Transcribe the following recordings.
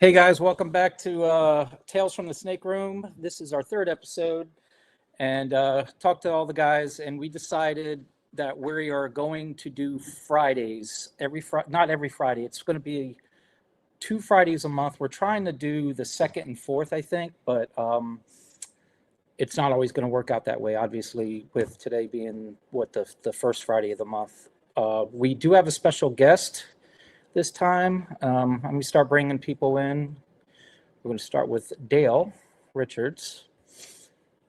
Hey guys, welcome back to Tales from the Snake Room. This is our third episode, and talked to all the guys, and we decided that we are going to do Fridays not every Friday. It's going to be 2 Fridays a month. We're trying to do the second and fourth, I think, but it's not always going to work out that way. Obviously, with today being the first Friday of the month, we do have a special guest this time. Let me start bringing people in. We're going to start with Dale Richards,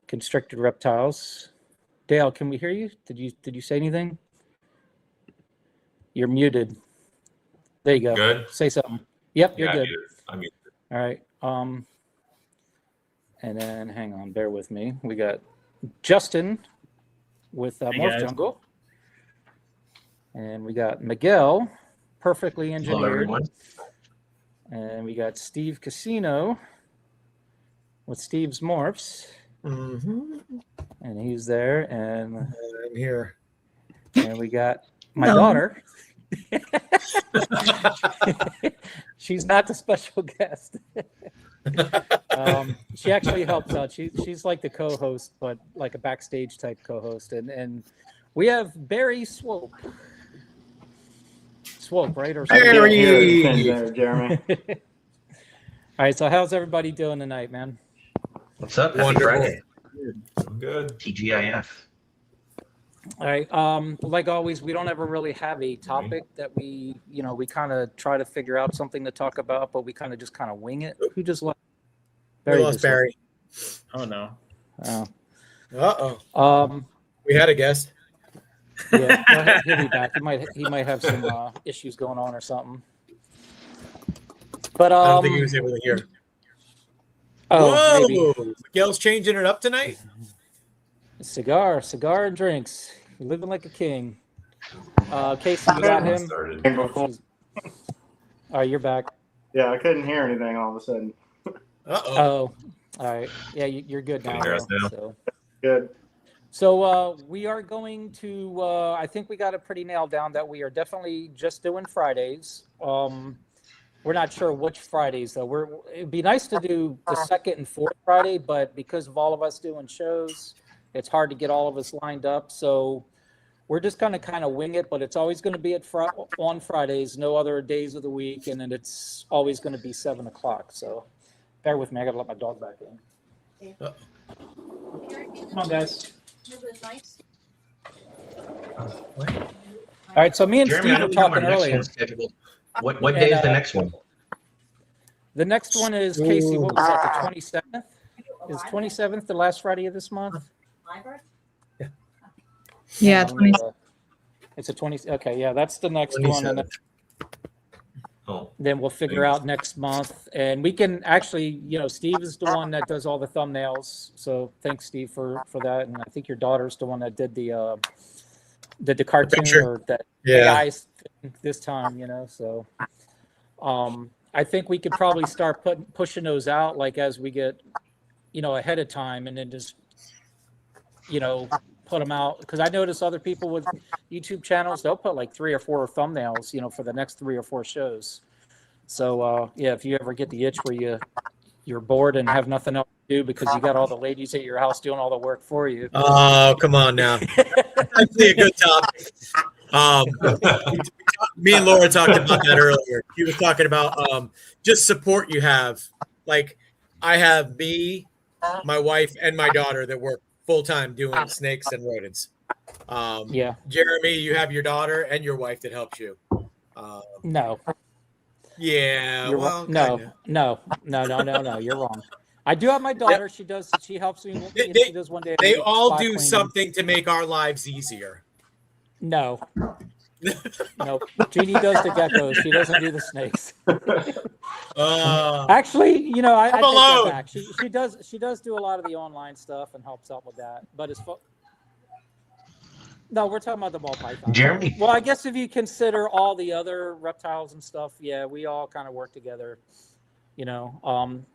Constricted Reptiles. Dale, can we hear you? Did you say anything? You're muted. There you go. Good. Say something. Yep, you're good. I'm muted. All right. And then hang on, bear with me. We got Justin with Morph Jungle, and we got Miguel, Perfectly Engineered. Hello, everyone. And we got Steve Casino with Steve's Morphs. Mm-hmm. And he's there. And I'm here. And we got my daughter. She's not the special guest. She actually helps out. She's like the co-host, but like a backstage type co-host. And we have Barry Swope. Swope, right? Or Barry! Jeremy. All right, so how's everybody doing tonight, man? What's up? Happy Wonderful. Friday. I'm good. TGIF. All right. Like always, we don't ever really have a topic that we kind of try to figure out something to talk about, but we kind of wing it. Who just lost? We lost Barry. Oh no. Oh. Uh-oh. We had a guest. Yeah, go ahead, he'll be back. He might have some issues going on or something. But I don't think he was able to hear. Oh, Whoa! maybe. Miguel's changing it up tonight? Cigar and drinks. You're living like a king. Casey, you got him? Oh, you're back. Yeah, I couldn't hear anything all of a sudden. Uh-oh. Oh, all right. Yeah, you're good now. Can you hear us now? So. Good. So we are going to, I think we got it pretty nailed down that we are definitely just doing Fridays. We're not sure which Fridays, though. It'd be nice to do the second and fourth Friday, but because of all of us doing shows, it's hard to get all of us lined up. So we're just going to kind of wing it, but it's always going to be on Fridays, no other days of the week, and then it's always going to be 7 o'clock. So bear with me. I got to let my dog back in. Come on, guys. All right, so me and Jeremy, Steve were talking earlier. What day is the next one? The next one is, Casey, what was that, the 27th? Is 27th the last Friday of this month? Yeah, it's a 20. Okay, yeah, that's the next 27th. one. And Oh, then we'll figure out next month. And we can actually, Steve is the one that does all the thumbnails. So thanks, Steve, for that. And I think your daughter's the one that did the cartoon or that AI this time, So I think we could probably start pushing those out like as we get, ahead of time, and then just, put them out. Because I notice other people with YouTube channels, they'll put like 3 or 4 thumbnails, for the next 3 or 4 shows. So if you ever get the itch where you're bored and have nothing else to do because you got all the ladies at your house doing all the work for you. Oh, come on now. That's actually a good topic. Me and Laura talked about that earlier. She was talking about just support you have. Like, I have me, my wife, and my daughter that work full-time doing snakes and rodents. Jeremy, you have your daughter and your wife that helps you. No. Yeah. No. You're wrong. I do have my daughter. She helps me. She does one day. They all do something to make our lives easier. No. No. Jeannie does the geckos. She doesn't do the snakes. Actually, I take that back. She does do a lot of the online stuff and helps out with that. But no, we're talking about the ball python. Jeremy. Well, I guess if you consider all the other reptiles and stuff, yeah, we all kind of work together. And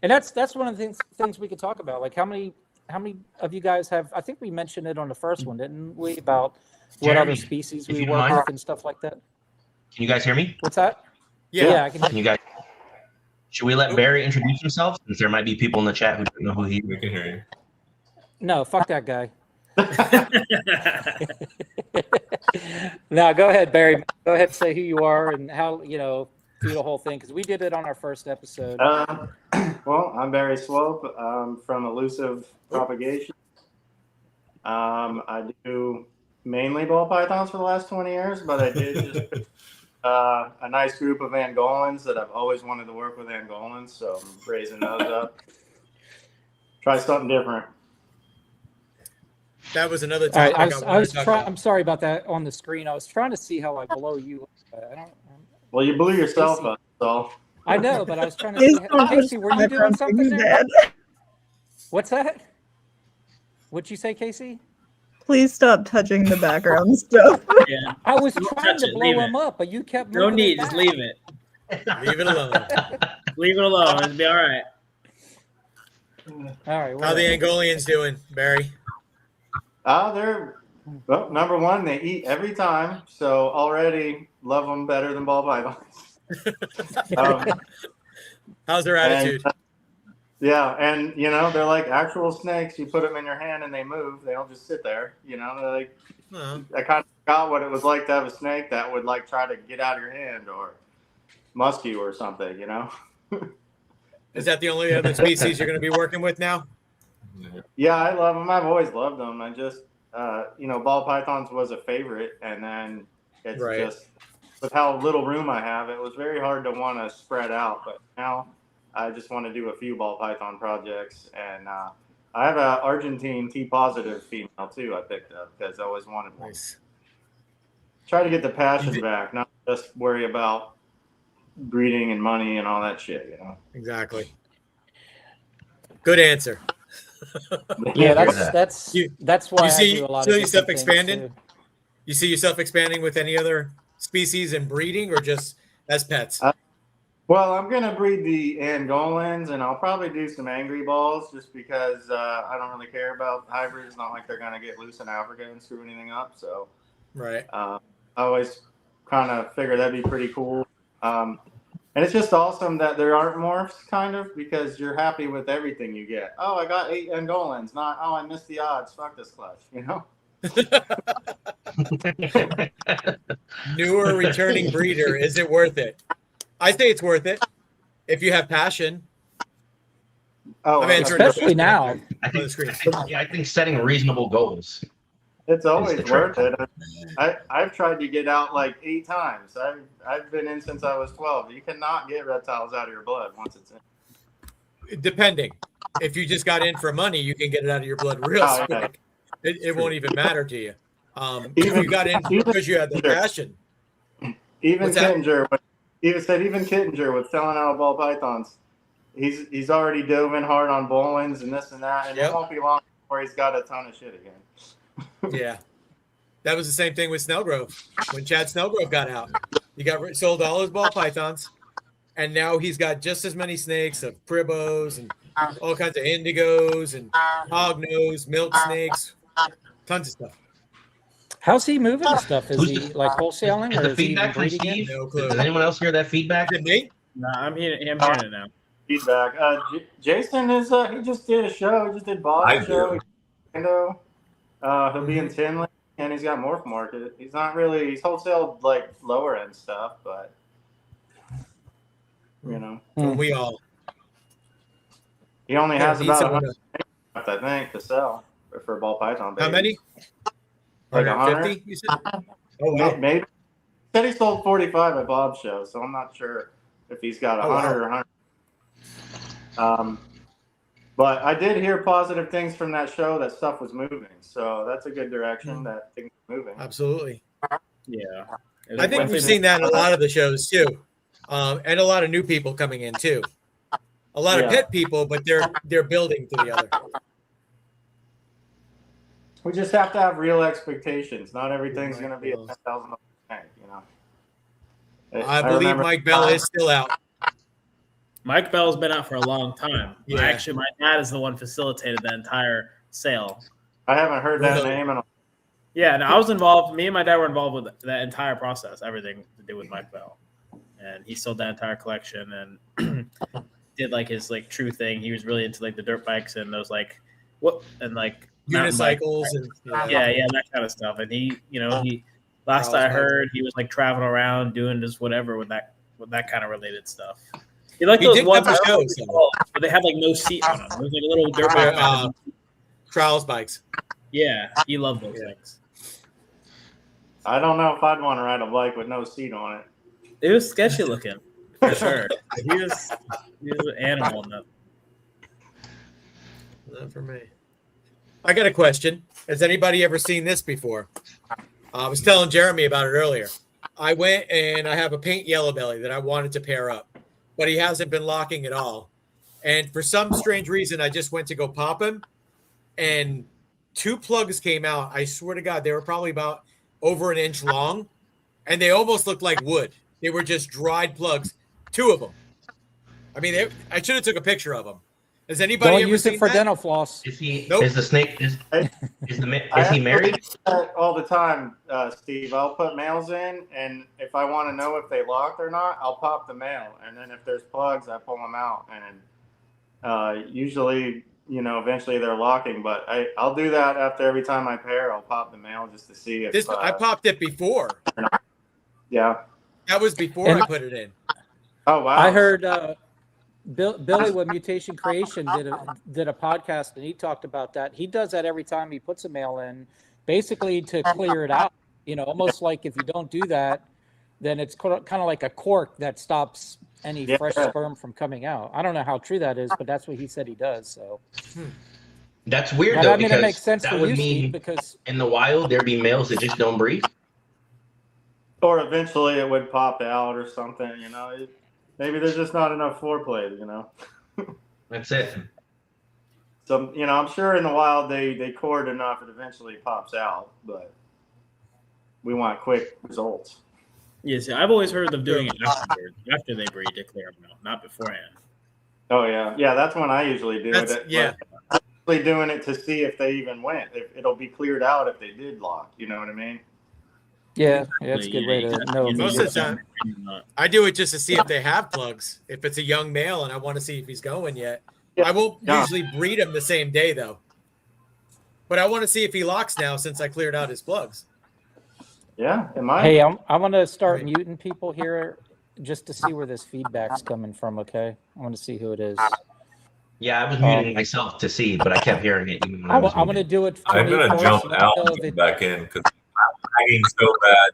that's one of the things we could talk about. Like how many of you guys have? I think we mentioned it on the first one, didn't we? About what other species we work with and stuff like that. Can you guys hear me? What's that? Yeah. I can. You guys? Should we let Barry introduce himself? Since there might be people in the chat who don't know who he is. We can hear you. No, fuck that guy. No, go ahead, Barry. Go ahead and say who you are and how, do the whole thing, because we did it on our first episode. Well, I'm Barry Swope. I'm from Elusive Propagation. I do mainly ball pythons for the last 20 years, but I did just a nice group of Angolans that I've always wanted to work with Angolans, so I'm raising those up. Try something different. That was another All topic right, I was trying. I'm sorry about that on the screen. I was trying to see how I blow you up. Well, you blew yourself up, so. I know, but I was trying to see. Casey, were you doing something there? What's that? What'd you say, Casey? Please stop touching the background stuff. Yeah. I was Don't trying touch to it, blow leave him it. up, but you kept No moving need, it just back. leave it. Leave it alone. Leave it alone. It'll be all right. All right. How the Angolians doing, Barry? They're well, number one, they eat every time, so already love them better than ball pythons. How's their attitude? And they're like actual snakes. You put them in your hand and they move. They don't just sit there. They're like, I kind of forgot what it was like to have a snake that would like try to get out of your hand or musk you or something. Is that the only other species you're going to be working with now? Yeah, I love them. I've always loved them. I just, ball pythons was a favorite, and then it's just with how little room I have, it was very hard to want to spread out. But now I just want to do a few ball python projects, and I have an Argentine T positive female too. I picked up because I always wanted one. Nice. Try to get the passion back, not just worry about breeding and money and all that shit. Exactly. Good answer. Yeah, that's why you I see, do a lot see of yourself different things, expanding? too. You see yourself expanding with any other species and breeding, or just as pets? Well, I'm going to breed the Angolans, and I'll probably do some angry balls just because I don't really care about hybrids. It's not like they're going to get loose in Africa and screw anything up. So Right. I always kind of figure that'd be pretty cool. And it's just awesome that there aren't morphs, kind of, because you're happy with everything you get. Oh, I got 8 Angolans. Not, I missed the odds. Fuck this clutch, Newer returning breeder, is it worth it? I say it's worth it if you have passion. Oh, I'm answering Especially the now. I on the think, screen. I think setting reasonable goals. it's always the worth trick. it. I've tried to get out like 8 times. I've been in since I was 12. You cannot get reptiles out of your blood once it's in. Depending. If you just got in for money, you can get it out of your blood real Oh, yeah. quick. It won't even matter to you. If you got in because you had the passion. Even What's that? Kittinger, even Kittinger with selling out ball pythons, he's already dove in hard on Bolins and this and that, and Yep. it won't be long before he's got a ton of shit again. Yeah. That was the same thing with Snellgrove. When Chad Snellgrove got out, he sold all his ball pythons, and now he's got just as many snakes of Pribos and all kinds of indigos and hognose, milk snakes, tons of stuff. How's he moving the stuff? Is he like wholesaling Is or the is he even feedback from breeding it? Steve? No clue. Does anyone else hear that feedback? Is it me? No, I'm hearing it now. Feedback. Jason is he just did a show. He just did Bob's show. He'll be in Tinley, and he's got Morph Market. He's he's wholesale like lower end stuff, but We all. he only has Need about someone 100, I think, to sell for ball python. How many? Like 150, you said? Oh, wow. Maybe. He said he sold 45 at Bob's show, so I'm not sure if he's got 100 or 100. But I did hear positive things from that show that stuff was moving, so that's a good direction that things are moving. Absolutely. Yeah. I think we've seen that in a lot of the shows too, and a lot of new people coming in too. A lot of pit people, but they're building to the other. We just have to have real expectations. Not everything's going to be a $10,000 tank, I believe Mike Bell is still out. Mike Bell's been out for a long time. Yeah. Actually, my dad is the one facilitated the entire sale. I haven't heard that name in a Yeah, and I was involved. Me and my dad were involved with that entire process, everything to do with Mike Bell. and he sold that entire collection and did like his like true thing. He was really into like the dirt bikes and those like mountain bikes. Unicycles and Yeah, that kind of stuff. And he last I heard, he was like traveling around doing just whatever with that kind of related stuff. He liked those did ones come to shows, but they had like no seat on them. It was like a little dirt bike. trials bikes. Yeah, he loved those things. I don't know if I'd want to ride a bike with no seat on it. It was sketchy looking, for sure. He was an animal in that. Not for me. I got a question. Has anybody ever seen this before? I was telling Jeremy about it earlier. I went and I have a paint yellow belly that I wanted to pair up, but he hasn't been locking at all. And for some strange reason, I just went to go pop him, and 2 plugs came out. I swear to God, they were probably about over an inch long, and they almost looked like wood. They were just dried plugs, 2 of them. I mean, I should have took a picture of them. Has anybody Don't ever use seen it for that? dental floss. Is he? Nope. Is the snake? Is he married? All the time, Steve. I'll put mails in, and if I want to know if they locked or not, I'll pop the mail, and then if there's plugs, I pull them out, and usually, eventually they're locking. But I'll do that after every time I pair. I'll pop the mail just to see if I popped it before. Yeah. That was before I put it in. Oh wow. I heard Billy with Mutation Creation did a podcast, and he talked about that. He does that every time he puts a mail in, basically to clear it out. Almost like if you don't do that, then it's kind of like a cork that stops any fresh sperm from coming out. I don't know how true that is, but that's what he said he does. So That's weird but, though, I mean, because it makes sense that for would you, mean Steve, because in the wild there'd be males that just don't breed. Or eventually it would pop out or something. Maybe there's just not enough foreplay. That's it. So I'm sure in the wild they cord enough it eventually pops out, but we want quick results. Yes, I've always heard of doing it after they breed to clear them out, not beforehand. Oh yeah, that's when I usually do it. Yeah. I'm usually doing it to see if they even went. It'll be cleared out if they did lock. You know what I mean? yeah, it's a good way to know. Most of the time, I do it just to see if they have plugs. If it's a young male and I want to see if he's going yet. I won't usually breed him the same day though. But I want to see if he locks now since I cleared out his plugs. Yeah, it might. Hey, I'm going to start muting people here just to see where this feedback's coming from. Okay, I want to see who it is. Yeah, I was muting myself to see, but I kept hearing it. Even when I I'm was going to muted. do it. I'm going to jump out and get back in because I'm lagging so bad.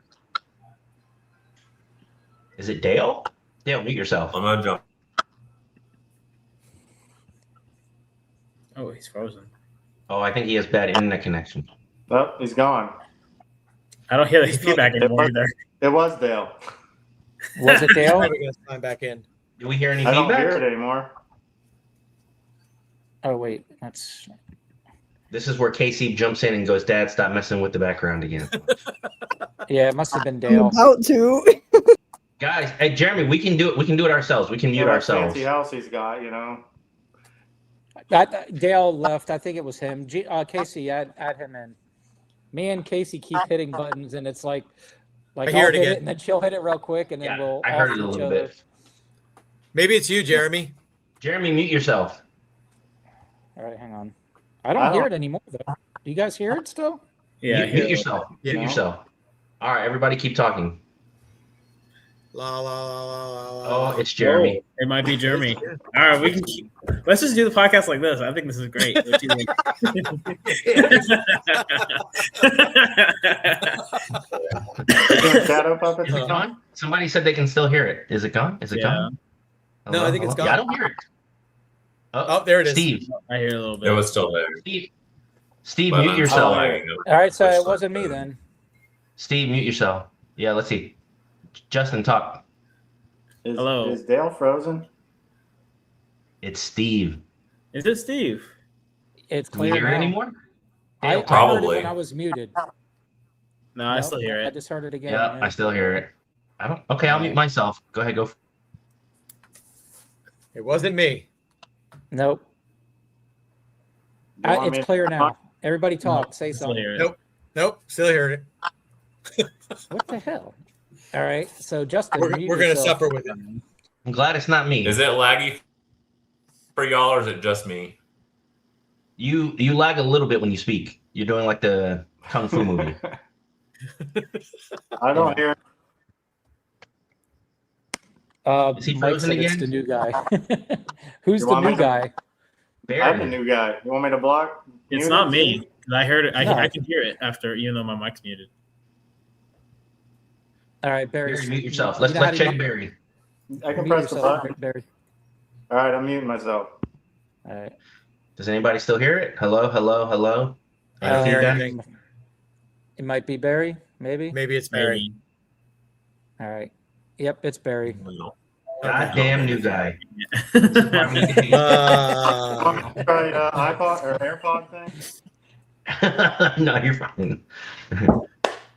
Is it Dale? Dale, mute yourself. I'm going to jump. Oh, he's frozen. Oh, I think he has bad internet connection. Oh, he's gone. I don't hear the feedback anymore either. It was Dale. Was it Dale? We're going to sign back in. Do we hear any I don't feedback? hear it anymore. Oh wait, that's. This is where Casey jumps in and goes, "Dad, stop messing with the background again." Yeah, it must have been I'm Dale. about to. Guys, hey Jeremy, we can do it. We can do it ourselves. We can mute That ourselves. fancy house he's got, Dale left. I think it was him. Casey, add him in. Me and Casey keep hitting buttons, and it's like I hear I'll it hit again. it, and then she'll hit it real quick, and then Yeah, we'll. I heard off it a each little other. bit. Maybe it's you, Jeremy. Jeremy, mute yourself. All right, hang on. I don't hear it anymore though. Do you guys hear it still? Yeah, Mute yourself. Yeah. Mute yourself. All right, everybody, keep talking. La la la la la la. Oh, it's Jeremy. It might be Jeremy. All right, we can keep. Let's just do the podcast like this. I think this is great. Shadow puppets. Is it gone? Somebody said they can still hear it. Is it gone? Is it gone? No, I think it's Yeah, gone. I don't hear it. Oh, there it is. Steve. I hear a little bit. It was still there. Steve, but mute I'm yourself. lagging. All right, so it wasn't me then. Steve, mute yourself. Yeah, let's see. Justin, talk. Hello. Is Dale frozen? It's Steve. Is it Steve? It's Can we clear hear it now. anymore? I Dale, heard it Probably. when I was muted. No, I still hear I it. just heard it again. Yeah, I still hear it. I don't. Okay, I'll mute myself. Go ahead, go. It wasn't me. Nope. You want me It's to- clear now. Everybody talk. Say I still something. hear it. Nope. Nope. Still hearing it. What the hell? All right. So Justin, We're mute gonna yourself. suffer with it. I'm glad it's not me. Is it laggy for y'all, or is it just me? You lag a little bit when you speak. You're doing like the kung fu movie. I don't hear. Is he Mike frozen said it's again? the new guy. Who's You the want me new to- guy? I'm the Barry. new guy. You want me to block? It's mute not him? me. 'Cause I heard it. No. I can hear it after, even though my mic's muted. All right, Barry. Barry, mute yourself. you Let's know how let's to check mute- Barry. I can mute press the yourself, button. Barry. All right, I'm muting myself. All right. Does anybody still hear it? Hello, hello, hello. I don't hear Feedback? anything. It might be Barry, maybe. Maybe it's Barry. Maybe. All right. Yep, it's Barry. Goddamn new guy. Uh, Try iPod or AirPod thing. No, you're fine.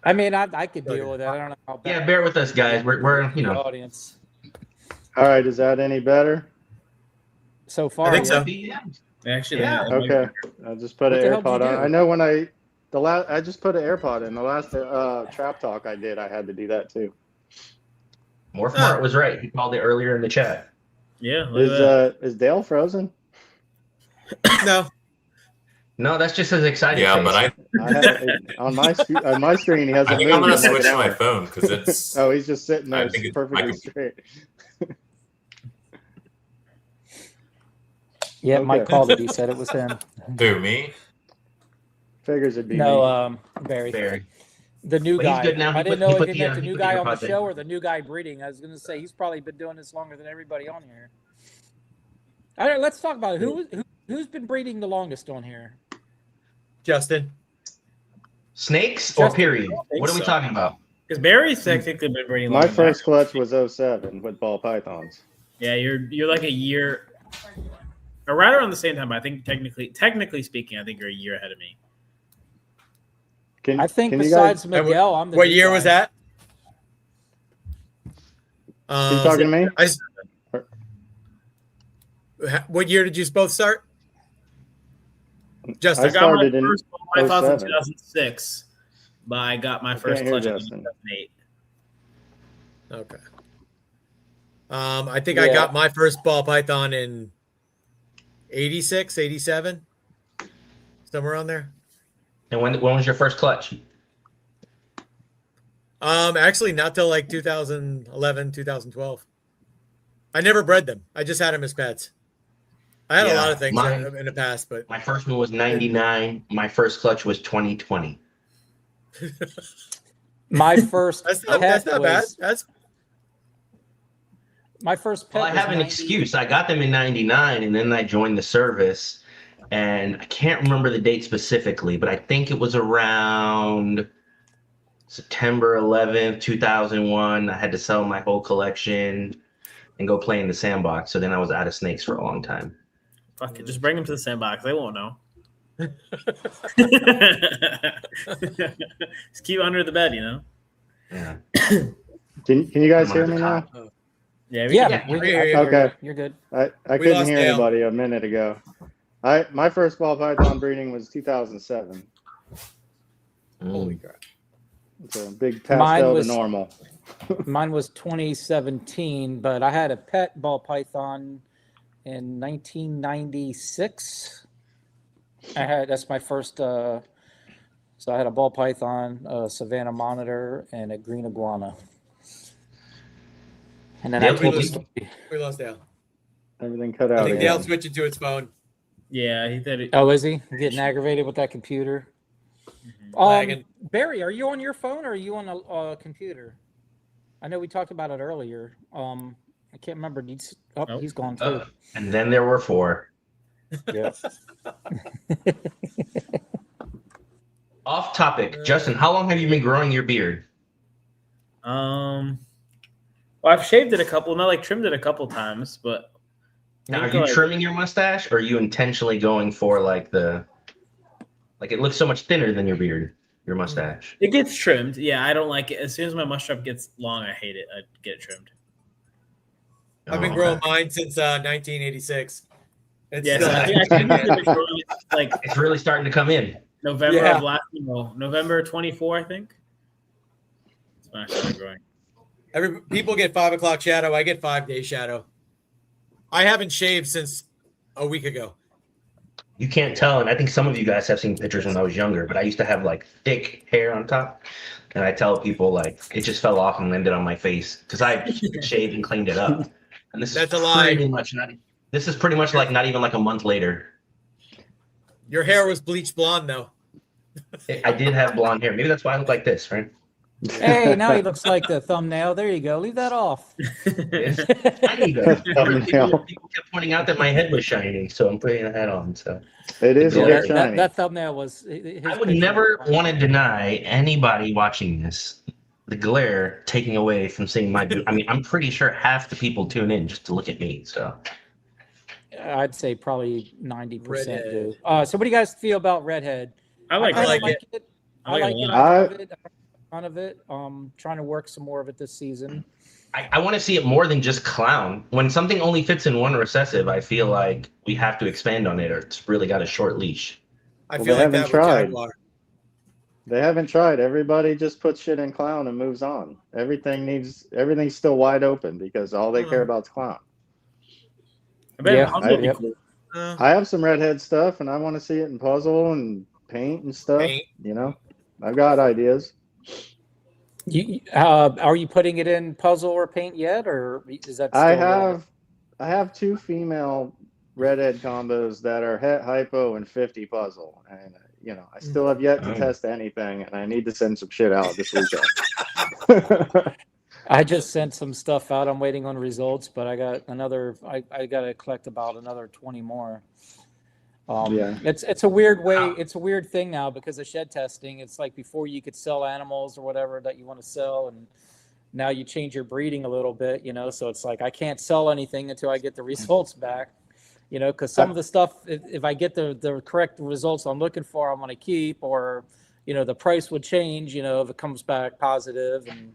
I mean, I could deal with that. I don't know how bad Yeah, bear with us, guys. We're the audience. All right, is that any better? So far, I think so. Yeah. Actually, Yeah. Okay, I just put What an the hell did AirPod you on. do? I know when I just put an AirPod in the last trap talk I did. I had to do that too. Morph Mart was right. He called it earlier in the chat. Yeah. Look at that. Is Dale frozen? no. No, that's just his excited Yeah, face. but I have on my screen. He hasn't I think I'm moved. gonna in like switch an to my hour. phone because it's. Oh, he's just sitting I there think it's perfectly my straight. Yeah, Okay. Mike called it. He said it was him. Who, me? Figures it'd be No, me. Barry. Barry. The new But he's guy. good now. He I didn't put- he know put if the, you meant the he new put the guy on the AirPods in. show or the new guy breeding. I was going to say he's probably been doing this longer than everybody on here. All right, let's talk about it. Who's been breeding the longest on here? Justin. Snakes or Justin, period? I think What are we so. talking about? Because Barry's technically been breeding. My longer than first that. clutch was 07 with ball pythons. Yeah, you're like a year, or right around the same time. I think technically speaking, I think you're a year ahead of me. I think can you besides guys- Miguel, I'm the What new year guy. was that? You talking to me? What year did you both start? Justin. I I got my started in first pythons in 07. 2006, but I got my first can't hear clutch in Justin. 2008. Okay. I think I got my first ball python in 86, 87, somewhere on there. And when was your first clutch? Actually, not till like 2011, 2012. I never bred them. I just had them as pets. I had a Yeah, lot of things mine- in the past, but My first one was 99. My first clutch was 2020. My first that's not pet bad. was That's my first pet. Well, I was have an 90 excuse. I got them in 99 and then I joined the service. And I can't remember the date specifically, but I think it was around September 11th, 2001. I had to sell my whole collection and go play in the sandbox. So then I was out of snakes for a long time. Fuck it, just bring them to the sandbox. They won't know. Just keep under the bed, you know. Yeah. Can you guys I'm hear on me the now? top. Yeah, Yeah, Yeah, we, I hear I you. can hear Okay. you. You're good. I We couldn't lost hear Dale. anybody a minute ago. My first ball python breeding was 2007. holy Mm. crap. It's a big Mine pastel was- to normal. Mine was 2017, but I had a pet ball python in 1996. That's my first. So I had a ball python, a Savannah monitor, and a green iguana. And then I Dale, told the we- story. We lost Dale. Everything cut I out think again. Dale's switching to his phone. Yeah, he did it. Oh, is he getting aggravated with that computer? Lagging. Barry, are you on your phone or are you on a computer? I know we talked about it earlier. I can't remember. Nope. He's gone too. And then there were 4. Yeah. Off topic. Justin, how long have you been growing your beard? Well, I've shaved it a couple, not like trimmed it a couple times, but Now, I are think, you like, trimming your mustache or are you intentionally going for like it looks so much thinner than your beard, your mustache? it gets trimmed. Yeah, I don't like it. As soon as my mustache gets long, I hate it. I get it trimmed. I've been Oh, growing okay. mine since 1986. It's Yeah, still so I think I've been growing it, like It's really starting to come in. November Yeah. of last, November 24, I think. That's when I started growing. People get 5 o'clock shadow. I get 5 day shadow. I haven't shaved since a week ago. You can't tell, and I think some of you guys have seen pictures when I was younger, but I used to have like thick hair on top, and I tell people like it just fell off and landed on my face because I shaved and cleaned it up. And this That's is a lie. pretty much not. This is pretty much like not even like a month later. Your hair was bleached blonde though. I did have blonde hair. Maybe that's why I look like this, right? Hey, now he looks like the thumbnail. There you go. Leave that off. I need that. People kept pointing out that my head was shiny, so I'm putting a hat on. So It is a Yeah, bit that, shiny. that thumbnail was. his I would picture. never want to deny anybody watching this the glare taking away from seeing my. I mean, I'm pretty sure half the people tune in just to look at me. So I'd say probably 90% Redhead. do. So, what do you guys feel about Redhead? I like kinda like it. I I like like it it. a I lot. love it. I a ton of it. Trying to work some more of it this season. I want to see it more than just clown. When something only fits in one recessive, I feel like we have to expand on it, or it's really got a short leash. I Well, feel they like that haven't with tried. Jaguar. They haven't tried. Everybody just puts shit in clown and moves on. Everything's still wide open because all they care about is clown. I bet Yeah, puzzle would be yep. cool. I have some Redhead stuff and I want to see it in puzzle and paint and stuff. Paint. You know, I've got ideas. Are you putting it in puzzle or paint yet, or is that? Still I have 2 female Redhead combos that are het hypo and 50 puzzle, and I still have yet to test anything, and I need to send some shit out this weekend. I just sent some stuff out. I'm waiting on results, but I got another. I got to collect about another 20 more. Yeah. It's a weird way. It's a weird thing now because of shed testing. It's like before you could sell animals or whatever that you want to sell, and now you change your breeding a little bit. So it's like I can't sell anything until I get the results back. Because some of the stuff, if I get the correct results I'm looking for, I'm going to keep, or the price would change. If it comes back positive and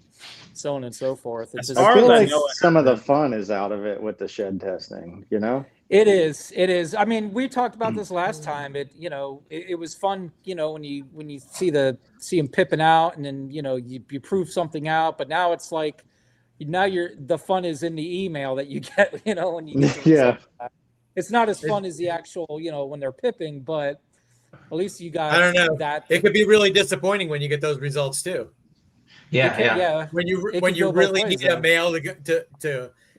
so on and so forth. It's As just, I far feel as I like know, it some of the happened. fun is out of it with the shed testing, It is. I mean, we talked about this last time. It was fun, when you see him pipping out, and then you prove something out. But now it's like now the fun is in the email that you get, when you get the Yeah. results back. It's not as fun as the actual, when they're pipping, but at least you got I don't know. that. It could be really disappointing when you get those results too. Yeah. When you It could go both really ways, need a though. male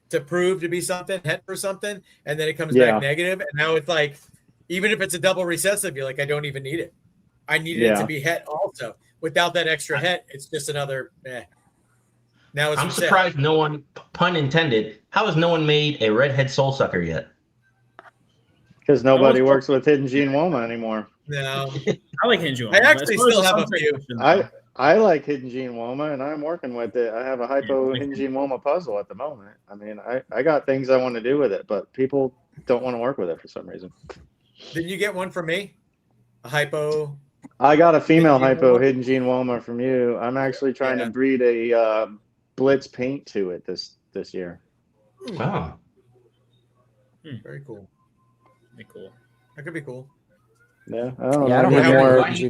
to prove to be something, het for something, and then it comes Yeah. back negative, and now it's like, even if it's a double recessive, you're like, I don't even need it. I needed it Yeah. to be het also. Without that extra het, it's just another. Now it's I'm reset. surprised no one, pun intended, how has no one made a redhead soul sucker yet? Because nobody works with Hidden Gene Woma anymore. No, I like Hinju. I actually still have a few. I like Hidden Gene Woma, and I'm working with it. I have a hypo Hidden Gene Woma puzzle at the moment. I mean, I got things I want to do with it, but people don't want to work with it for some reason. Didn't you get one from me? A hypo. I got a female Hidden Gene hypo Woma? Hidden Gene Woma from you. I'm actually trying to breed a Blitz paint to it this year. Wow. Very cool. Be cool. That could be cool. Yeah, I don't Yeah, I know. don't I need have more. any-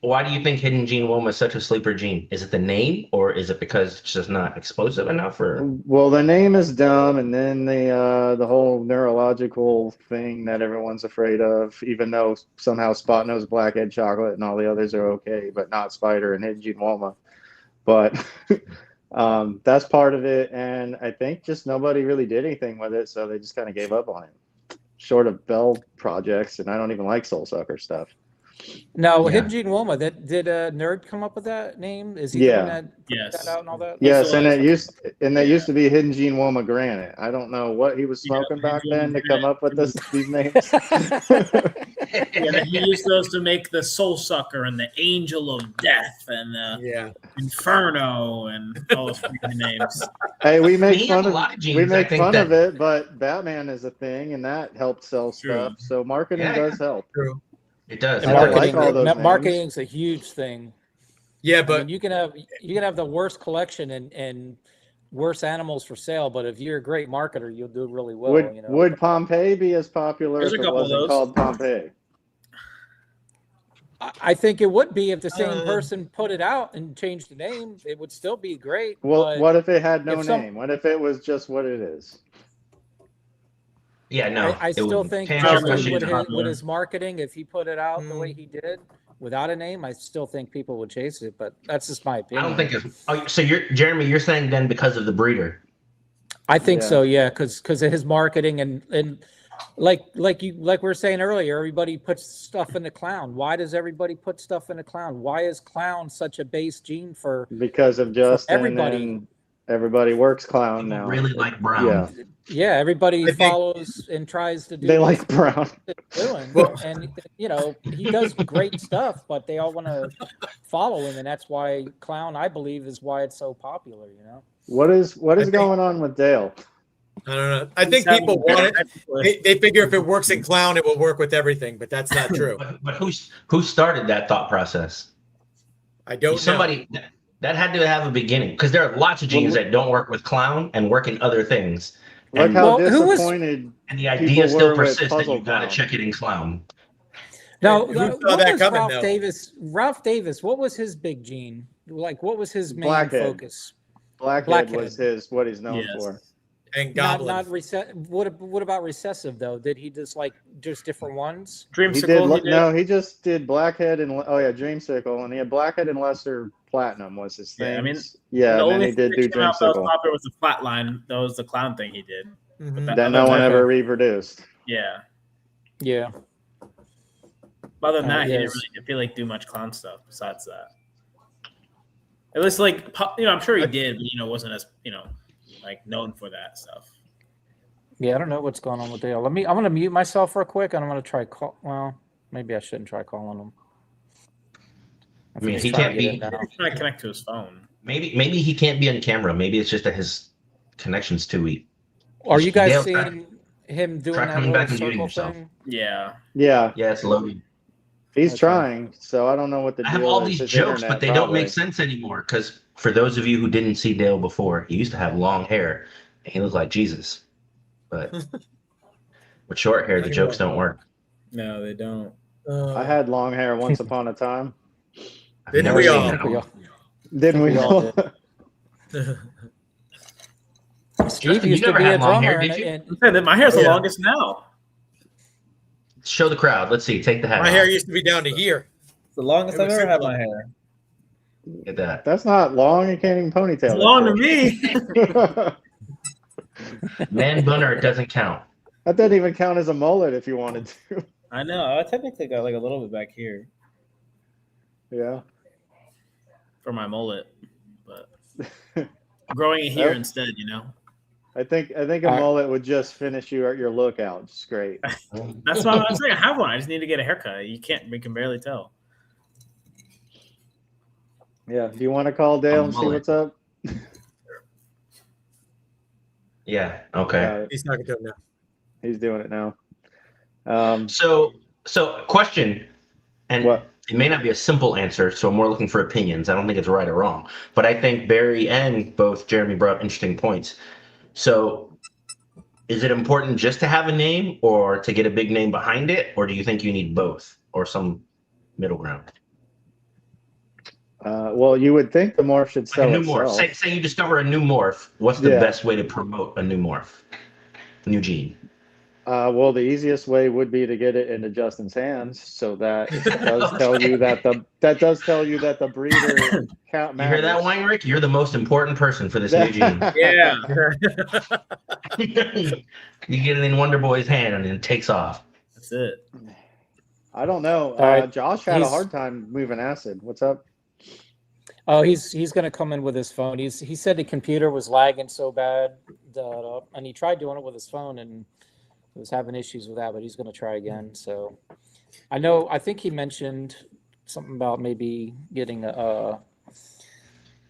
Why do you think Hidden Gene Woma is such a sleeper gene? Is it the name, or is it because it's just not explosive enough? Or Well, the name is dumb, and then the whole neurological thing that everyone's afraid of, even though somehow Spot Nose Blackhead Chocolate and all the others are okay, but not Spider and Hidden Gene Woma. But that's part of it, and I think just nobody really did anything with it, so they just kind of gave up on it. Short of Bell projects, and I don't even like Soul Sucker stuff. No, Yeah. Hidden Gene Woma. Did Nerd come up with that name? Is he the Yeah. one that put Yes. that out and all that? Yes, So, and that used to be Hidden Gene Woma Granite. I don't know what he was Yeah, smoking back Hidden then Gene to come up with these names. Yeah, then he used those to make the Soul Sucker and the Angel of Death and Yeah. Inferno and all those freaking names. Hey, we make He has fun a of lot of genes, we I make think, fun that- of it, but Batman is a thing, and that helped sell True. stuff. So marketing Yeah, does help. True. it does. And I don't marketing, like all those names. marketing's a huge thing. Yeah, I but mean, you can have the worst collection and worse animals for sale, but if you're a great marketer, you'll do really well. Would Pompeii be as popular There's if a it couple of wasn't those. called Pompeii? I think it would be if the same person put it out and changed the name. It would still be great. Well, but what if it had no if some- name? What if it was just what it is? Yeah, no. I it still would- think can't Justin, rush with into- with his marketing, if he put it out the way he did without a name, I still think people would chase it. But that's just my I opinion. don't think it's. Oh, so Jeremy, you're saying then because of the breeder? I think Yeah. so, yeah, because of his marketing and like we were saying earlier, everybody puts stuff in the clown. Why does everybody put stuff in the clown? Why is clown such a base gene for Because of Justin everybody? and everybody works clown People now. really like Brown. Yeah, Yeah, everybody I think- follows and tries to do they what like Brown. he's doing. And he does great stuff, but they all want to follow him, and that's why clown, I believe, is why it's so popular. What is think- going on with Dale? I don't know. I think people want it. They figure if it works in clown, it will work with everything, but that's not true. But who started that thought process? I don't know. Somebody that had to have a beginning, because there are lots of genes that don't work with clown and work in other things. Look And, how Well, who was- disappointed. and the people idea still were with persists that puzzle you got to clown. check it in clown. Now, Who saw what that was coming, Ralph though? Davis? Ralph Davis, what was his big gene? Like, what was his main Blackhead. focus? Blackhead was what he's known Yes. for. And Not Goblin. what about recessive though? Did he just different ones? He Dreamsicle. did no, he just did Blackhead and Dreamsicle, and he had Blackhead and Lesser Platinum was his thing. Yeah, I mean, yeah, the and then only he did thing do that came out that was Dreamsicle popular was the flatline. That was the clown thing he did. Mhm. But that no other one than- ever reproduced. Yeah. Yeah. Other than that, he didn't yes. really, I feel like, do much clown stuff besides that. It was like, I'm sure he did, but wasn't as like known for that stuff. Yeah, I don't know what's going on with Dale. I'm gonna mute myself real quick, and I'm gonna try call. Well, maybe I shouldn't try calling him. I mean, He's he trying can't to get be. in now. He's trying to connect to his phone. Maybe he can't be on camera. Maybe it's just that his connection's too weak. Are you guys Dale, seeing him doing try that coming little back and muting circle yourself. thing? Yeah. Yeah, Yeah, it's loaded. he's Okay. trying. So I don't know what the I deal have all is. these His jokes, internet, but they don't probably. make sense anymore. Because for those of you who didn't see Dale before, he used to have long hair. And he looked like Jesus. But with short hair, the jokes don't work. No, they don't. I had long hair once upon a time. I've Didn't never we seen all? that. We all- Didn't we We all all? Steve Justin, used you to never be had a long drummer, hair, did you? My hair's the Yeah. longest now. Show the crowd. Let's see. Take the hat My off. hair used to be down to here. It's the longest It I've was ever had simple. my hair. Look at that. That's not long. You can't even ponytail. It's that long to shit. me. Man bunner, it doesn't count. That doesn't even count as a mullet if you wanted to. I know. I technically got like a little bit back here Yeah. for my mullet, but growing it here Yep. instead, I think a Alright. mullet would just finish you at your lookout. Just great. That's what I'm saying. I have one. I just need to get a haircut. We can barely tell. Yeah. Do you want to call Dale and see mullet. what's up? Yeah. Okay. He's talking to him now. He's doing it now. So question, and What? it may not be a simple answer, so I'm more looking for opinions. I don't think it's right or wrong, but I think Barry and both Jeremy brought up interesting points. So is it important just to have a name or to get a big name behind it, or do you think you need both or some middle ground? Well, you would think the morph should Like sell a new morph. itself. Say you discover a new morph. What's the Yeah. best way to promote a new morph? New gene. Well, the easiest way would be to get it into Justin's hands, so that does tell you that the breeder count You matters. hear that, Weinrich? You're the most important person for this new gene. Yeah. You get it in Wonder Boy's hand and it takes off. That's it. I don't know. All right. Josh had a He's- hard time moving acid. What's up? Oh, he's gonna come in with his phone. He said the computer was lagging so bad, and he tried doing it with his phone and was having issues with that. But he's gonna try again. So I think he mentioned something about maybe getting a.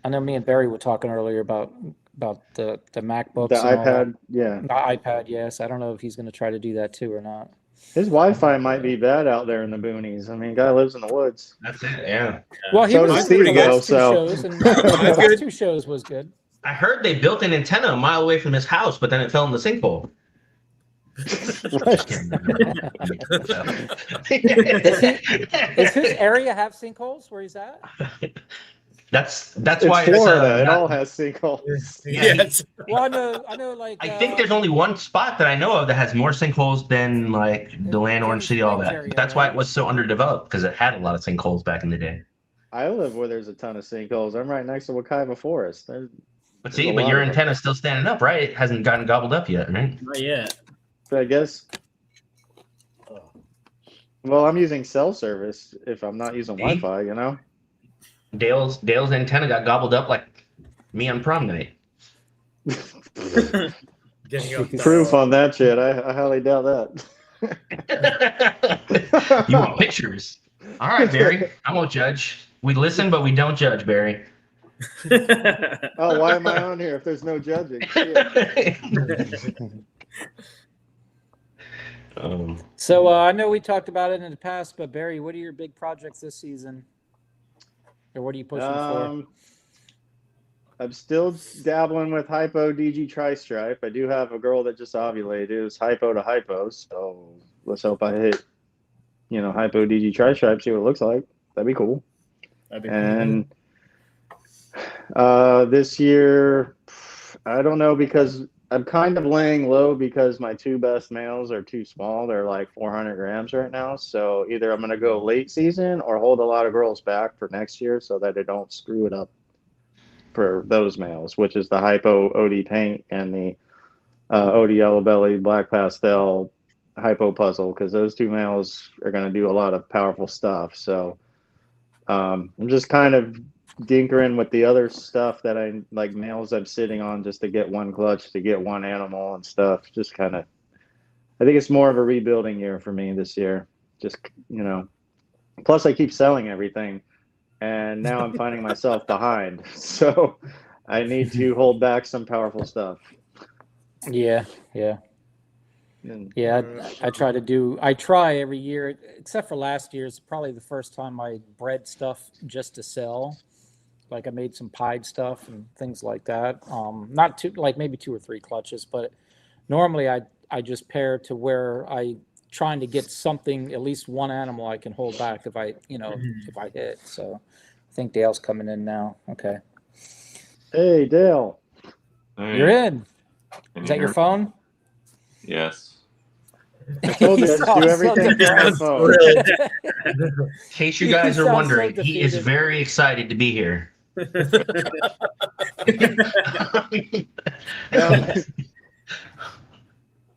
I know me and Barry were talking earlier about the MacBooks. The and all that. iPad. Yeah. The iPad, yes. I don't know if he's gonna try to do that too or not. His Wi-Fi might be bad out there in the boonies. I mean, guy lives in the woods. That's it, yeah. Well, he So was does the Steve, though, last two so- shows, and the last two shows was good. I heard they built an antenna a mile away from his house, but then it fell in the sinkhole. Just kidding. Does his area have sinkholes where he's at? That's It's why Florida. it's it not- all has sinkholes. Yeah, Yes. Well, I know, like I think there's only one spot that I know of that has more sinkholes than like Deland, Orange City, all Springs that. area, That's why right? it was so underdeveloped because it had a lot of sinkholes back in the day. I live where there's a ton of sinkholes. I'm right next to Wekiva Forest. But There's see, a but lot your of them. antenna's still standing up, right? It hasn't gotten gobbled up yet, right? Not yet. I guess. Well, I'm using cell service if I'm not using See? Wi-Fi. You know. Dale's antenna got gobbled up like me on prom night. Getting up Proof on that shit. I highly doubt that. You want pictures? All right, Barry. I won't judge. We listen, but we don't judge, Barry. Oh, why am I on here if there's no judging? Shit. So I know we talked about it in the past, but Barry, what are your big projects this season? Or what are you pushing for? I'm still dabbling with hypo DG tri-stripe. I do have a girl that just ovulated. It was hypo to hypo, so let's hope I hit, hypo DG tri-stripe, see what it looks like. That'd be cool. That'd be And this year, I don't know, because I'm kind of laying low because my two best males are too small. They're like 400 grams right now. So either I'm going to go late season or hold a lot of girls back for next year so that I don't screw it up for those males, which is the hypo OD paint and the OD yellow belly black pastel hypo puzzle, because those two males are going to do a lot of powerful stuff. So I'm just kind of dinkering with the other stuff that I like, males I'm sitting on just to get one clutch, to get one animal and stuff. Just kind of, I think it's more of a rebuilding year for me this year. Just, plus I keep selling everything. And now I'm finding myself behind. So I need to hold back some powerful stuff. Yeah. I try every year, except for last year. It's probably the first time I bred stuff just to sell. Like I made some pied stuff and things like that. Not too, like maybe 2 or 3 clutches, but normally I just pair to where I trying to get something, at least one animal I can hold back if I hit. So I think Dale's coming in now. Okay. Hey, Dale. You're in. Is that your phone? Yes. I told you to do everything through my phone. In case you guys are sound so wondering, he is defeated. very excited to be here.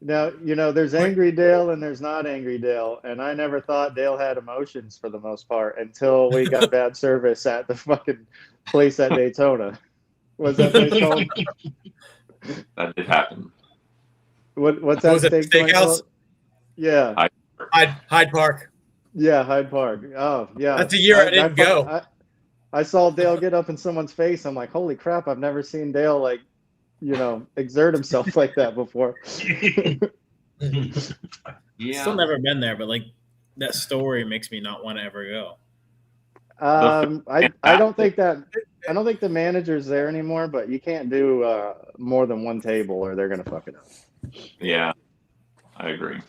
Now, there's angry Dale and there's not angry Dale. And I never thought Dale had emotions for the most part until we got bad service at the fucking place at Daytona. Was that place called? That did happen. What's that Was it steak joint Steakhouse? called? Yeah. Hyde Park. Yeah, Hyde Park. Oh, yeah. That's a year I didn't go. I saw Dale get up in someone's face. I'm like, holy crap, I've never seen Dale exert himself like that before. Yeah. Still never been there, but like that story makes me not want to ever go. I don't think the manager's there anymore, but you can't do more than one table or they're gonna fuck it up. Yeah, I agree.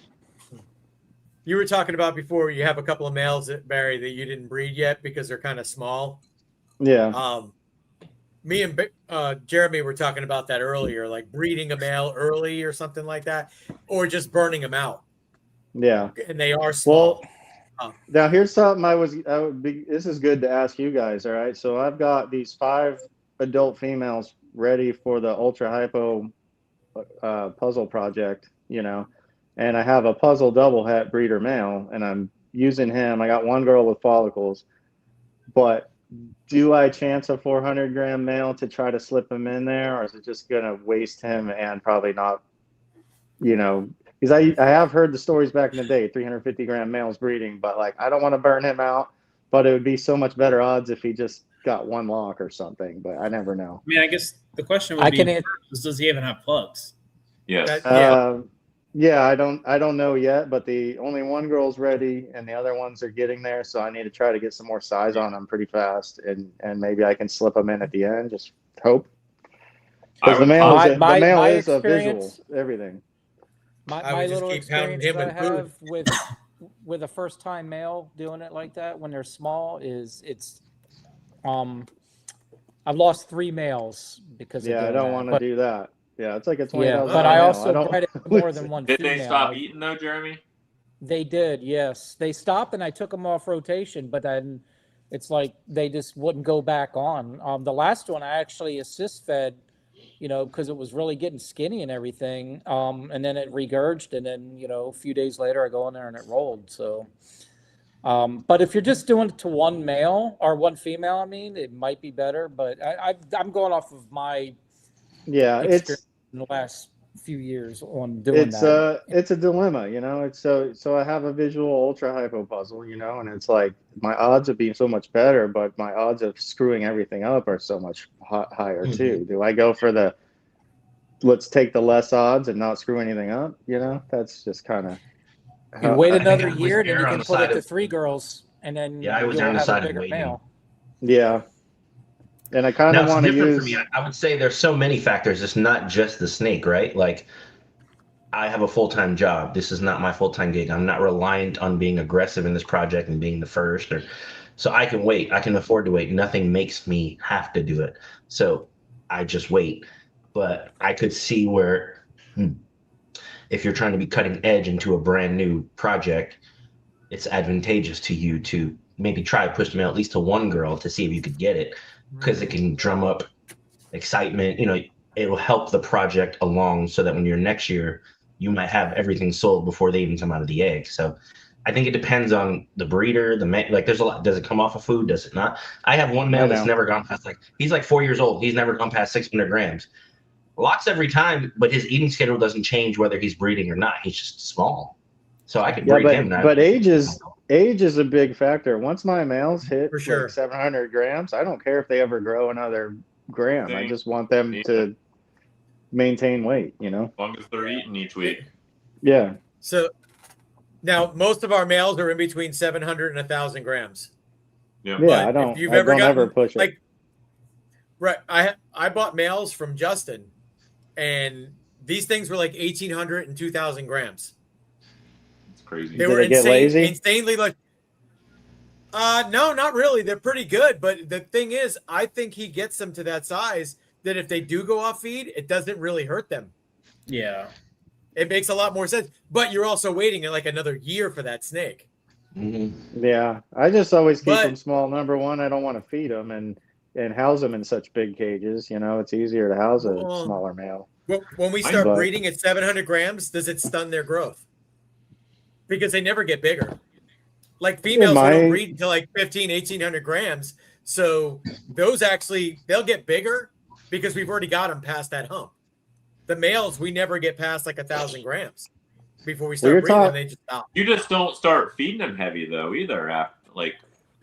You were talking about before, you have a couple of males at Barry that you didn't breed yet because they're kind of small. Yeah. Me and Jeremy were talking about that earlier, like breeding a male early or something like that, or just burning them out. Yeah. And they are small. Well, now here's something this is good to ask you guys. All right. So I've got these 5 adult females ready for the ultra hypo puzzle project, and I have a puzzle double hat breeder male and I'm using him. I got one girl with follicles, but do I chance a 400 gram male to try to slip him in there, or is it just going to waste him and probably not, because I have heard the stories back in the day, 350 gram males breeding, but like, I don't want to burn him out, but it would be so much better odds if he just got one lock or something, but I never know. I mean, I guess the question would be, does he even have plugs? Yes. Yeah, I don't know yet, but the only one girl's ready and the other ones are getting there. So I need to try to get some more size on them pretty fast, and maybe I can slip them in at the end. Just hope. Because the male is a visual, everything. I My would just little keep pounding experience him that I with food. have with a first time male doing it like that when they're small is I've lost 3 males because of Yeah, I doing don't that. want to But do that. Yeah, it's like a yeah, $20,000 but I male. Oh. I also don't. bred it more than one Did female. they stop eating though, Jeremy? They did, yes. They stopped and I took them off rotation, but then it's like they just wouldn't go back on. The last one I actually assist fed, because it was really getting skinny and everything. And then it regurged, and then a few days later I go in there and it rolled. So, but if you're just doing it to one male or one female, I mean, it might be better. But I'm going off of my Yeah, experience in the last few years on doing that. it's a dilemma, It's so I have a visual ultra hypo puzzle, and it's like my odds of being so much better, but my odds of screwing everything up are so much higher too. Do I go for the let's take the less odds and not screw anything up? That's just kind of You wait I think another I was year, then you err on can the put it side to of 3 girls, and then I was you'll on the have side a of bigger waiting. male. yeah. And I kind Now of it's want to different for use me. I would say there's so many factors. It's not just the snake, right? Like I have a full-time job. This is not my full-time gig. I'm not reliant on being aggressive in this project and being the first so I can wait. I can afford to wait. Nothing makes me have to do it. So I just wait. But I could see where if you're trying to be cutting edge into a brand new project, it's advantageous to you to maybe try to push them at least to one girl to see if you could get it because it can drum up excitement. It'll help the project along so that when you're next year, you might have everything sold before they even come out of the egg. So I think it depends on the breeder, like there's a lot. Does it come off of food? Does it not? I have one male that's never gone past he's like 4 years old. He's never gone past 600 grams. Lots every time, but his eating schedule doesn't change whether he's breeding or not. He's just small. So I could breed him now. But age is a big factor. Once my males hit For sure. like 700 grams, I don't care if they ever grow another gram. I just want them to maintain weight, As long as they're eating each week. Yeah. So now most of our males are in between 700 and 1,000 grams. Yeah, Yeah, I don't. If you've I ever don't gotten, ever push it. Right, I bought males from Justin, and these things were like 1,800 and 2,000 grams. It's crazy. They Did were they get lazy? insanely like. No, not really. They're pretty good, but the thing is, I think he gets them to that size that if they do go off feed, it doesn't really hurt them. Yeah. It makes a lot more sense. But you're also waiting like another year for that snake. Mm-hmm. Yeah, I just always keep them small. Number one, I don't want to feed them and house them in such big cages. It's easier to house a smaller male. When we start breeding at 700 grams, does it stun their growth? Because they never get bigger. Like females don't breed until like 1,800 grams. So those they'll get bigger because we've already got them past that hump. The males, we never get past like 1,000 grams before we start breeding. They just stop. You just don't start feeding them heavy though either.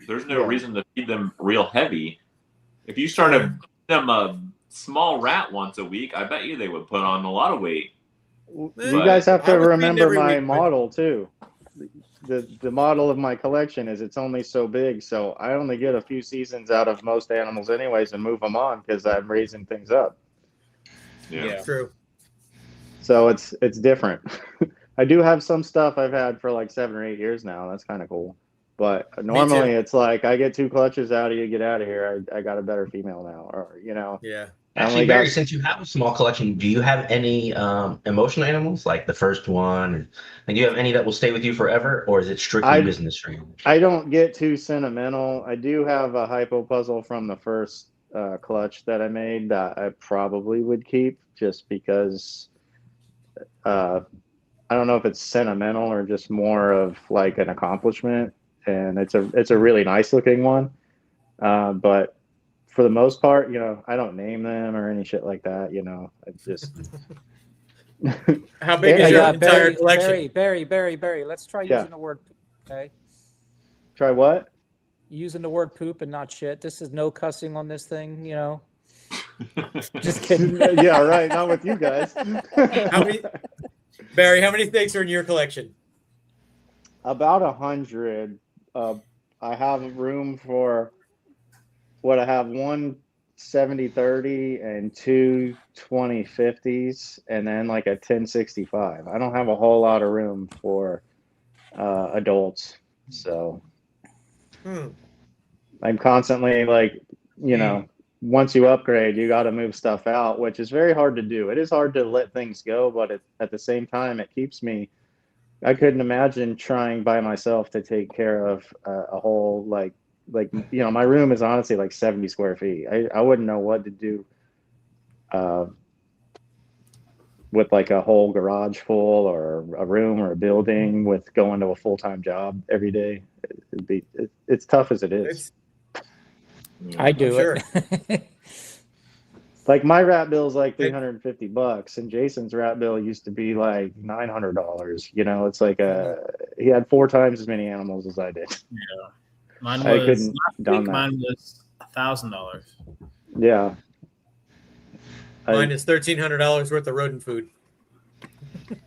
There's no reason to feed them real heavy. If you started feeding them a small rat once a week, I bet you they would put on a lot of weight. You guys have to remember my model too. The model of my collection is it's only so big, so I only get a few seasons out of most animals anyways and move them on because I'm raising things up. Yeah, true. So it's different. I do have some stuff I've had for like 7 or 8 years now. That's kind of cool. But normally it's like I get 2 clutches out of you, get out of here. I got a better female now, or Yeah. Actually, Barry, since you have a small collection, do you have any emotional animals like the first one? Do you have any that will stay with you forever, or is it strictly business for you? I don't get too sentimental. I do have a hypo puzzle from the first clutch that I made that I probably would keep just because I don't know if it's sentimental or just more of like an accomplishment, and it's a really nice looking one, but for the most part, I don't name them or any shit like that. I just. How big is your entire collection? Barry. Let's try using the word poop, okay? Try what? Using the word poop and not shit. This is no cussing on this thing, Just kidding. Yeah, right. Not with you guys. Barry, how many snakes are in your collection? About 100. I have room for I have one 70-30 and two 20-50s, and then like a 10-65. I don't have a whole lot of room for adults, so I'm constantly like, once you upgrade, you got to move stuff out, which is very hard to do. It is hard to let things go, but at the same time, it keeps me. I couldn't imagine trying by myself to take care of a whole like my room is honestly like 70 square feet. I wouldn't know what to do with like a whole garage full or a room or a building with going to a full-time job every day. It's tough as it is. I do it. Like my rat bill is like $350, and Jason's rat bill used to be like $900. It's like he had 4 times as many animals as I did. Yeah, mine was $1,000. Yeah, mine is $1,300 worth of rodent food.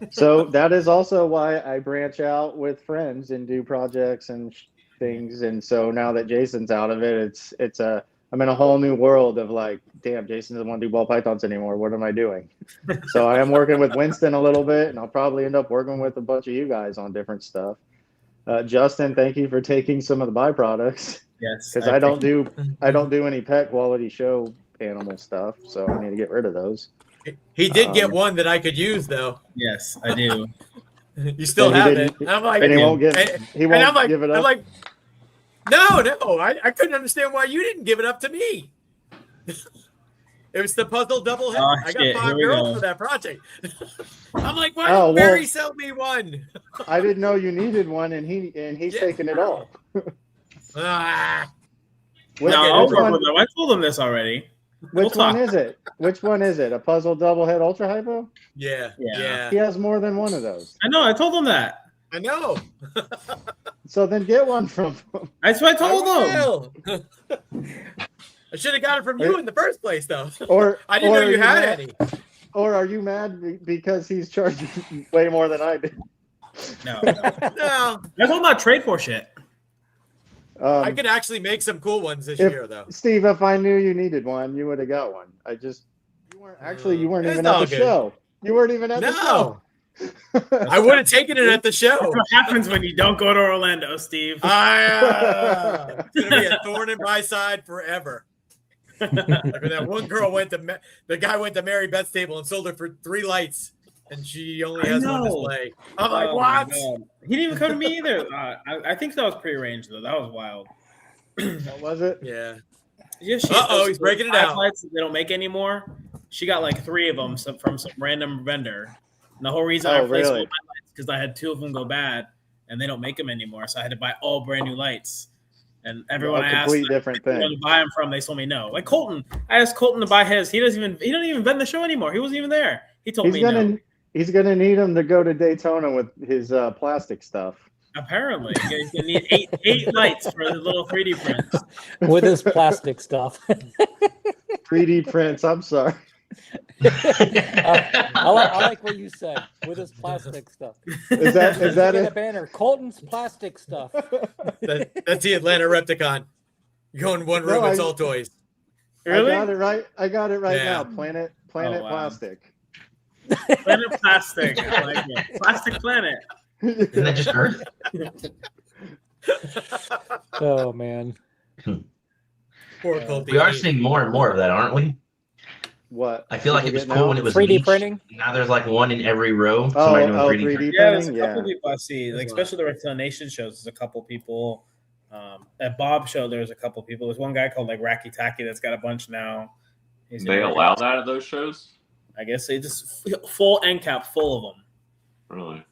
So that is also why I branch out with friends and do projects and things. And so now that Jason's out of it, I'm in a whole new world of like, damn, Jason doesn't want to do ball pythons anymore. What am I doing? So I am working with Winston a little bit, and I'll probably end up working with a bunch of you guys on different stuff. Justin, thank you for taking some of the byproducts. Yes, because I don't do any pet quality show animal stuff, so I need to get rid of those. He did get one that I could use, though. Yes, I do. You still have it. I'm like, and he won't give it up. I'm like, no, I couldn't understand why you didn't give it up to me. It was the puzzle double hit. I got 5 girls for that project. I'm like, why didn't Barry sell me one? I didn't know you needed one, and he's taking it all. I told him this already. Which one is it? Which one is it? A puzzle double head ultra hypo? Yeah. He has more than one of those. I know. I told him that. I know. So then get one from him. That's what I told him. I should have got it from you in the first place, though. Or I didn't know you had any. Or are you mad because he's charging way more than I did? No. I told him not trade for shit. I could actually make some cool ones this year, though. Steve, if I knew you needed one, you would have got one. You weren't even at the show. You weren't even at the show. I would have taken it at the show. That's what happens when you don't go to Orlando, Steve. It's gonna be a thorn in my side forever. Like when that one girl the guy went to Mary Beth's table and sold her for 3 lights, and she only has one display. I'm like, what? He didn't even come to me either. I think that was prearranged though. That was wild. What was it? Yeah. He's breaking it out. Lights they don't make anymore. She got like 3 of them from some random vendor. And the whole reason I replaced all my lights because I had 2 of them go bad, and they don't make them anymore. So I had to buy all brand new lights. And everyone I asked different thing. to buy them from, they told me no. Like Colton, I asked Colton to buy his. He doesn't even vend the show anymore. He wasn't even there. He told me no. He's gonna need him to go to Daytona with his plastic stuff. Apparently, he's gonna need 8 lights for the little 3D prints with his plastic stuff. 3D prints. I'm sorry. I like what you said with his plastic stuff. Is that a banner? Colton's plastic stuff. That's the Atlanta Repticon. You go in one room, it's all toys. Really? I got it right now. Planet Plastic. Planet Plastic. I like it. Plastic Planet. Isn't that just Earth? Oh man. We are seeing more and more of that, aren't we? What? I feel like it was cool when it was 3D niche. printing. Now there's like one in every row. 3D printing. Yeah, there's a couple people I see, like especially the Reptile Nation shows. There's a couple people. At Bob's show, there's a couple people. There's one guy called like Racky Tacky that's got a bunch now. They allow that at those shows? I guess they just full end cap full of them. Really?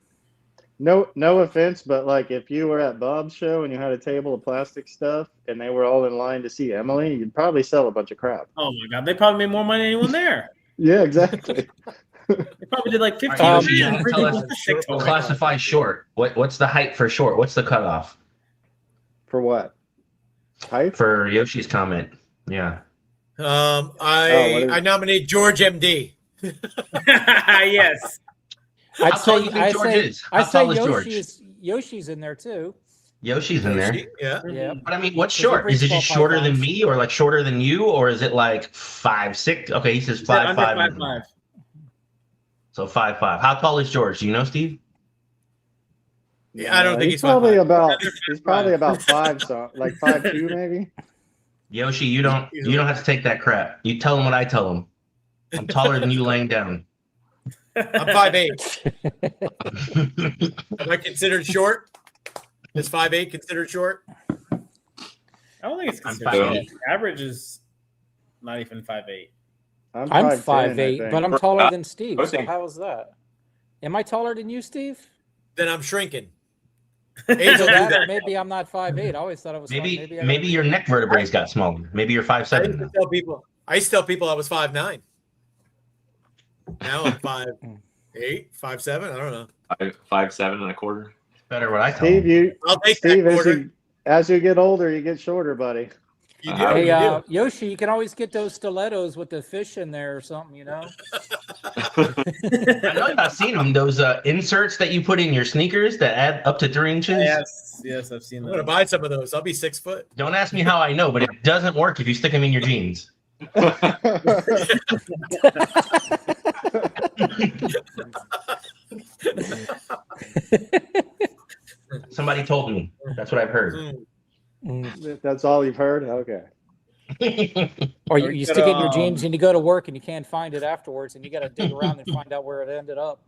No offense, but like if you were at Bob's show and you had a table of plastic stuff and they were all in line to see Emily, you'd probably sell a bunch of crap. Oh my god, they probably made more money than anyone there. Yeah, exactly. They probably did like 15 classify short. What's the height for short? What's the cutoff? For what? Height? For Yoshi's comment. Yeah. I nominate George MD. Yes. I'd say Yoshi Yoshi's in there too. Yoshi's in there. Yeah. Yeah. But I mean, what's Because it short? Is breeds it just ball shorter than pythons. me, or like shorter than you, or is it like 5'6"? Okay, he says He said under 5'5". 5'5". So 5'5". How tall is George? Do you know, Steve? Yeah, I don't think he's probably 5'5". about Under he's probably 5'5". about 5, so like 5'2" maybe. Yoshi, you don't have to take that crap. You tell him what I tell him. I'm taller than you laying down. I'm 5'8". Am I considered short? Is 5'8" considered short? I don't think it's I'm considered. 5'8". short. Average is not even 5'8". I'm I'm 5'10", I 5'8", think. but I'm taller than Steve. I So think- how is that? Am I taller than you, Steve? Then I'm shrinking. Either Angel do that, or that. maybe I'm not 5'8". I always thought I was. Maybe your neck vertebrae got smaller. Maybe you're I used 5'7" to now. tell people. I used to tell people I was 5'9". Now I'm 5'8", 5'7". I don't know. 5'7.25". Better what I tell Steve, him. I'll take Steve, that quarter. as you get older, you get shorter, buddy. You do. Hey, you do. Yoshi, you can always get those stilettos with the fish in there or something, you know? I know I've seen them. Those inserts that you put in your sneakers that add up to 3 inches. Yes, I've seen I'm that. gonna buy some of those. I'll be 6 foot. Don't ask me how I know, but it doesn't work if you stick them in your jeans. Somebody told me. That's what I've heard. That's all you've heard? Okay. Or you stick it in your jeans and you go to work and you can't find it afterwards and you got to dig around and find out where it ended up.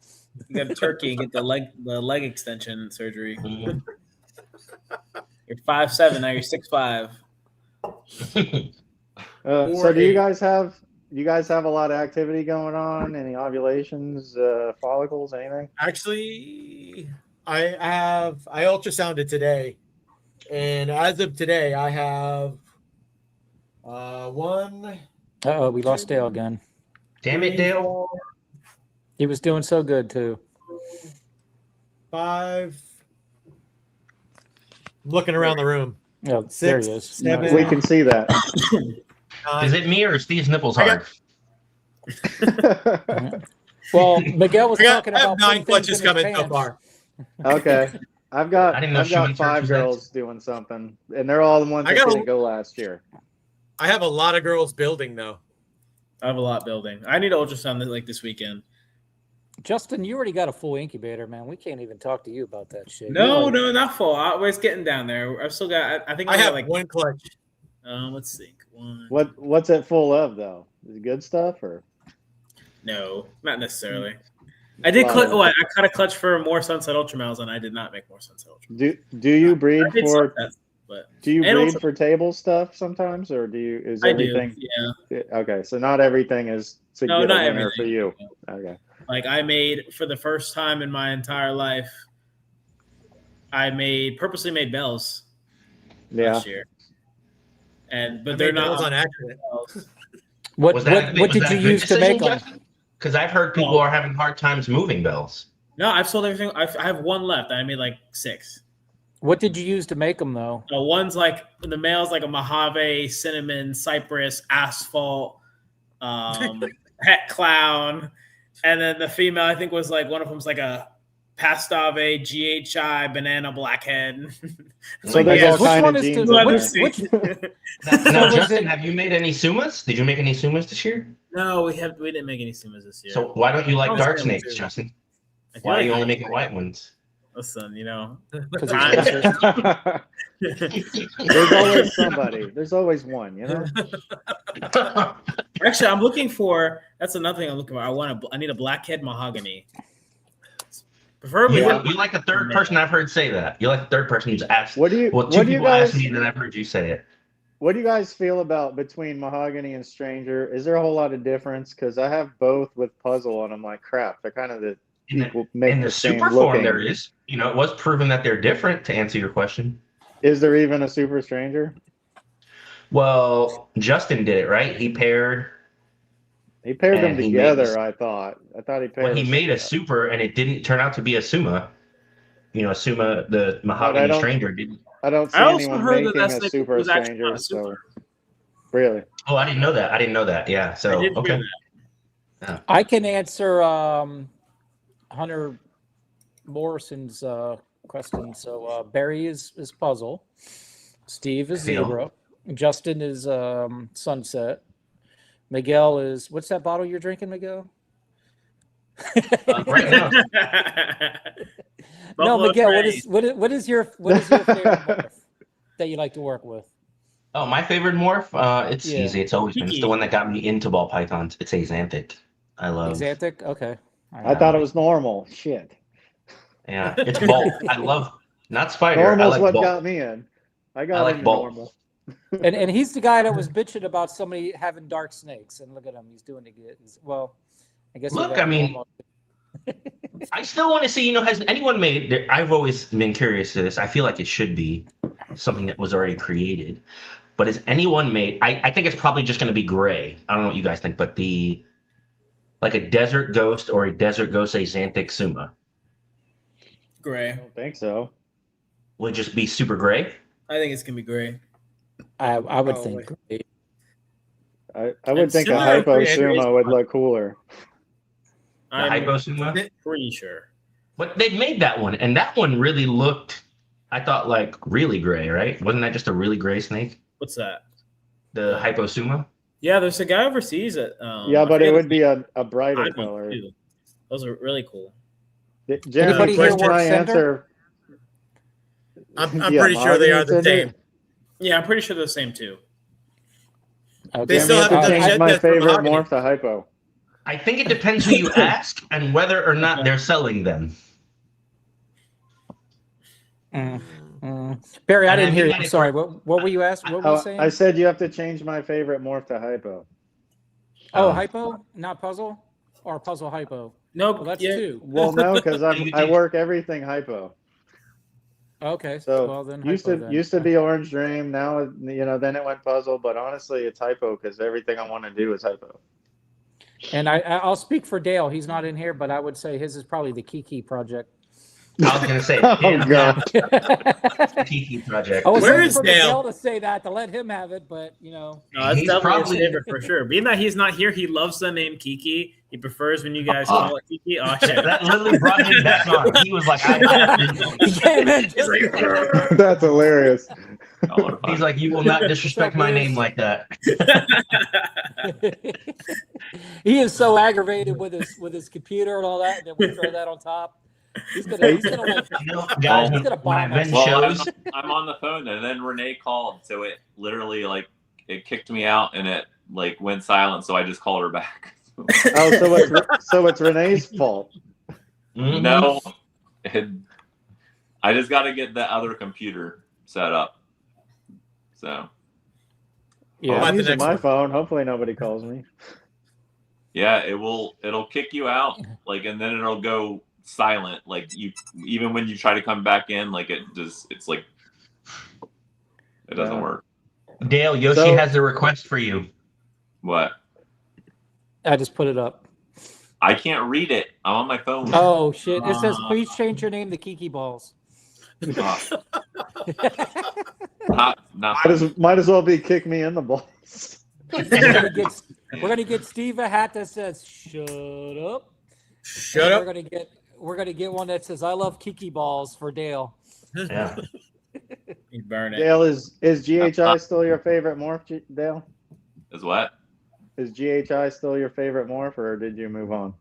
You go to Turkey and get the leg extension surgery. Mhm. You're 5'7", now you're 6'5". So do you guys have a lot of activity going on? Any ovulations, follicles, anything? Actually, I ultrasounded today, and as of today, I have one. Uh-oh, we lost Dale again. Damn it, Dale. He was doing so good too. 5. I'm looking around the room. Oh, there 6, he is. 7. We can see that. Is it me or Steve's nipples hard? Well, Miguel was talking I have about 9 putting things clutches in his coming so pants. far. Okay. I've got I didn't know Sean Church 5 was girls doing something, and they're all the ones I that got a- didn't go last year. I have a lot of girls building though. I have a lot building. I need to ultrasound like this weekend. Justin, you already got a full incubator, man. We can't even talk to you about that shit. No, You're like- not full. It's getting down there. I've still got. I think I I got have like. one clutch. Let's think. What's it full of though? Is it good stuff or? No, not necessarily. I did clutch. Wow. I cut a clutch for more Sunset Ultramales, and I did not make more Sunset Ultramales. Do you breed I did for Sunsets, but do you and breed also- for table stuff sometimes, or is I everything? do. Yeah. Okay, so not everything is to No, get not a winner everything. for you. Okay. Like I made for the first time in my entire life. I purposely made bells Yeah. last year, but I they're made not those on accident. bells. What Was that did you a good use to make decision, them? Justin? Because I've heard people are having hard times moving bells. No, I've sold everything. I have one left. I made like 6. What did you use to make them though? One's like the male's like a Mojave, cinnamon, cypress, asphalt, pet clown, and then the female I think was like one of them's like a Pastel, GHI, banana, blackhead. So there's all Which kind one of is genes the- in which- there. which- Now, was Justin, it- have you made any sumas? Did you make any sumas this year? No, we didn't make any sumas this year. So why don't you like I was dark going snakes, to. Justin? I feel Why are like- you only making white ones? Listen, Because he's racist. There's always somebody. There's always one, you know. Actually, I'm looking for. That's another thing I'm looking for. I need a blackhead mahogany. Preferably. You like the third person I've heard say that. You like the third person who's asked. What do you? Well, two What do you people asked guys? me that I've heard you say it. What do you guys feel about between mahogany and stranger? Is there a whole lot of difference? Because I have both with puzzle, and I'm like, crap. They're kind of the equal. Make In the same super form, looking. there is. You know, it was proven that they're different. To answer your question. Is there even a super stranger? Well, Justin did it right. He paired. He paired them And he together. made- I thought he paired. Well, he them made a together. super, and it didn't turn out to be a suma. You know, a suma, the I mahogany don't- stranger didn't. I don't see I also anyone heard that making that's a like- super was actually stranger. not a So super. really, Oh, I didn't know that. Yeah. So I did hear okay. that. I can answer Hunter Morrison's requesting. So Barry is puzzle. Steve is Deal. zebra. Justin is sunset. Miguel is what's that bottle you're drinking, Miguel? Right now, No, Buffalo Miguel. Trace. What is your favorite morph that you like to work with? oh, my favorite morph. It's Yeah. easy. It's always been. It's the one that got me into ball pythons. It's Axanthic. I love. Axanthic? Okay. All I thought it was normal. Shit. Yeah, it's both. I love not spider. I Normal's like what both. got me in. I got like into both. normal. And he's the guy that was bitching about somebody having dark snakes, and look at him, he's doing it good. Well, I guess. Look, I mean, I still want to see. Has anyone made? I've always been curious to this. I feel like it should be something that was already created. But has anyone made? I think it's probably just going to be gray. I don't know what you guys think, but like a desert ghost or a desert ghost Axanthic Suma Gray. I don't think so. would just be super gray. I think it's gonna be gray. I would Probably. think great. I would It's think a similar to hypo Andrews. Suma would look cooler. The I'm hypo Suma. pretty sure. But they made that one, and that one really looked. I thought like really gray, right? Wasn't that just a really gray snake? What's that? The hypo Suma. Yeah, there's a guy overseas that. Yeah, I but it forget would his be name. a brighter I'd want color. too. Those are really cool. Jeremy, Anybody here question work I Sender? answer. I'm Yeah, pretty sure they are the Mahogany same. Yeah, I'm pretty sure they're the same too. Okay. They still Jeremy, have you to have to shed change my that for favorite mahogany. morph to hypo. I think it depends who you ask and whether or not they're selling them. Barry, I And I didn't hear mean you. that I'm if sorry. What were you asking? What were you saying? I said you have to change my favorite morph to hypo. Oh, hypo, not puzzle, or puzzle hypo. Nope. Well, that's yeah. two. Well, no, because You I did. work everything hypo. Okay. So well, then used hypo to then. used to be Orange Dream. Now then it went puzzle. But honestly, it's hypo because everything I want to do is hypo. And I'll speak for Dale. He's not in here, but I would say his is probably the Kiki project. I was gonna say, Oh, hands God. down, I Kiki project. was Where waiting is for Dale? Miguel to say that to let him have it, but No, that's He's definitely probably- his favorite for sure. Being that he's not here, he loves the name Kiki. He prefers when you guys call it Kiki. Oh shit! That literally brought him back on. He was like, I have to. he came in just That's hilarious. He's like, you will not disrespect my name like that. he is so aggravated with his computer and all that, and then we throw that on top. He's gonna like, Guys, he's gonna when I've bomb been us. shows, I'm on the phone, and then Renee called, so it literally it kicked me out, and it went silent. So I just called her back. Oh, so it's Renee's fault. Mhm. No, I just got to get the other computer set up. So Yeah. About I'm the using next my one. phone. Hopefully nobody calls me. yeah, it'll kick you out, and then it'll go silent. Even when you try to come back in, it doesn't Yeah. work. Dale, Yoshi So- has a request for you. What? I just put it up. I can't read it. I'm on my phone. Oh shit! It says, "Please change your name to Kiki Balls." Might as well be kick me in the balls. We're gonna get Steve a hat that says "Shut up." Shut And up. We're gonna get one that says "I love Kiki Balls" for Dale. Yeah. You burn it. Dale, is GHI still your favorite morph? Dale, Is what? is GHI still your favorite morph, or did you move on?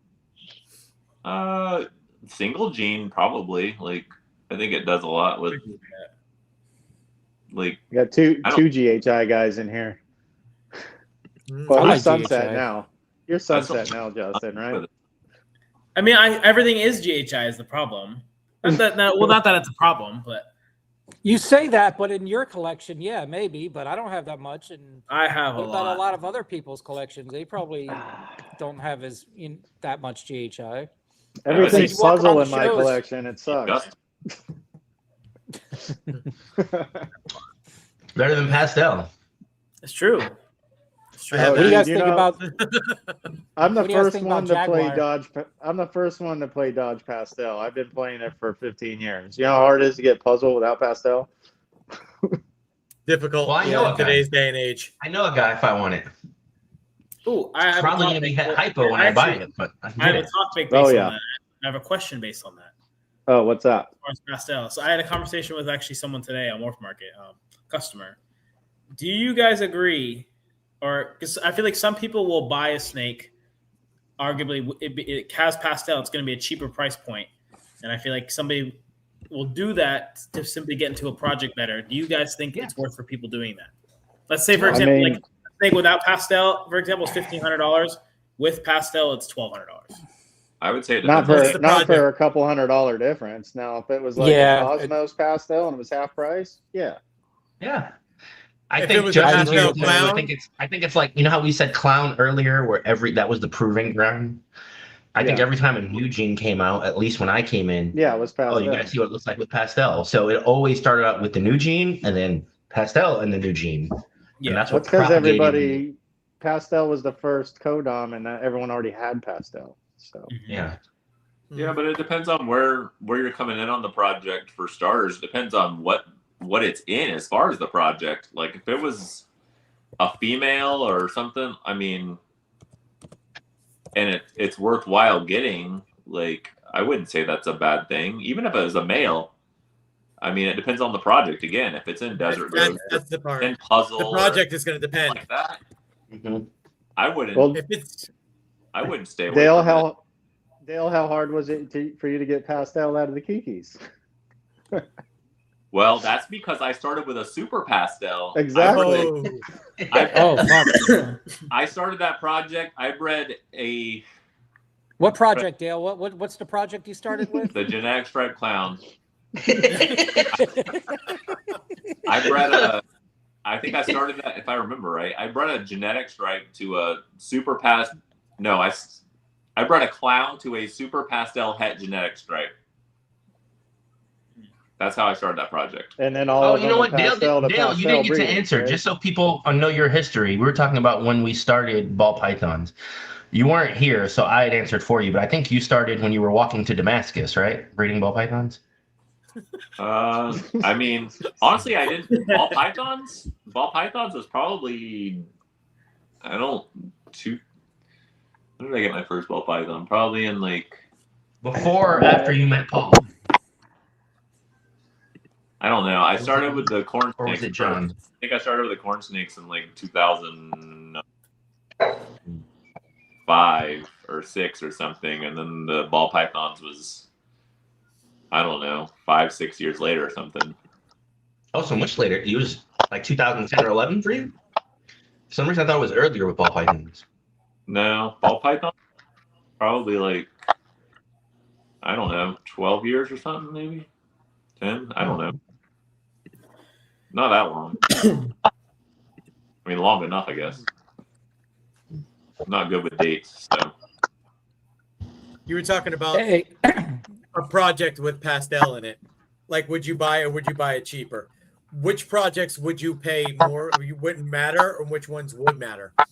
Single gene probably. I think it does a lot with You got two GHI guys in here. Well, I you're like sunset GHI. now. You're sunset now, Justin, right? I mean, everything is GHI is the problem. Not that it's a problem, but You say that, but in your collection, yeah, maybe. But I don't have that much. And I have what a about lot. a lot of other people's collections? They probably don't have that much GHI. Everything's You walk around puzzle the in my shows. collection. It sucks. Better than Pastel. It's true. It's true. Oh, What do you guys you think know- about? I'm the What do you guys first think one about to play Jaguar? Dodge. I'm the first one to play Dodge Pastel. I've been playing it for 15 years. You know how hard it is to get puzzle without Pastel? Difficult Well, I know in a guy. today's day and age. I know a guy if I want it. Ooh, I have Probably a going to be topic. hypo when I buy Actually, it, but I I have get a it. topic based Oh, on yeah. that. I have a question based on that. Oh, what's up? Pastel. So I had a conversation with actually someone today on Morph Market, customer. Do you guys agree, or because I feel like some people will buy a snake, arguably it has pastel, it's going to be a cheaper price point, and I feel like somebody will do that to simply get into a project better. Do you guys think it's worth for people doing that? Let's say, for example, like a snake without pastel, for example, is $1,500. With pastel, it's $1,200. I would say it Not depends. for a couple $100 difference. Now, if it was like a Cosmos pastel and it was half price, yeah. I If think it was Justin's a pastel point, clown, I think it's like, you know how we said clown earlier, where that was the proving ground. I think every time a new gene came out, at least when I came in, it was pastel. oh, you guys see what it looks like with pastel. So it always started out with the new gene, and then pastel and the new gene. Yeah, and that's That's because everybody pastel was the first codom, and everyone already had pastel. So yeah. Yeah, but it depends on where you're coming in on the project. For starters, it depends on what it's in as far as the project. Like if it was a female or something, I mean, and it's worthwhile getting, like I wouldn't say that's a bad thing. Even if it was a male, I mean, it depends on the project. Again, if it's in Desert Road, that's the part. in Puzzle, The project is going to depend. like that. I wouldn't. Well, I wouldn't stay away from it. Dale, how hard was it for you to get pastel out of the Kikis? Well, that's because I started with a super pastel. Exactly. I started that project. I bred a. What project, Dale? What's the project you started with? The genetic stripe clown. I bred a. I think I started that, if I remember right. I bred a genetic stripe to a super past. No, I bred a clown to a super pastel het genetic stripe. That's how I started that project. And then all you know what, Dale, you didn't get to answer. Right? Just so people know your history, we were talking about when we started ball pythons. You weren't here, so I had answered for you. But I think you started when you were walking to Damascus, right? Breeding ball pythons. I mean, honestly, I didn't. Ball pythons was probably, when did I get my first ball python? Probably in like before or after you met Paul. I don't know. I started with the corn snakes. Or was it John? I think I started with the corn snakes in like 2005 or 6 or something, and then the ball pythons was, I don't know, 5-6 years later or something. Oh, so much later. It was like 2010 or 11 for you? For some reason, I thought it was earlier with ball pythons. No, ball python probably like, I don't know, 12 years or something, maybe 10. I don't know. Not that long. I mean, long enough, I guess. I'm not good with dates, so. You were talking about a project with pastel in it. Like, would you buy it cheaper? Which projects would you pay more, or you wouldn't matter, or which ones would matter? I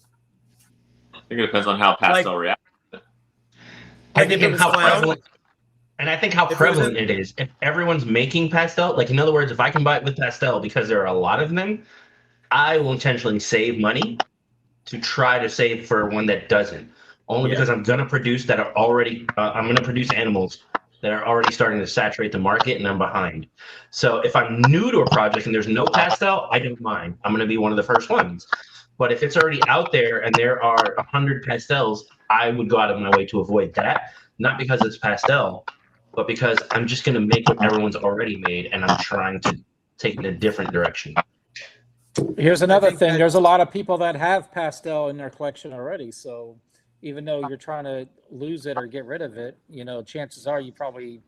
think it depends on how pastel reacts. I think how prevalent. And I think how prevalent it is. If everyone's making pastel, like in other words, if I can buy it with pastel because there are a lot of them, I will intentionally save money to try to save for one that doesn't. Only because I'm going to produce that are already, I'm going to produce animals that are already starting to saturate the market and I'm behind. So if I'm new to a project and there's no pastel, I don't mind. I'm going to be one of the first ones. But if it's already out there and there are 100 pastels, I would go out of my way to avoid that. Not because it's pastel, but because I'm just going to make what everyone's already made, and I'm trying to take it in a different direction. Here's another thing. There's a lot of people that have pastel in their collection already. So even though you're trying to lose it or get rid of it, chances are you probably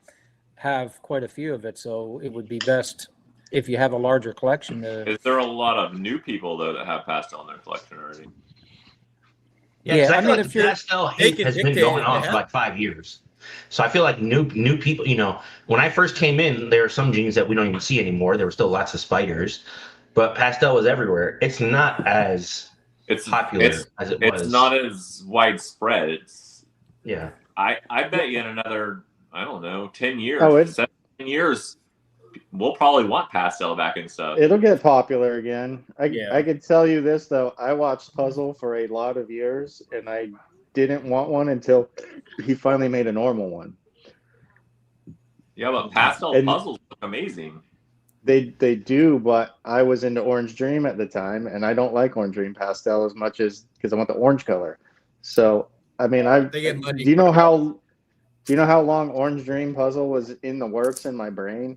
have quite a few of it. So it would be best if you have a larger collection. Is there a lot of new people, though, that have pastel in their collection already? Yeah, I mean, if the pastel hate has been going on for like 5 years. So I feel like new people, when I first came in, there are some genes that we don't even see anymore. There were still lots of spiders, but pastel was everywhere. It's not as popular as it was. It's not as widespread. I bet you in another, I don't know, 10 years, 7 years, we'll probably want pastel back and stuff. It'll get popular again. I could tell you this, though. I watched Puzzle for a lot of years, and I didn't want one until he finally made a normal one. Yeah, but pastel And- puzzles look amazing. They do, but I was into Orange Dream at the time, and I don't like Orange Dream pastel as much as because I want the orange color. So I mean, They get muddy. do you know how long Orange Dream puzzle was in the works in my brain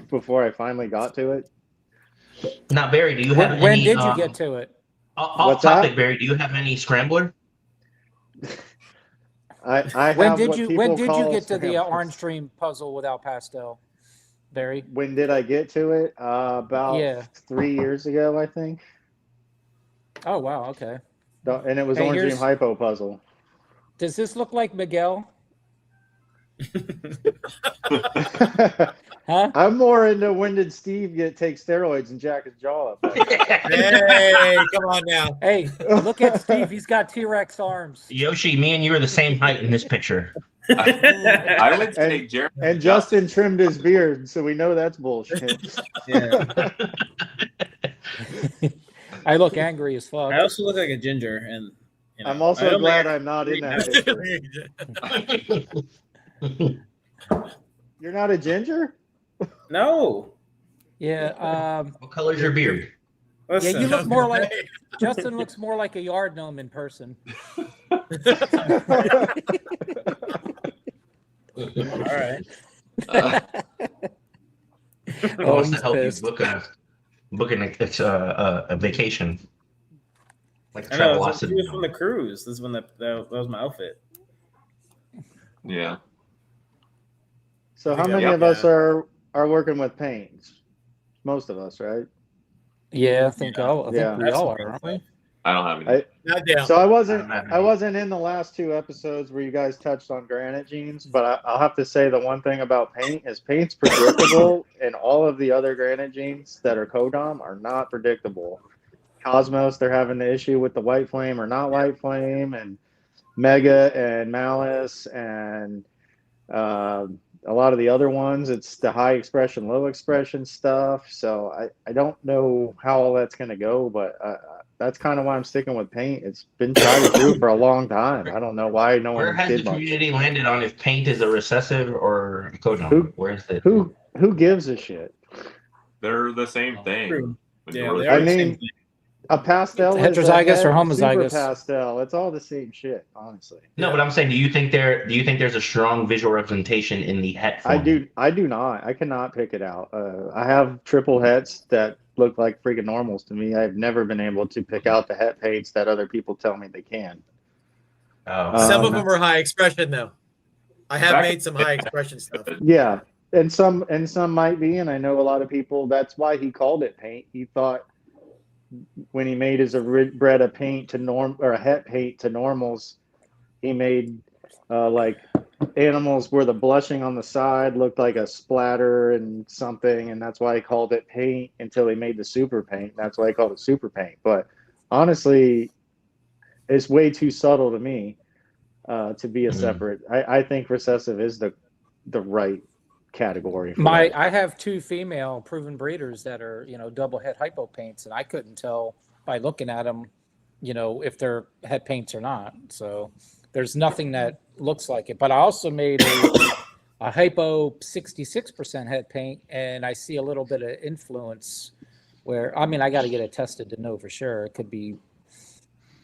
before I finally got to it? Now, Barry, do you have When any? did you get to it? Off What's topic, that? Barry. Do you have any scrambler? I When have did what you people call get to the scramblers. Orange Dream puzzle without pastel, Barry? When did I get to it? About 3 years ago, I think. Oh wow, okay. And it was Hey, Orange Dream here's- Hypo puzzle. Does this look like Miguel? Huh? I'm more into when did Steve take steroids and jack his jaw up? Hey, come on now. Hey, look at Steve. He's got T-Rex arms. Yoshi, me and you are the same height in this picture. I would say Jeremy And Justin trimmed his beard, so we know that's bullshit. Yeah. I look angry as fuck. I also look like a ginger, and you know, I'm I also don't glad make- I'm not in that picture. You're not a ginger? No. Yeah. What color's your beard? Yeah, Listen, you look more like Justin looks more like a yard gnome in person. all right. Oh, Wants he's to help pissed. you book a vacation. Like I know. It was Travelocity. from the cruise. This is when that was my outfit. Yeah. So how Yeah. many of us are working with paints? Most of us, right? Yeah, I think Yeah. we all are, aren't we? I don't have any. Not down. So I wasn't in the last two episodes where you guys touched on Granite genes, but I'll have to say the one thing about paint is paint's predictable, and all of the other Granite genes that are codom are not predictable. Cosmos, they're having the issue with the white flame or not white flame, and Mega and Malice, and a lot of the other ones, it's the high expression, low expression stuff. So I don't know how all that's going to go, but that's kind of why I'm sticking with paint. It's been tried and true for a long time. I don't know why no Where one has the did much. community landed on if paint is a recessive or a codon? Who- Where's the Who gives a shit? They're the same thing. True. Yeah, Majority. they are I the mean, same thing. A pastel is Heterozygous a or super homozygous? pastel. It's all the same shit, honestly. No, but I'm saying, do you think there's a strong visual representation in the het form? I do not. I cannot pick it out. I have triple hets that look like freaking normals to me. I've never been able to pick out the het paints that other people tell me they can. Some of Um, them are high expression though. I have Back- made some high expression stuff. Yeah, and some might be, and I know a lot of people. That's why he called it paint. He thought when he made his bred a paint to norm or a het paint to normals, he made like animals where the blushing on the side looked like a splatter and something, and that's why he called it paint until he made the super paint. That's why he called it super paint. But honestly, it's way too subtle to me to be a separate. I think recessive is the right category. For that. I have two female proven breeders that are, double head hypo paints, and I couldn't tell by looking at them, if they're head paints or not. So there's nothing that looks like it. But I also made a hypo 66% head paint, and I see a little bit of influence where, I got to get it tested to know for sure. It could be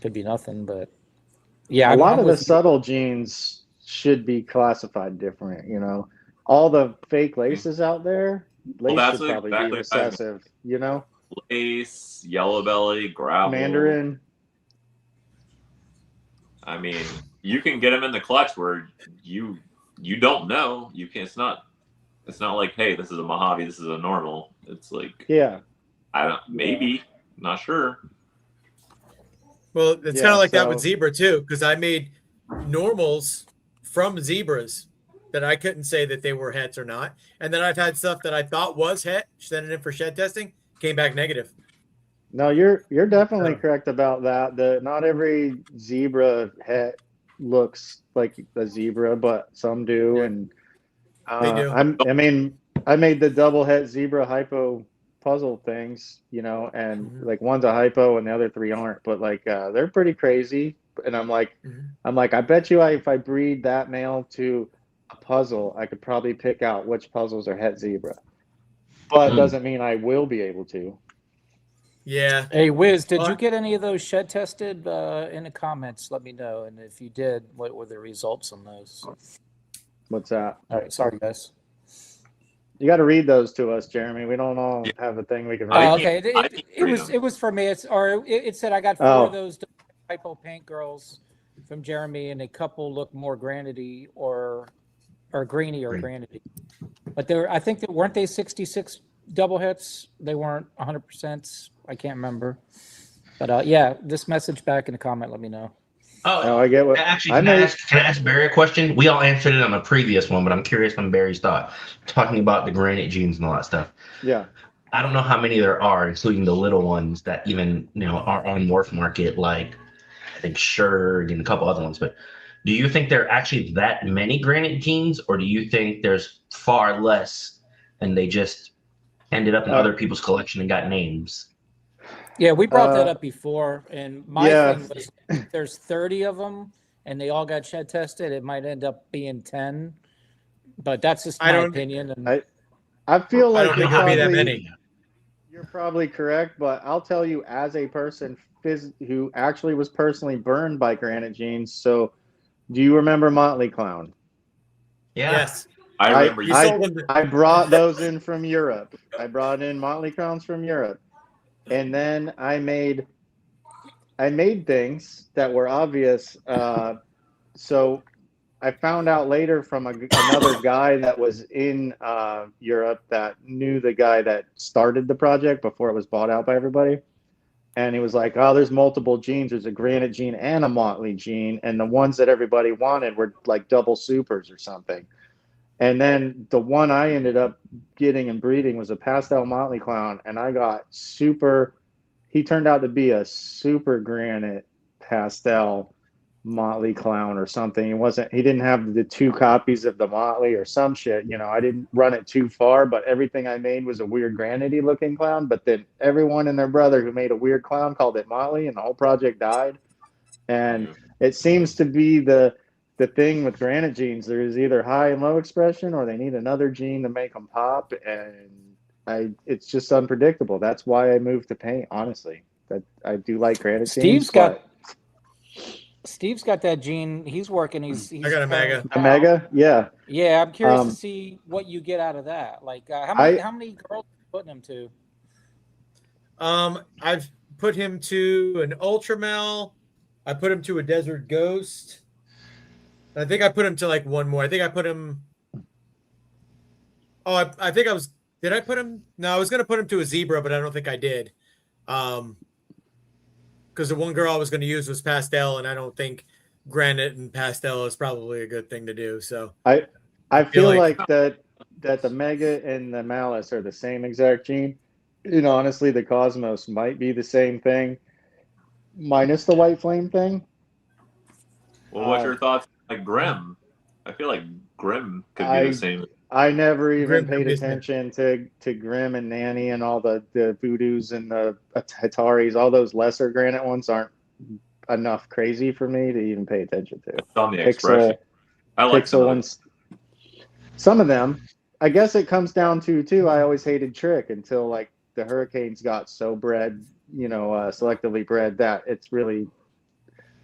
nothing, but yeah. A lot I'm of the with you. subtle genes should be classified different. All the fake laces out there, lace that's should probably exactly be what I mean. recessive. Lace, yellow belly, gravel. Mandarin. You can get them in the clutch where you don't know. You can. It's not like, hey, this is a Mojave, this is a normal. It's like, Yeah. maybe, not sure. Well, it's Yeah, kind of like that so- with zebra too, because I made normals from zebras that I couldn't say that they were hets or not, and then I've had stuff that I thought was het, sent it in for shed testing, came back negative. No, you're definitely correct about that. Not every zebra het looks like a zebra, but some do, Yeah. and They do. I made the double het zebra hypo puzzle things, and like one's a hypo and the other three aren't, but like they're pretty crazy. And I'm like, Mhm. I bet you if I breed that male to a puzzle, I could probably pick out which puzzles are het zebra. But doesn't mean I will be able to. Yeah. Hey, Wiz, did you Well, get any of those shed tested in the comments? Let me know. And if you did, what were the results on those? What's that? All right, sorry, guys. You got to read those to us, Jeremy. We don't all have a thing we can I read. Okay, can't read them. it was for me. It said I got 4 Oh. of those typo paint girls from Jeremy, and a couple look more granity or greeny or granity. But I think that weren't they 66 double hits? They weren't 100%. I can't remember. But yeah, this message back in the comment. Let me know. Oh, I get what. Actually, I can made. I ask Barry a question? We all answered it on the previous one, but I'm curious on Barry's thought. Talking about the granite genes and all that stuff. Yeah. I don't know how many there are, including the little ones that even are on Morph Market, like I think Shurg and a couple other ones. But do you think there are actually that many granite genes, or do you think there's far less and they just ended up in other people's collection and got names? Yeah, we brought that up before, and my yeah. thing was if there's 30 of them and they all got shed tested, it might end up being 10. But that's just my opinion. And I feel like I don't think there'll be that many. You're probably correct, but I'll tell you, as a person who actually was personally burned by granite genes. So, do you remember Motley Clown? Yeah. Yes. I remember you sold them. I brought those in from Europe. I brought in Motley Clowns from Europe, and then I made things that were obvious. So I found out later from another guy that was in Europe that knew the guy that started the project before it was bought out by everybody. And he was like, oh, there's multiple genes. There's a granite gene and a Motley gene. And the ones that everybody wanted were like double supers or something. And then the one I ended up getting and breeding was a Pastel Motley Clown. And I got he turned out to be a super granite Pastel Motley Clown or something. He didn't have the 2 copies of the Motley or some shit. I didn't run it too far, but everything I made was a weird granity looking clown. But then everyone and their brother who made a weird clown called it Motley, and the whole project died. And it seems to be the thing with granite genes. There is either high and low expression, or they need another gene to make them pop. And it's just unpredictable. That's why I moved to paint, honestly. That I do like granite genes. Steve's got that gene. He's working. He's I got a mega. A mega? Yeah. Yeah, I'm curious to see what you get out of that. Like, how many girls are you putting him to? I've put him to an Ultramel. I put him to a Desert Ghost. I think I put him to like one more. I think I put him. Oh, I think I was. Did I put him? No, I was going to put him to a Zebra, but I don't think I did. Because the one girl I was going to use was Pastel, and I don't think Granite and Pastel is probably a good thing to do. So I feel like that the Mega and the Malice are the same exact gene. Honestly, the Cosmos might be the same thing, minus the white flame thing. Well, what's your thoughts? Like Grim, I feel like Grim could be the same. I never even paid attention to Grim and Nanny and all the Voodoos and the Hataris. All those lesser granite ones aren't enough crazy for me to even pay attention to. It's on the expression. I like Pixel ones. Some of them. I guess it comes down to, too, I always hated Trick until, like, the Hurricanes got so bred, selectively bred, that it's really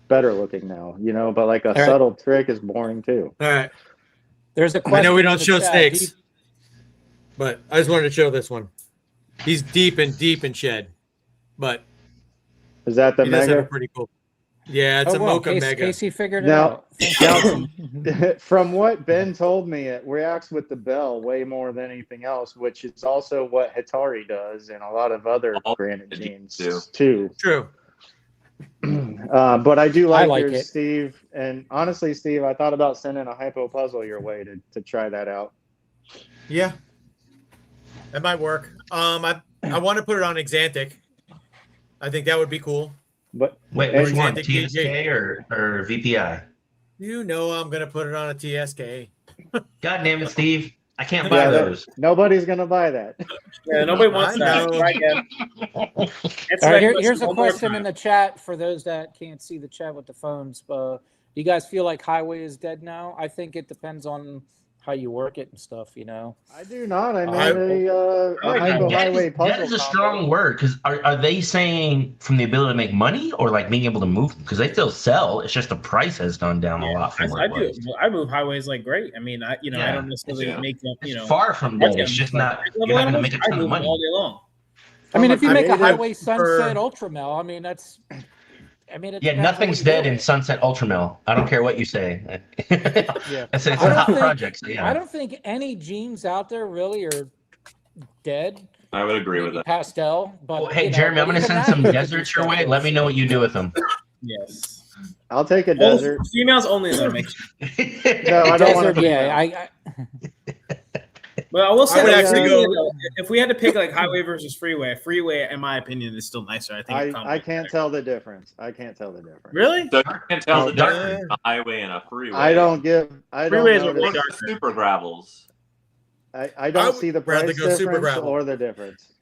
better looking now, but like a subtle Trick is boring, too. All right. There's a question. I know we don't show snakes, but I just wanted to show this one. He's deep in shed, but is that the Mega? Pretty cool. Yeah, it's a Mocha Mega. Casey figured it out. From what Ben told me, it reacts with the bell way more than anything else, which is also what Hatari does and a lot of other granite genes too. True. But I do like yours, it. Steve. And honestly, Steve, I thought about sending a hypo puzzle your way to try that out. Yeah, that might work. I want to put it on Axanthic. I think that would be cool. But wait, which one? TSK or VPI? I'm gonna put it on a TSK. God damn it, Steve! I can't buy those. Nobody's gonna buy that. Yeah, nobody wants that. All right, here's a question in the chat for those that can't see the chat with the phones. Do you guys feel like Highway is dead now? I think it depends on how you work it and stuff. I do not. I I- made a hypo highway puzzle. That is a combo. strong word, because are they saying from the ability to make money or like being able to move? Because they still sell. It's just the price has gone down a lot from where I it do. was. Well, I move highways like great. I mean, I Yeah. don't necessarily Yeah. make them. It's far from dead. It's just not. You're not going to make a ton I of move them money. all day long. I mean, if you make a creative highway sunset ultramel, I mean that's. I mean, it Yeah, depends on nothing's what you dead do. in Sunset Ultramel. I don't care what you say. Yeah. It's a I don't hot think- project. So yeah. I don't think any genes out there really are dead. I would agree with Maybe that. Pastel, but Well, hey, you know, Jeremy, I'm but going to even send that some you could do deserts your stuff way. with. Let me know what you do with them. Yes. I'll take a All desert. females only though. Make No, I don't want Desert, to. yeah. I But I will say, I would like, actually freeway, go- though, if we had to pick like highway versus freeway, freeway, in my opinion, is still nicer. I think. it I can't combos tell the difference. I can't tell the difference. Really? So you can tell the Dark. difference between a highway and a freeway. I don't give. I don't Freeways are notice. way Look at darker. the super gravels. I I don't would see the rather price go super difference gravel. or the difference.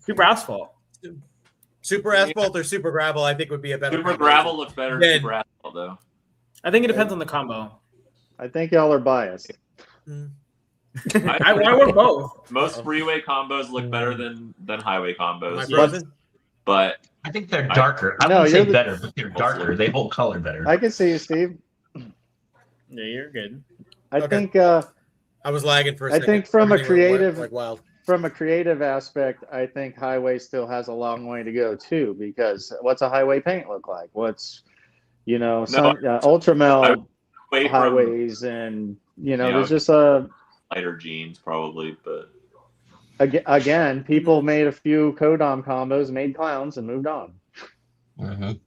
Super asphalt. Super asphalt or super gravel, I think would be a better. Super combination. gravel looks better Then- than super asphalt, though. I think it depends on the combo. I think y'all are biased. I work both. Most freeway combos look better than highway Am I combos, frozen? but I think they're darker. I No, wouldn't say you're the- better, but they're darker. They hold color better. I can see you, Steve. Yeah, you're good. I Okay. think I was lagging for a I second. think from a Everything went creative- like wild. from a creative aspect, I think highway still has a long way to go too. Because what's a highway paint look like? What's Ultramel away from highways, and Yeah. there's just a lighter jeans probably, but again, people made a few Kodam combos, made clowns, and moved on. Mhm.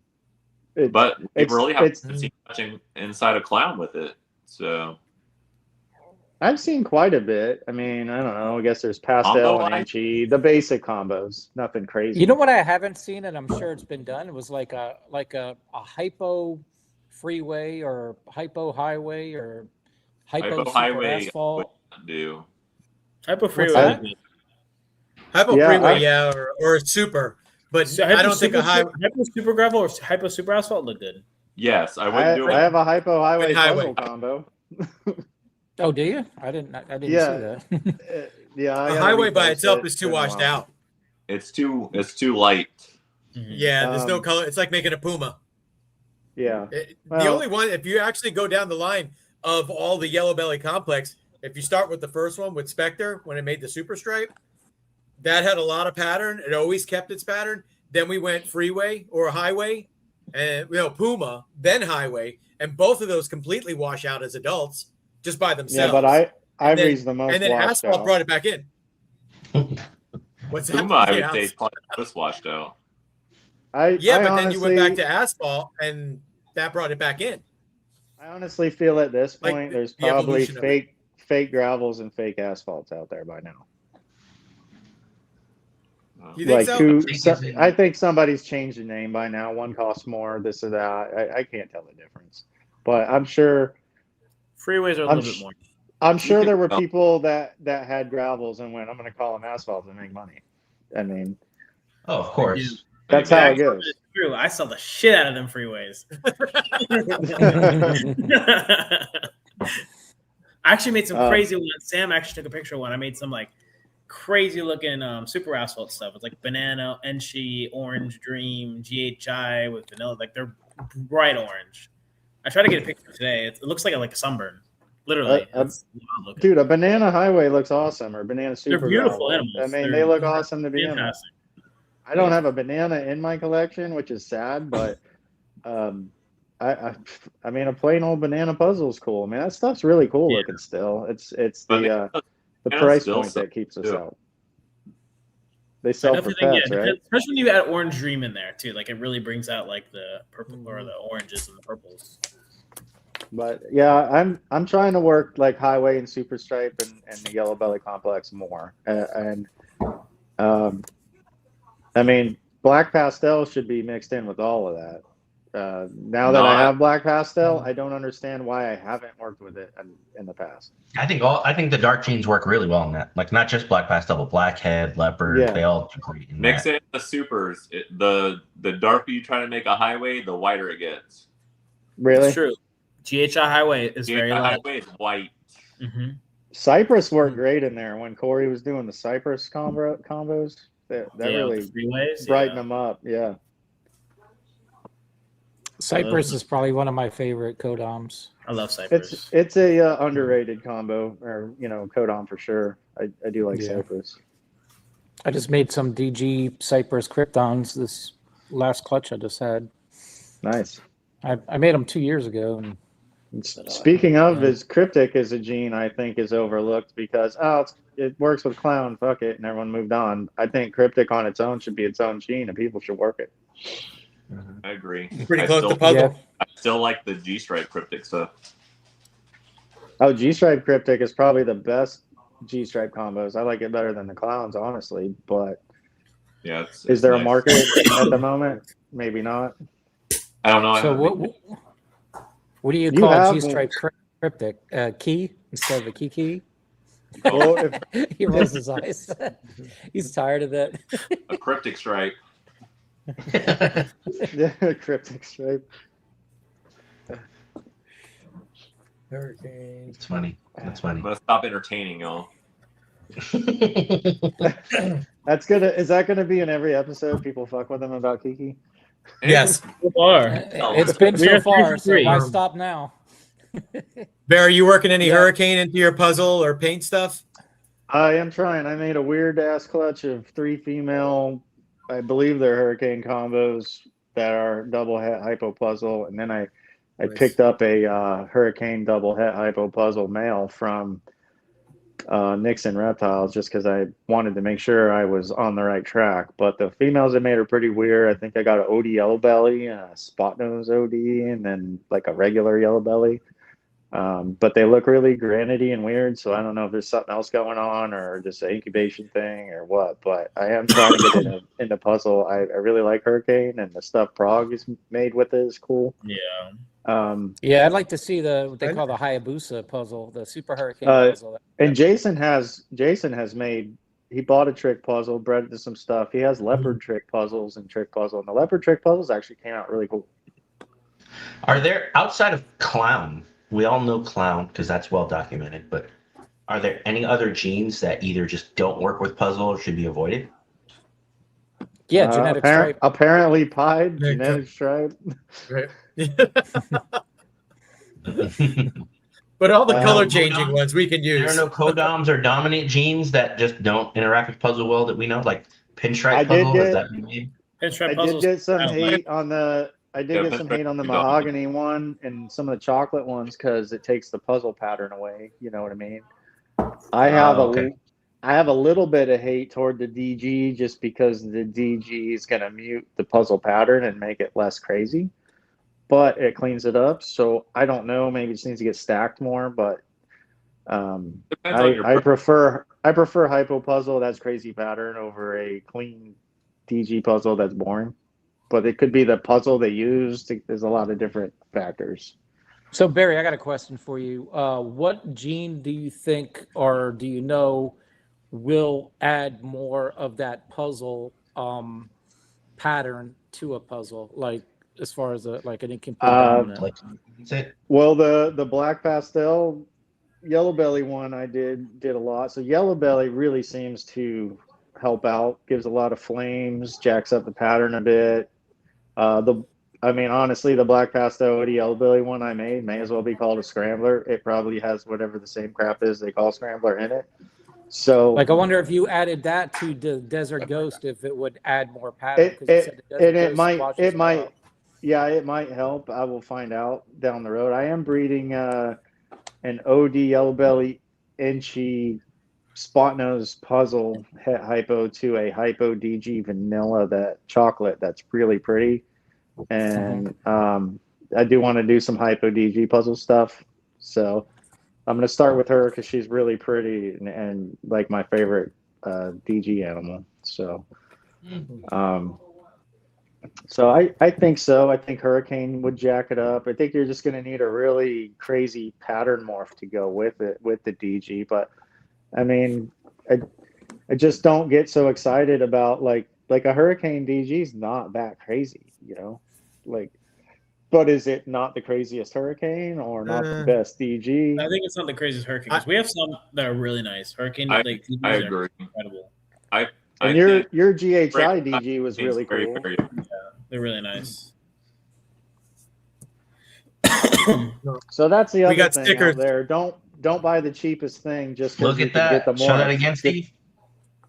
It- but you it's- really haven't it's- seen much inside a clown with it. So I've seen quite a bit. I mean, I don't know. I guess there's Pastel and Combo-wise? Enchi, the basic combos, nothing crazy. You know what I haven't seen, and I'm sure it's been done. It was like a hypo freeway or hypo highway or hypo super highway asphalt. would not do. Hypo freeway. that? would be- Hypo Yeah, freeway, or a super, but So I don't think a high. hypo super gravel or hypo super asphalt look good. Yes, I wouldn't do it. I have a hypo highway Highway. puzzle combo. Oh, do you? I didn't Yeah. see that. Yeah, I A gotta highway by repost itself it. is too Been a washed while. out. It's too light. Yeah, there's no Um, color. It's like making a Puma. Yeah. The Well- only one, if you actually go down the line of all the Yellow Belly complex, if you start with the first one with Spectre when it made the super stripe, that had a lot of pattern. It always kept its pattern. Then we went freeway or highway, and Puma, then highway, and both of those completely wash out as adults just by themselves. Yeah, but And then- Ivory's the most and then washed asphalt out. brought it back in. What's that? Puma, I would Yeah. say, is probably most washed out. Yeah, I but then you went honestly- back to asphalt, and that brought it back in. I honestly feel at this Like point the- there's the probably evolution of it. fake gravels and fake asphalts out there by now. You think Like so? I think somebody's changed the name by now. One costs more, this or that. I can't tell the difference, but I'm sure Freeways are a I'm little sh- bit more. I'm sure can there were tell. people that had gravels and went, I'm going to call them asphalt to make money. I mean, Oh, of course. that's how it goes. It's true. I sell the shit out of them freeways. I actually made some crazy ones. Sam actually took a picture of one. I made some like crazy looking super asphalt stuff. It's like banana, Enchi, orange dream, GHI with vanilla. Like they're bright orange. I tried to get a picture today. It looks like a sunburn. Literally. It's wild looking. Dude, a banana highway looks awesome, or banana super. They're beautiful gravel. animals. I mean, They're they look awesome to be in. fantastic. I don't have a banana in my collection, which is sad, but I mean, a plain old banana puzzle is cool. I mean, that stuff's really cool Yeah. looking still. It's But the bananas price still point sell, that keeps us too. out. They sell for pets, right? Especially when you add orange dream in there too. Like it really brings out like the purple or the oranges and the purples. But yeah, I'm trying to work like highway and super stripe and the yellow belly complex more. I mean, black pastel should be mixed in with all of that. Now that I have black pastel, I don't understand why I haven't worked with it in the past. I think the dark jeans work really well in that. Like not just black pastel, but blackhead, leopard. Yeah. They all do great in Mix that. it in the supers. The darker you try to make a highway, the whiter it gets. Really? It's true. GHI highway is very The light. highway is white. Mm-hmm. Cypress worked great in there when Corey was doing the Cypress combos. That really freeways, brightened them up. Yeah. Cypress is probably one of my favorite codoms. I love Cypress. It's a underrated combo, or codom for sure. I do like Cypress. I just made some DG Cypress Kryptons this last clutch I just had. Nice. I made them 2 years ago. And speaking of, is Cryptic as a gene, I think, is overlooked because it works with Clown, fuck it, and everyone moved on. I think Cryptic on its own should be its own gene, and people should work it. I agree. Pretty close to puzzle. Yeah. I still like the G-Stripe Cryptic stuff. Oh, G-Stripe Cryptic is probably the best G-Stripe combos. I like it better than the Clowns, honestly, but yeah, is there nice. a market at the moment? Maybe not. I don't know. So what do you call G-Stripe Cryptic? Key instead of a key? Well, He rolls his eyes. He's tired of that. A Cryptic Stripe. Yeah, Cryptic Stripe. Hurricane. It's funny. That's funny. I'm gonna stop entertaining y'all. That's gonna. Is that gonna be in every episode? People fuck with him about Kiki. Yes. So far. It's been We so are 3 far, for so 3. why stop now? Bear, are you working any Yeah. hurricane into your puzzle or paint stuff? I am trying. I made a weird ass clutch of 3 female, I believe they're hurricane combos that are double het hypo puzzle, and then I Nice. picked up a hurricane double het hypo puzzle male from Nixon Reptiles just because I wanted to make sure I was on the right track. But the females I made are pretty weird. I think I got an OD yellow belly, a spot nose OD, and then like a regular yellow belly. But they look really granity and weird, so I don't know if there's something else going on or just an incubation thing or what. But I am trying to get into puzzle. I really like Hurricane, and the stuff Prague is made with it is cool. Yeah. Yeah, I'd like to see what they call the Hayabusa puzzle, the Super Hurricane puzzle. And Jason has made. He bought a trick puzzle, bred it to some stuff. He has leopard trick puzzles and trick puzzle, and the leopard trick puzzles actually came out really cool. Are there, outside of Clown, we all know Clown because that's well documented, but are there any other genes that either just don't work with puzzle or should be avoided? Yeah, genetic stripe. Apparently, pied genetic stripe. Right. But all the color changing ones we can use. There are no codoms or dominant genes that just don't interact with puzzle well that we know, like pinstripe puzzle. Is that made? Pinstripe I did puzzles. get some hate on the. I did Yeah, get some pinstripe hate on the puzzle. mahogany one and some of the chocolate ones because it takes the puzzle pattern away. You know what I mean? I have I have a little bit of hate toward the DG just because the DG is going to mute the puzzle pattern and make it less crazy, but it cleans it up. So I don't know. Maybe it just needs to get stacked more, but I prefer hypo puzzle that's crazy pattern over a clean DG puzzle that's boring. But it could be the puzzle they used. There's a lot of different factors. So Barry, I got a question for you. What gene do you think, or do you know, will add more of that puzzle pattern to a puzzle, like as far as like an incomplete dominant? Well, the black pastel yellow belly one I did a lot. So yellow belly really seems to help out, gives a lot of flames, jacks up the pattern a bit. Honestly, the black pastel OD yellow belly one I made may as well be called a scrambler. It probably has whatever the same crap is they call scrambler in it. So, like, I wonder if you added that to the Desert Ghost, if it would add more pattern. it might, yeah, it might help. I will find out down the road. I am breeding an OD yellow belly Enchi spot nose puzzle het hypo to a hypo DG vanilla that chocolate that's really pretty, and I do want to do some hypo DG puzzle stuff. So I'm going to start with her because she's really pretty and like my favorite DG animal. So, I think so. I think Hurricane would jack it up. I think you're just going to need a really crazy pattern morph to go with it, with the DG. But I mean, I just don't get so excited about like a Hurricane DG is not that crazy, you know, like But is it not the craziest hurricane or not the best DG? I think it's not the craziest hurricane. 'Cause we have some that are really nice. Hurricane, I like these I are agree. incredible. I And think your GHI Great DG was really very, cool. very- They're really nice. So that's the other got thing stickers. out there. Don't buy the cheapest thing just because Look you at can get the that. Show that morphs. again, Steve.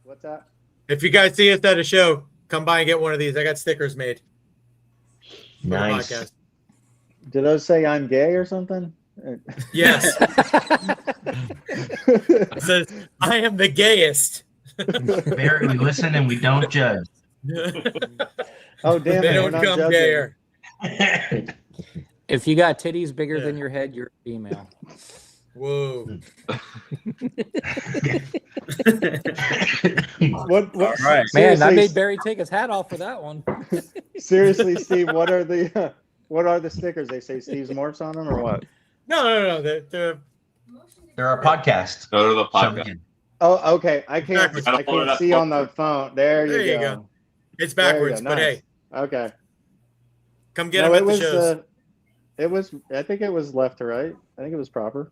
What's that? If you guys see us at a show, come by and get one of these. I got stickers made for the Nice. podcast. Do those say I'm gay or something? Yes. It says, I am the gayest. Barry, we listen and we don't judge. Oh damn They it! We're don't not come judging. gayer. If you got titties bigger Yeah. than your head, you're a female. Whoa. What? All right. Man, I Seriously, made Barry take his hat off for that one. seriously, Steve. What are the stickers? They say Steve's morphs on them or what? No. They're a podcast. Go to the So podcast. Oh, okay. I can't see on the phone. There There you you go. go. It's There you backwards, go. but Nice. hey, Okay. come get No, them at it the was. shows. It was. I think it was left to right. I think it was proper.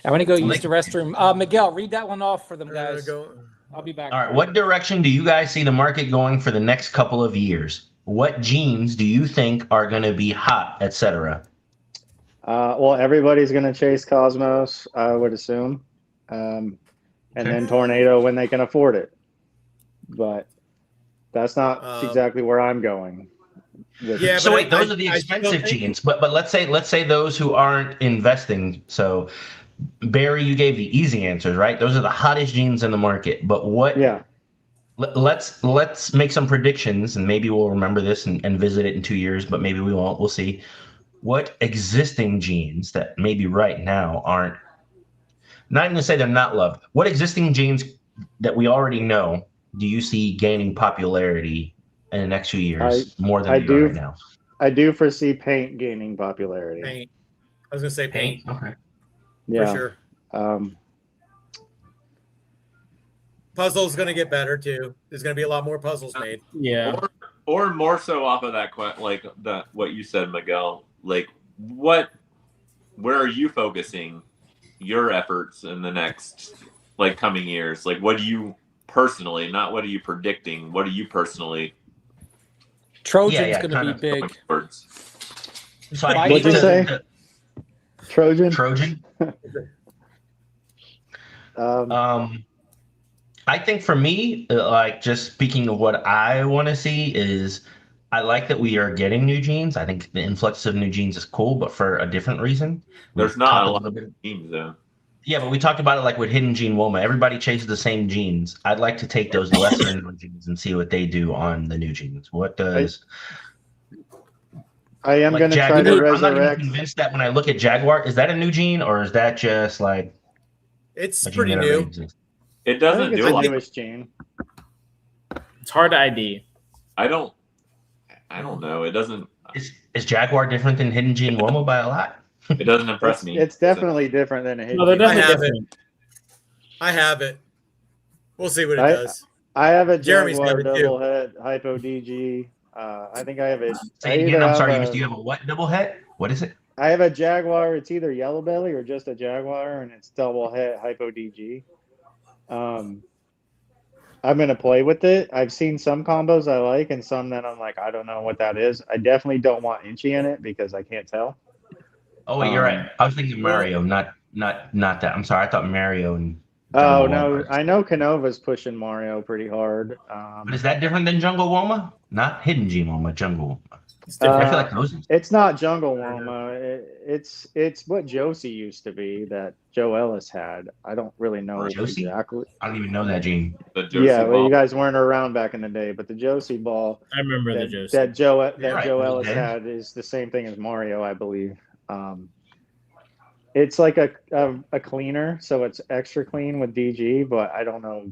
I want to go use Like- the restroom. Miguel, read that one off for them guys. Go. I'll be back. All right. What direction do you guys see the market going for the next couple of years? What genes do you think are going to be hot, etc.? Well, everybody's going to chase Cosmos, I would assume, and then Tornado when they can afford it. But that's not exactly where I'm going. Yeah, So but wait, those are the I still expensive think- genes. But let's say those who aren't investing. So Barry, you gave the easy answers, right? Those are the hottest genes in the market. But what? Yeah. Let's make some predictions, and maybe we'll remember this and visit it in 2 years. But maybe we won't. We'll see. What existing genes that maybe right now aren't, not even to say they're not loved, what existing genes that we already know do you see gaining popularity in the next few years more than I they do. are right now? I do foresee paint gaining popularity. Paint. I was gonna say paint, Okay. Yeah. for sure. Um, Puzzles gonna get better too. There's gonna be a lot more puzzles made. Yeah. Or more so off of that, like that what you said, Miguel. Like, where are you focusing your efforts in the next coming years? Like, what do you personally, not what are you predicting? What are you personally Trojan's going kind to of be going big. towards? So I What'd hate you say? Trojan. Trojan. I think for me, just speaking of what I want to see is, I like that we are getting new genes. I think the influx of new genes is cool, but for a different reason. There's We not talked a lot little of teams though. Yeah, but we talked about it like with hidden gene Woma. Everybody chases the same genes. I'd like to take those lesser known genes and see what they do on the new genes. What does I am going to try to I'm not even resurrect. convinced that when I look at Jaguar, is that a new gene or is that just like It's a gene pretty that already new. exists? It I doesn't think do it's a a lot. newish gene. It's hard to ID. I don't know. It doesn't. Is Jaguar different than hidden gene Woma by a lot? It doesn't impress me. It's definitely different than a hidden No, they're gene. I definitely have it. different. I have it. We'll see what it I- does. I have a Jeremy's Jaguar got it, too. double head hypo DG. I think I have it. Say it again. I'm sorry. Do you have a what double head? What is it? I have a Jaguar. It's either yellow belly or just a Jaguar, and it's double head hypo DG. I'm gonna play with it. I've seen some combos I like, and some that I'm like, I don't know what that is. I definitely don't want Enchi in it because I can't tell. Oh wait, you're right. I was thinking Mario, not that. I'm sorry. I thought Mario and Oh Jungle no, Woma. I know Canova's pushing Mario pretty hard. But is that different than Jungle Woma? Not hidden gene Woma, Jungle Woma. It's I different. feel like those. It's not Jungle Woma. It's what Josie used to be that Joe Ellis had. I don't really know Josie? exactly. I don't even know that gene. The Josie Yeah, well, ball. you guys weren't around back in the day, but the Josie ball I remember the that, Josie. that Joe right, Ellis okay. had is the same thing as Mario, I believe. It's like a cleaner, so it's extra clean with DG, but I don't know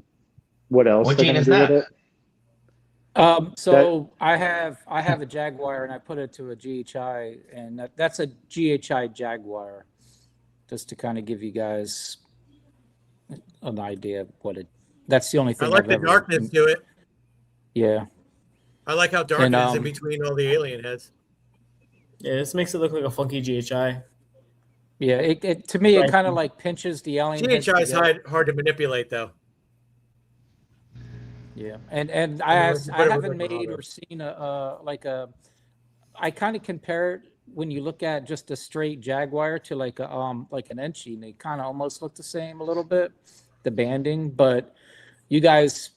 what else What they're gene gonna is do that? with it. So I have a Jaguar and I put it to a GHI, and that's a GHI Jaguar, just to kind of give you guys an idea of what it. That's the only I thing. like I've the ever- darkness to it. Yeah. I like how dark And, it is in between all the alien heads. Yeah, this makes it look like a funky GHI. Yeah, it to me, it Right. kind of like pinches the alien heads GHI is together. hard to manipulate, though. Yeah, and Unless you I put it with haven't a made Mojave. or seen I kind of compare it when you look at just a straight Jaguar to like an Enchi, and they kind of almost look the same a little bit, the banding. But you guys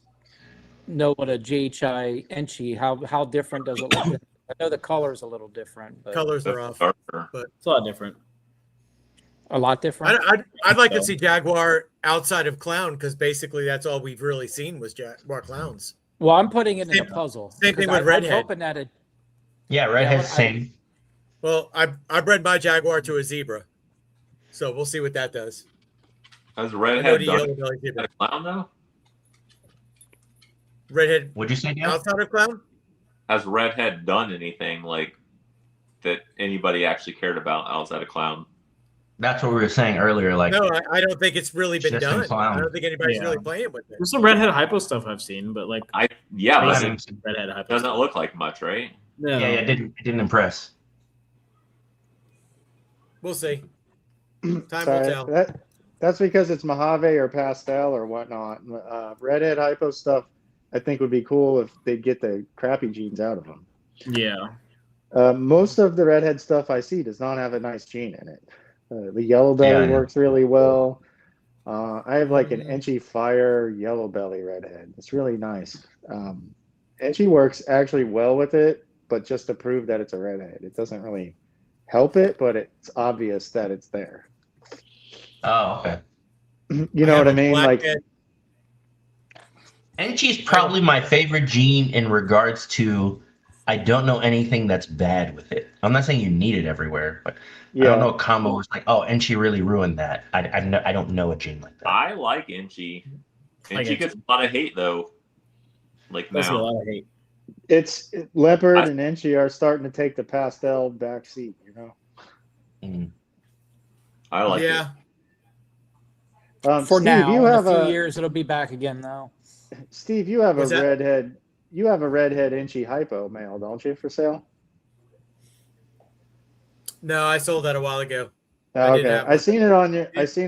know what a GHI Enchi, how different does it look? I know the color is a little different, but Colors are off. Darker. It's a lot different. a lot different. I'd like to see Jaguar outside of clown because basically that's all we've really seen was Jaguar clowns. Well, I'm putting it in Same- a puzzle. same thing 'cause with I'm Redhead. hoping that it. Yeah, Redhead's I- same. Well, I bred my Jaguar to a zebra, so we'll see what that does. Has I know Redhead the done yellow belly zebra. a clown though? Redhead What'd you say, Neil? outside of clown? Has Redhead done anything like that anybody actually cared about outside of clown? That's what we were saying earlier. Like, No, I don't think it's really been Just in done. clown. I don't think anybody's Yeah. really playing with it. There's some Redhead hypo stuff I've seen, but like Yeah, I but haven't- it Redhead hypo doesn't stuff. look like much, right? No. yeah, it didn't impress. We'll see. Time will Sorry, tell. that's because it's Mojave or Pastel or whatnot. Redhead hypo stuff, I think would be cool if they get the crappy genes out of them. Yeah. Most of the Redhead stuff I see does not have a nice gene in it. The yellow belly Yeah. works really well. I have like an Enchi Fire yellow belly Redhead. It's really nice. Enchi works actually well with it, but just to prove that it's a Redhead. It doesn't really help it, but it's obvious that it's there. Oh, okay. You know what I mean? Like, Blackhead. Enchi's probably my favorite gene in regards to I don't know anything that's bad with it. I'm not saying you need it everywhere, but I don't know a combo was like, oh, Enchi really ruined that. I don't know a gene like that. I like Enchi. Like Enchi gets a lot of hate though. Like That's a now. lot of hate. it's Leopard and Enchi are starting to take the Pastel back seat, you know? Mm. I like Yeah. For Steve, now, you in have a few years, it'll be back again though. Steve, you have What's a that? Redhead. You have a Redhead Enchi hypo male, don't you, for sale? No, I sold that a while ago. I didn't Okay, have I one. seen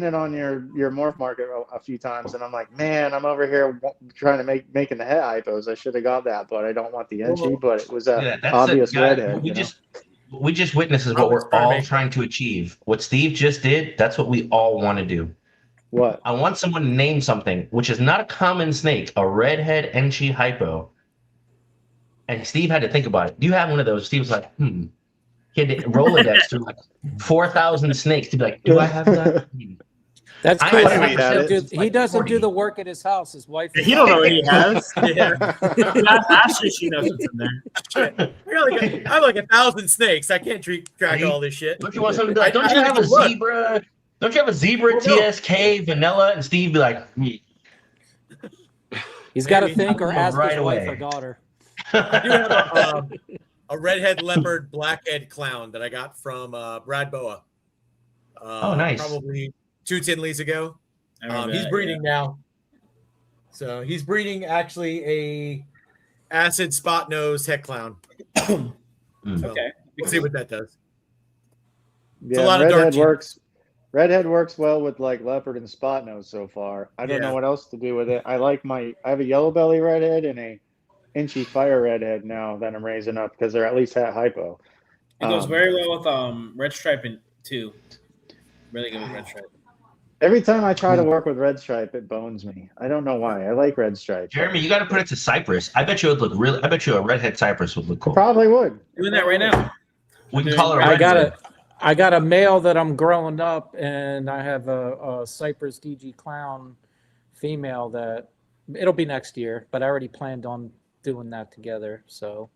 it on your morph market a few times, and I'm like, man, I'm over here trying to making the head hypos. I should have got that, but I don't want the Enchi. But it was Yeah, a that's obvious guy, Redhead. we just witnessed is I what was we're trying to all make trying to achieve. What Steve just did, that's what we all want to do. What? I want someone to name something, which is not a common snake, a Redhead Enchi hypo. And Steve had to think about it. Do you have one of those? Steve was like, He had to Rolodex through like 4,000 snakes to be like, do I have that? That's I- cool. I He think doesn't it's he doesn't 40. do the work at his house. His wife. He don't know what he has. Yeah. Ask Ashley, she knows what's in there. I have like 1,000 snakes. I can't track all this shit. Don't you want something to be like, don't you have a Look. zebra? Don't you have a zebra, Well, no. TSK, vanilla? And Steve be like, He's got to Maybe. think or ask Right his wife away. or daughter. I do have a redhead leopard blackhead clown that I got from Brad Boa. Oh, nice. Probably 2 Tinleys ago. I remember He's that, breeding now. So he's breeding actually a acid spot nose head clown. Mm. So Okay. we'll see what that does. Yeah, a lot of dark Redhead genes. works. Redhead works well with like leopard and spot nose so far. I don't Yeah. know what else to do with it. I have a yellow belly redhead and a Enchi Fire redhead now that I'm raising up because they're at least hat hypo. It goes very well with red stripe and two. Really good with red stripe. Every time I try to work with red stripe, it bones me. I don't know why. I like red stripe. Jeremy, you got to put it to Cypress. I bet you it would look really. I bet you a redhead Cypress would look cool. Probably would. Doing that right now. We can call it a I redhead. got a male that I'm growing up, and I have a Cypress DG clown female that it'll be next year, but I already planned on doing that together. So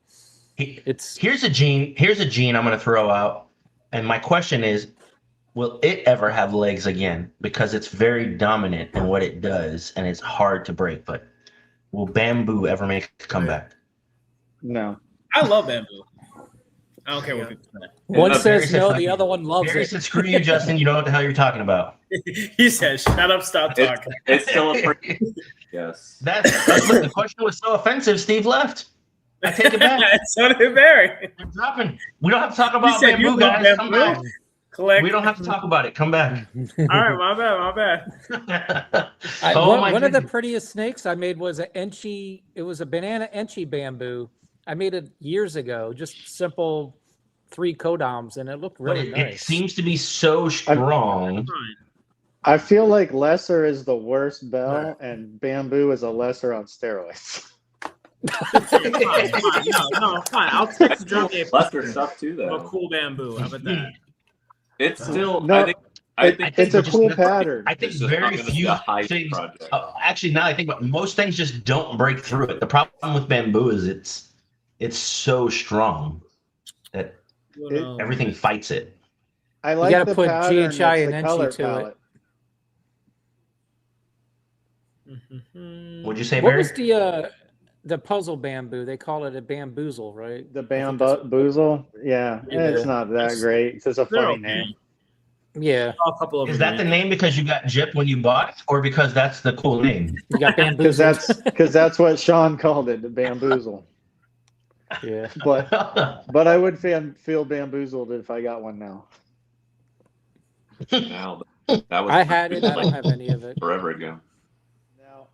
it's Here's a gene I'm going to throw out, and my question is, will it ever have legs again? Because it's very dominant in what it does, and it's hard to break. But will bamboo ever make a comeback? No. I love bamboo. I don't care what people say. one Barry says said no, fuck the you. other one loves Barry it. said, "Screw you, Justin. You know what the hell you're talking about." He said, "Shut up, stop talking." It's still a pretty yes. Look, the question was so offensive. Steve left. I take it back. So did Barry. I'm dropping. We don't have to talk You about said you bamboo, love guys. Come bamboo. back. Collect. We don't have to talk about it. Come back. All right, my bad. One of the prettiest snakes I made was an Enchi. It was a banana Enchi bamboo. I made it years ago, just simple 3 codoms, and it looked really nice. It seems to be so strong. I feel like lesser is the worst bell, and bamboo is a lesser on steroids. Fine. No, fine. I'll take the drum tape. Lesser stuff too, A though. cool bamboo. How about that? It's still. No, I think it's a cool pattern. I think It's just not very gonna be few a high things. project. Actually, now I think about most things just don't break through it. The problem with bamboo is it's so strong that everything fights it. I like gotta the put pattern. GHI It's and the color Enchi to it. palette. Would you say, What Barry? was the puzzle bamboo? They call it a bamboozle, right? The bamboozle. Yeah, it's not that great. It's just a funny name. Yeah. A couple of Is that the name because you got gypped when you bought it, or because that's the cool name? You got bamboozled. Because that's what Sean called it, the bamboozle. Yeah. But I would feel bamboozled if I got one now. Now, that was I had it. I don't have any of it. forever ago.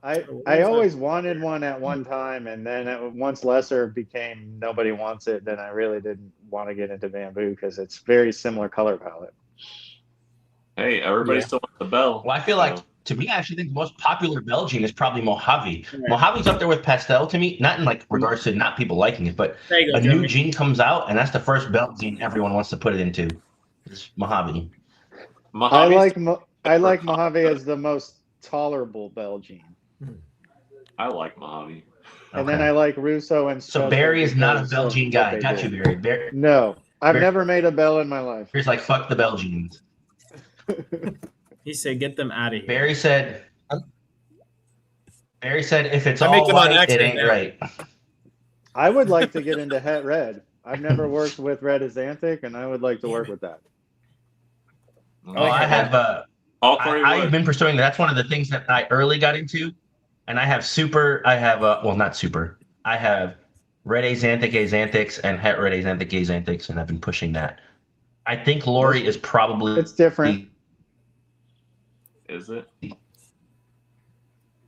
I always wanted one at one time, and then once lesser became nobody wants it, then I really didn't want to get into bamboo because it's very similar color palette. Hey, everybody still wants the bell. Well, I feel like, to me, I actually think the most popular Belgian is probably Mojave. Mojave's up there with Pastel to me, not in like regards to not people liking it, but a new gene comes out, and that's the first Belgian everyone wants to put it into. It's Mojave. I like Mojave as the most tolerable Belgian. I like Mojave. And then I like Russo and So Barry is not a Belgian guy. Got you, Barry. No, I've never made a bell in my life. Barry's like, fuck the Belgians. He said, "Get them out of here." Barry said, if it's I make all them on white, it accident ain't now. right. I would like to get into het red. I've never worked with red Axanthic, and I would like to work with that. Oh, I have. I've been pursuing that. That's one of the things that I early got into, and I have super. I have not super. I have red Axanthics, and het red Axanthics, and I've been pushing that. I think Lori is probably. It's different. Is it?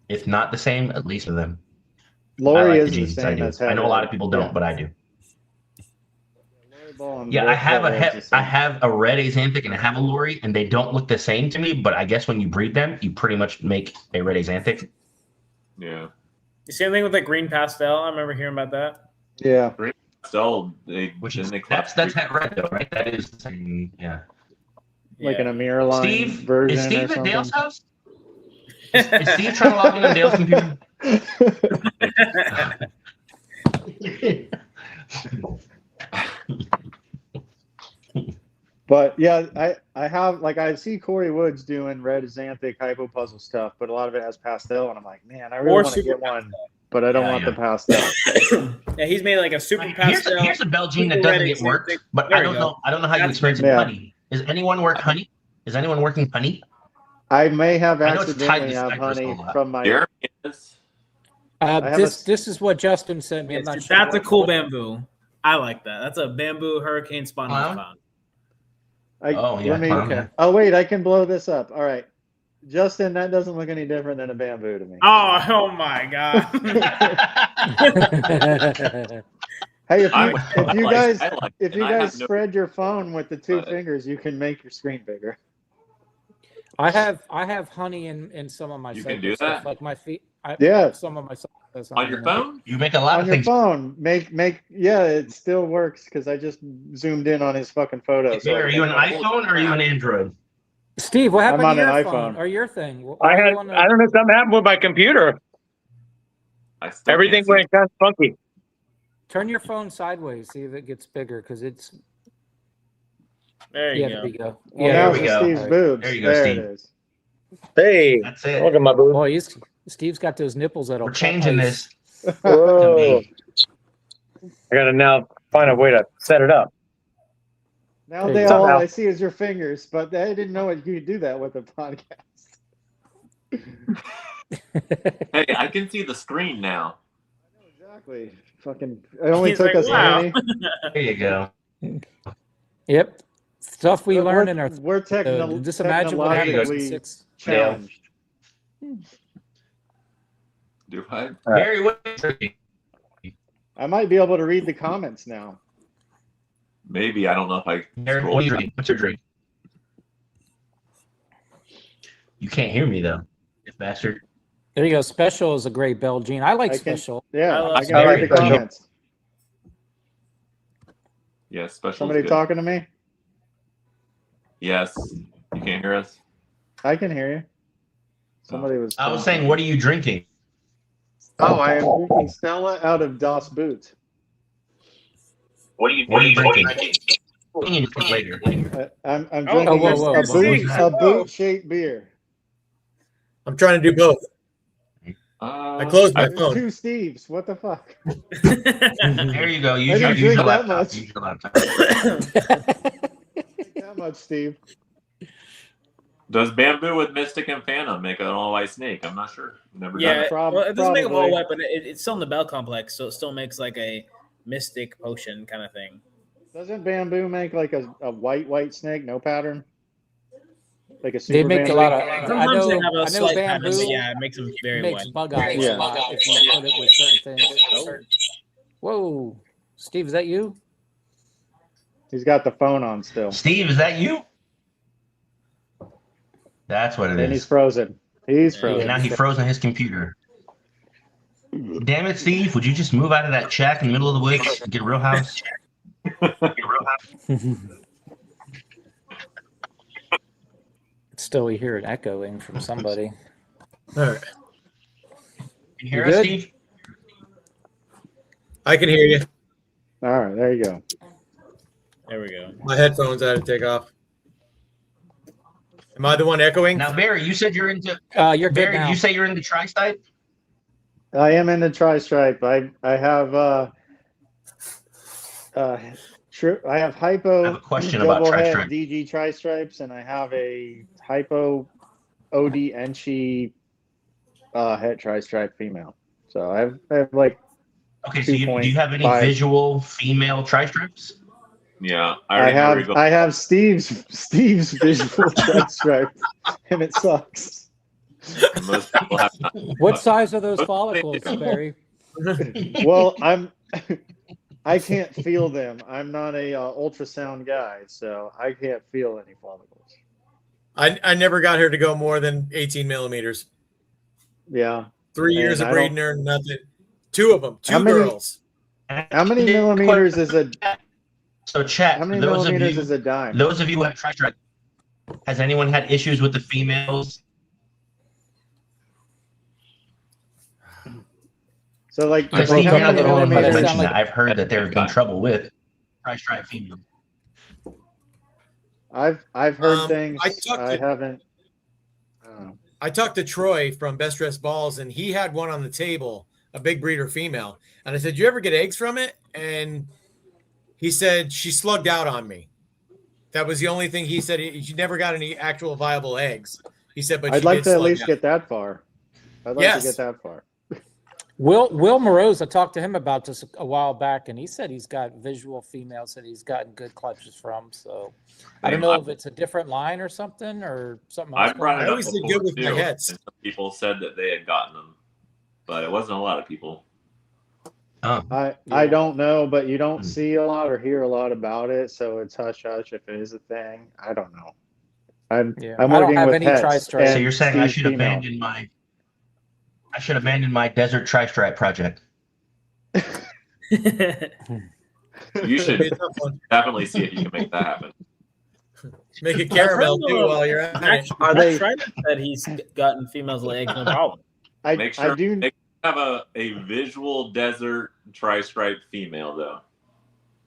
If not the same, at least for them. Lori like is the genes, same as het I know a red. lot of people don't, but I do. And Yeah, I have het red's the I same. have a red Axanthic and I have a Lori, and they don't look the same to me. But I guess when you breed them, you pretty much make a red Axanthic. Yeah. The same thing with the green pastel. I remember hearing about that. Yeah. Green pastel, That's het red though, right? That is the same. Yeah. Like an Amir line Steve, version is Steve or at something. Dale's house? Is Steve trying to log in on Dale's computer? But yeah, I have I see Corey Woods doing red Xanthic hypo puzzle stuff, but a lot of it has pastel, and I'm like, man, I really want to get one, but I don't want the pastel. Yeah, he's made like a super pastel. Here's a Belgian that doesn't get worked, but I don't know. I don't know how you experience it with honey. Does anyone work honey? Is anyone working honey? I may have I know it's tied accidentally to have snipers honey a lot. from my. This is what Justin sent me. I'm not sure. That's a cool bamboo. I like that. That's a bamboo hurricane spawn clown. Oh wait, I can blow this up. All right, Justin, that doesn't look any different than a bamboo to me. Oh my god. Hey, if you guys no- spread your phone with the two fingers, you can make your screen bigger. I have honey in some of my You cycles, can do stuff, that? like my feet. Some of my cycles On your phone? You make a lot On of your things. phone, it still works because I just zoomed in on his fucking photos. Hey, are you an iPhone or are you an Android? Steve, what happened I'm to on your an phone iPhone. or your thing? I don't know, something happened with my computer. Everything went kind of funky. Turn your phone sideways, see if it gets bigger, because it's. There you There we go. Well, Yeah, now there we it's go. Steve's boobs. There you go, There Steve. it is. Hey, That's it. look at my boob. Boy, Steve's got those nipples that'll. We're changing this. Whoa. I gotta now find a way to set it up. Now There you all go. I see is your fingers, but I didn't know you could do that with a podcast. Hey, I can see the screen now. Exactly. Fucking. It only He's took like, us wow. 20. There you go. Yep. Stuff we learn in our We're just imagine what happens in technologically 6. challenged. Do I? Barry, what are you drinking? I might be able to read the comments now. Maybe. I don't know if I. Barry, what are you drinking? What's your drink? You can't hear me though, you bastard. There you go. Special is a great Belgian. I like I can- Special. Yeah, I I can Very read the special. comments. Yes, special. Somebody good. talking to me? Yes. You can't hear us? I can hear you. Somebody was. I was saying, what are you drinking? Oh, I am drinking Stella out of Das Boot. What are you drinking? We need to drink later. I'm Oh, drinking whoa, a whoa. boot-shaped beer. I'm trying to do both. I closed my There's phone. 2 Steves. What the fuck? There you go. I Use didn't your drink that laptop. much. Use your laptop. That much, Steve. Does bamboo with Mystic and Phantom make an all white snake? I'm not sure. Never done Yeah, it. Prob- well, it doesn't make them all probably. white, but it's still in the Bell complex, so it still makes like a mystic potion kind of thing. Doesn't bamboo make like a white snake, no pattern? Like a super They make a bamboo? lot of. I Sometimes know. they have a I know slight pattern, bamboo but yeah, it makes them very makes white. bug eyes Yeah. a lot if you put it with certain things. Whoa, Steve, is that you? He's got the phone on still. Steve, is that you? That's what it And he's is. frozen. He's Yeah. frozen. Now he froze on his computer. Damn it, Steve! Would you just move out of that shack in the middle of the woods and get a real house? Still, we hear it echoing from somebody. All right. Can you hear You us, good? Steve? I can hear you. All right, there you go. There we go. My headphones I had to take off. Am I the one echoing? Now, Barry, you said you're into. You're good Barry, now. you say you're into tri-stripe? I am in the tri-stripe. I have I have hypo I have a question about double head tri-stripe. DG tri-stripes, and I have a hypo OD Enchi het tri-stripe female. So I have like Okay, so do you have any 2.5. visual female tri-stripes? Yeah. I already know where have you're I have Steve's visual tri-stripe, and it sucks. going. Most people have not. What size are those follicles, Barry? Well, I can't feel them. I'm not a ultrasound guy, so I can't feel any follicles. I never got her to go more than 18 millimeters. Yeah. 3 And years of I don't- breeding her, nothing. 2 of them, 2 How many- girls. How many millimeters is a So, chat. how many Those of millimeters you, is a dime? those of you who have tri-stripe, has anyone had issues with the females? So like, Because like Steve, how you're not many the only one who's millimeters? mentioned that. I've heard that there has been trouble with tri-stripe females. I've heard things. I talked I to- haven't. I don't know. I talked to Troy from Best Dressed Balls, and he had one on the table, a big breeder female. And I said, "You ever get eggs from it?" And he said she slugged out on me. That was the only thing he said. She never got any actual viable eggs. He said, "But I'd she like did to at slug least out." get that far. I'd like Yes. to get that far. Will Moroz, I talked to him about this a while back, and he said he's got visual females that he's gotten good clutches from. So I don't know if it's a different line or something else. I brought I it up always did before good with my too, heads. and some people said that they had gotten them, but it wasn't a lot of people. Oh, I don't know, but you don't see a lot or hear a lot about it, so it's hush hush if it is a thing. I don't know. I'm I don't working have with any pets. tri-stripe. so and you're saying I Steve's should female. abandon my desert tri-stripe project? You should It'd be a tough one. definitely see if you can make that happen. Make it caramel too while you're at it. Actually, Are that's they- right. That he's gotten females lay eggs, no problem. Make sure I do. they have a visual desert tri-stripe female though.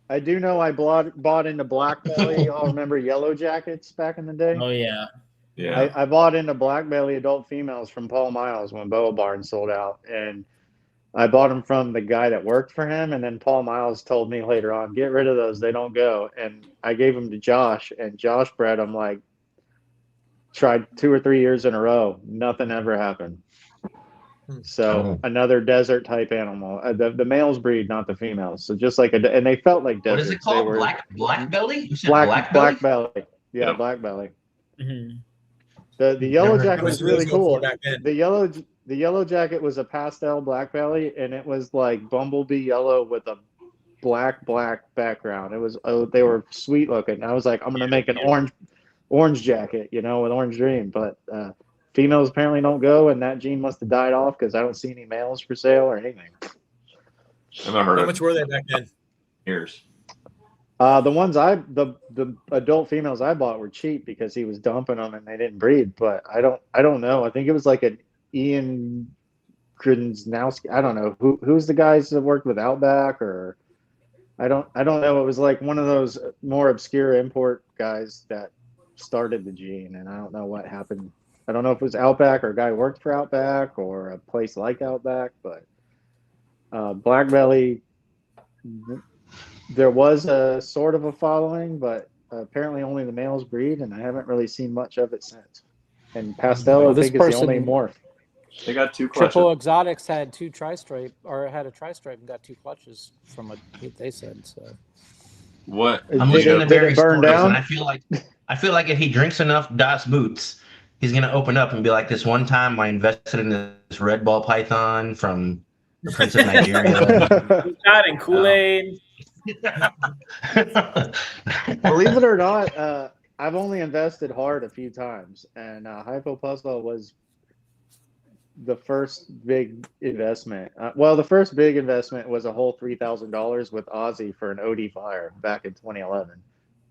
I do know I bought into Black Belly. Y'all remember Yellow Jackets back in the day? Oh yeah. Yeah. I bought into Black Belly adult females from Paul Miles when Boa Barn sold out. And I bought them from the guy that worked for him. And then Paul Miles told me later on, get rid of those. They don't go. And I gave them to Josh. And Josh bred them tried 2 or 3 years in a row. Nothing ever happened. So another desert type animal. The males breed, not the females. So just like and they felt like deserts. What is it called? They were Black belly? You said black belly? black belly. Yeah, Yep. black belly. Mm-hmm. The yellow Never heard jacket of was it. really cool. Back then. The yellow jacket was a pastel black belly, and it was like bumblebee yellow with a black background. It was they were sweet looking. I was like, I'm gonna make an orange jacket, with Orange Dream. But females apparently don't go, and that gene must have died off because I don't see any males for sale or anything. I've never heard How of much were they back then? years. The ones the adult females I bought were cheap because he was dumping them and they didn't breed. But I don't know. I think it was like an Ian Grzynowski. I don't know who's the guys that worked with Outback, or I don't know. It was like one of those more obscure import guys that started the gene, and I don't know what happened. I don't know if it was Outback or a guy who worked for Outback or a place like Outback, but Black Belly. There was a sort of a following, but apparently only the males breed, and I haven't really seen much of it since. And Pastel, Well, I this think, is the only person- morph. They got 2 clutches. Triple Exotics had 2 tri-stripe, or had a tri-stripe and got 2 clutches from what they said. So What? I'm Did listening it- to did it Barry's burn stories, down? and I feel like if he drinks enough Das Boots, he's gonna open up and be like, this one time I invested in this red ball python from the Prince of Nigeria. Shot and Kool-Aid. Believe it or not, I've only invested hard a few times, and Hypo Puzzle was the first big investment. The first big investment was a whole $3,000 with Aussie for an OD Fire back in 2011.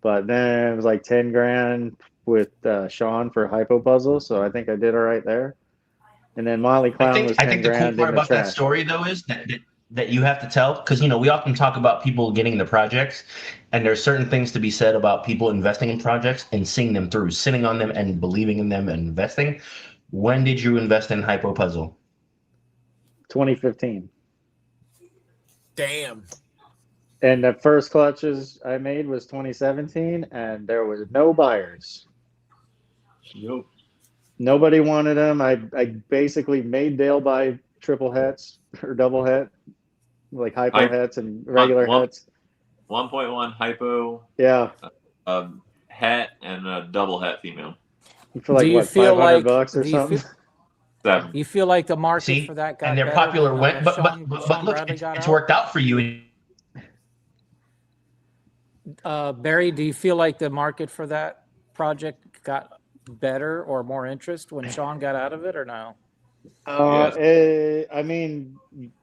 But then it was like 10 grand with Sean for Hypo Puzzle, so I think I did all right there. And then Molly Clown was 10 I think the cool grand part in the about that trash. story, though, is that you have to tell, because we often talk about people getting the projects, and there's certain things to be said about people investing in projects and seeing them through, sitting on them and believing in them and investing. When did you invest in Hypo Puzzle? 2015. Damn. And the first clutches I made was 2017, and there was no buyers. Nope. Nobody wanted them. I basically made Dale buy triple hets or double het, like hypo hets and regular hets. 1.1 hypo. Yeah. Het and a double het female. For like, do you what, feel like $500 or something? Seven. you feel like the market for that got and they're better popular. when, But Sean look, Bradley got it's out? worked out for you. Barry, do you feel like the market for that project got better or more interest when Sean got out of it, or no? I mean,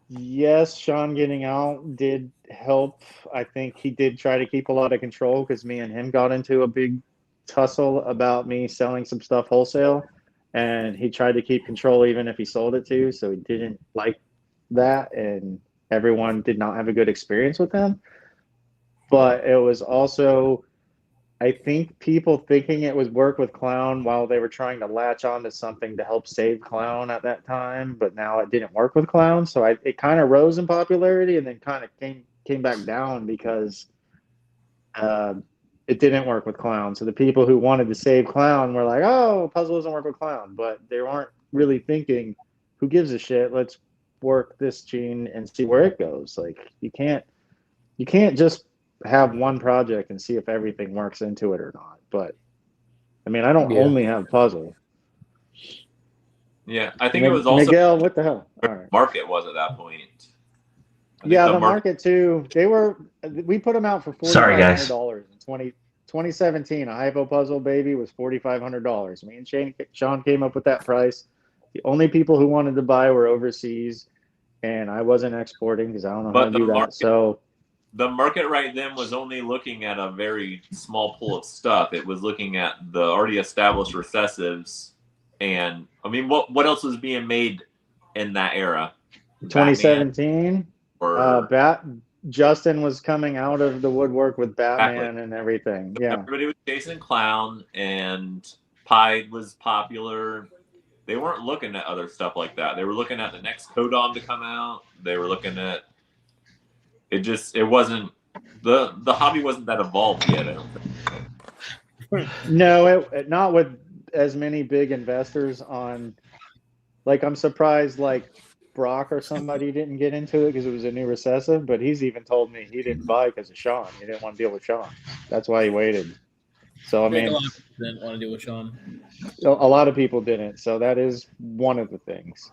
yes, Sean getting out did help. I think he did try to keep a lot of control because me and him got into a big tussle about me selling some stuff wholesale, and he tried to keep control even if he sold it to. So he didn't like that, and everyone did not have a good experience with him. But it was also, I think, people thinking it was work with Clown while they were trying to latch on to something to help save Clown at that time. But now it didn't work with Clown, so it kind of rose in popularity and then kind of came back down because it didn't work with Clown. So the people who wanted to save Clown were like, "Oh, puzzle doesn't work with Clown," but they weren't really thinking, "Who gives a shit? Let's work this gene and see where it goes." Like you can't just have one project and see if everything works into it or not. But I mean, I don't only have puzzle. Yeah, I think it was also Miguel. What the hell? All right. Market was at that point. Yeah, the market too. We put them out for $4,500 in 2017. A hypo puzzle baby was $4,500. Me and Sean came up with that price. The only people who wanted to buy were overseas, and I wasn't exporting because I don't know how to do that. So the market right then was only looking at a very small pool of stuff. It was looking at the already established recessives, and I mean, what else was being made in that era? 2017. Batman, Justin was coming out of the woodwork with Batman and everything. Yeah, everybody was chasing Clown, and Pied was popular. They weren't looking at other stuff like that. They were looking at the next Codom to come out. They were looking at it wasn't the hobby wasn't that evolved yet. I don't think. No, not with as many big investors on Like I'm surprised like Brock or somebody didn't get into it because it was a new recessive, but he's even told me he didn't buy because of Sean. He didn't want to deal with Sean. That's why he waited. So I I think mean, a lot of people didn't want to deal with Sean. a lot of people didn't. So that is one of the things.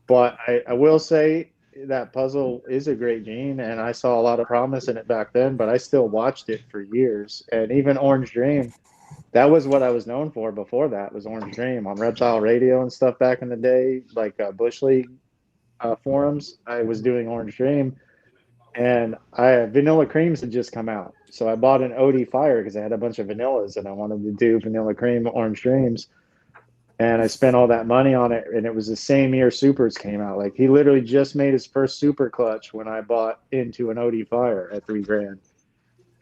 But I will say that puzzle is a great gene, and I saw a lot of promise in it back then, but I still watched it for years. And even Orange Dream, that was what I was known for before that, was Orange Dream on Reptile Radio and stuff back in the day, like Bush League forums. I was doing Orange Dream, and Vanilla Creams had just come out. So I bought an OD Fire because I had a bunch of vanillas, and I wanted to do Vanilla Cream Orange Dreams. And I spent all that money on it, and it was the same year Supers came out. Like he literally just made his first Super Clutch when I bought into an OD Fire at $3,000,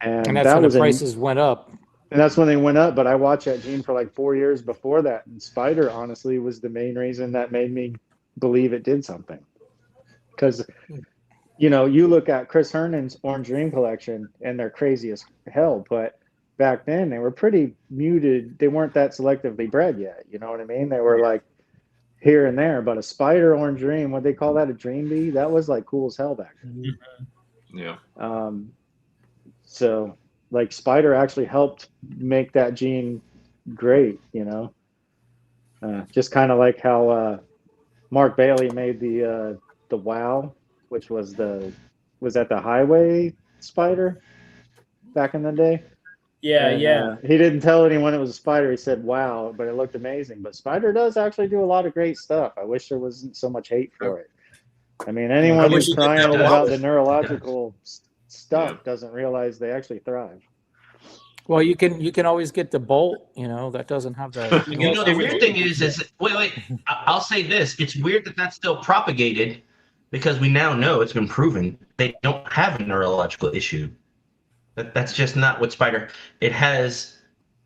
And that's when the prices went up. And that's when they went up. But I watched that gene for like 4 years before that, and Spider honestly was the main reason that made me believe it did something. Because you know, you look at Chris Hernan's Orange Dream collection, and they're crazy as hell, but back then they were pretty muted. They weren't that selectively bred yet. You know what I mean? They were like here and there, but a Spider Orange Dream, what they call that, a Dream Bee, that was like cool as hell back then. Yeah. So like Spider actually helped make that gene great, you know? Just kind of like how Mark Bailey made the WoW, which was that the Highway Spider back in the day? Yeah, And, yeah. He didn't tell anyone it was a Spider. He said, wow, but it looked amazing. But Spider does actually do a lot of great stuff. I wish there wasn't so much hate for it. I mean, anyone who's crying about the neurological stuff doesn't realize they actually thrive. Well, you can always get the Bolt, you know, that doesn't have the. You know, the weird thing is wait, I'll say this. It's weird that that's still propagated because we now know it's been proven they don't have a neurological issue. That's just not what Spider. It has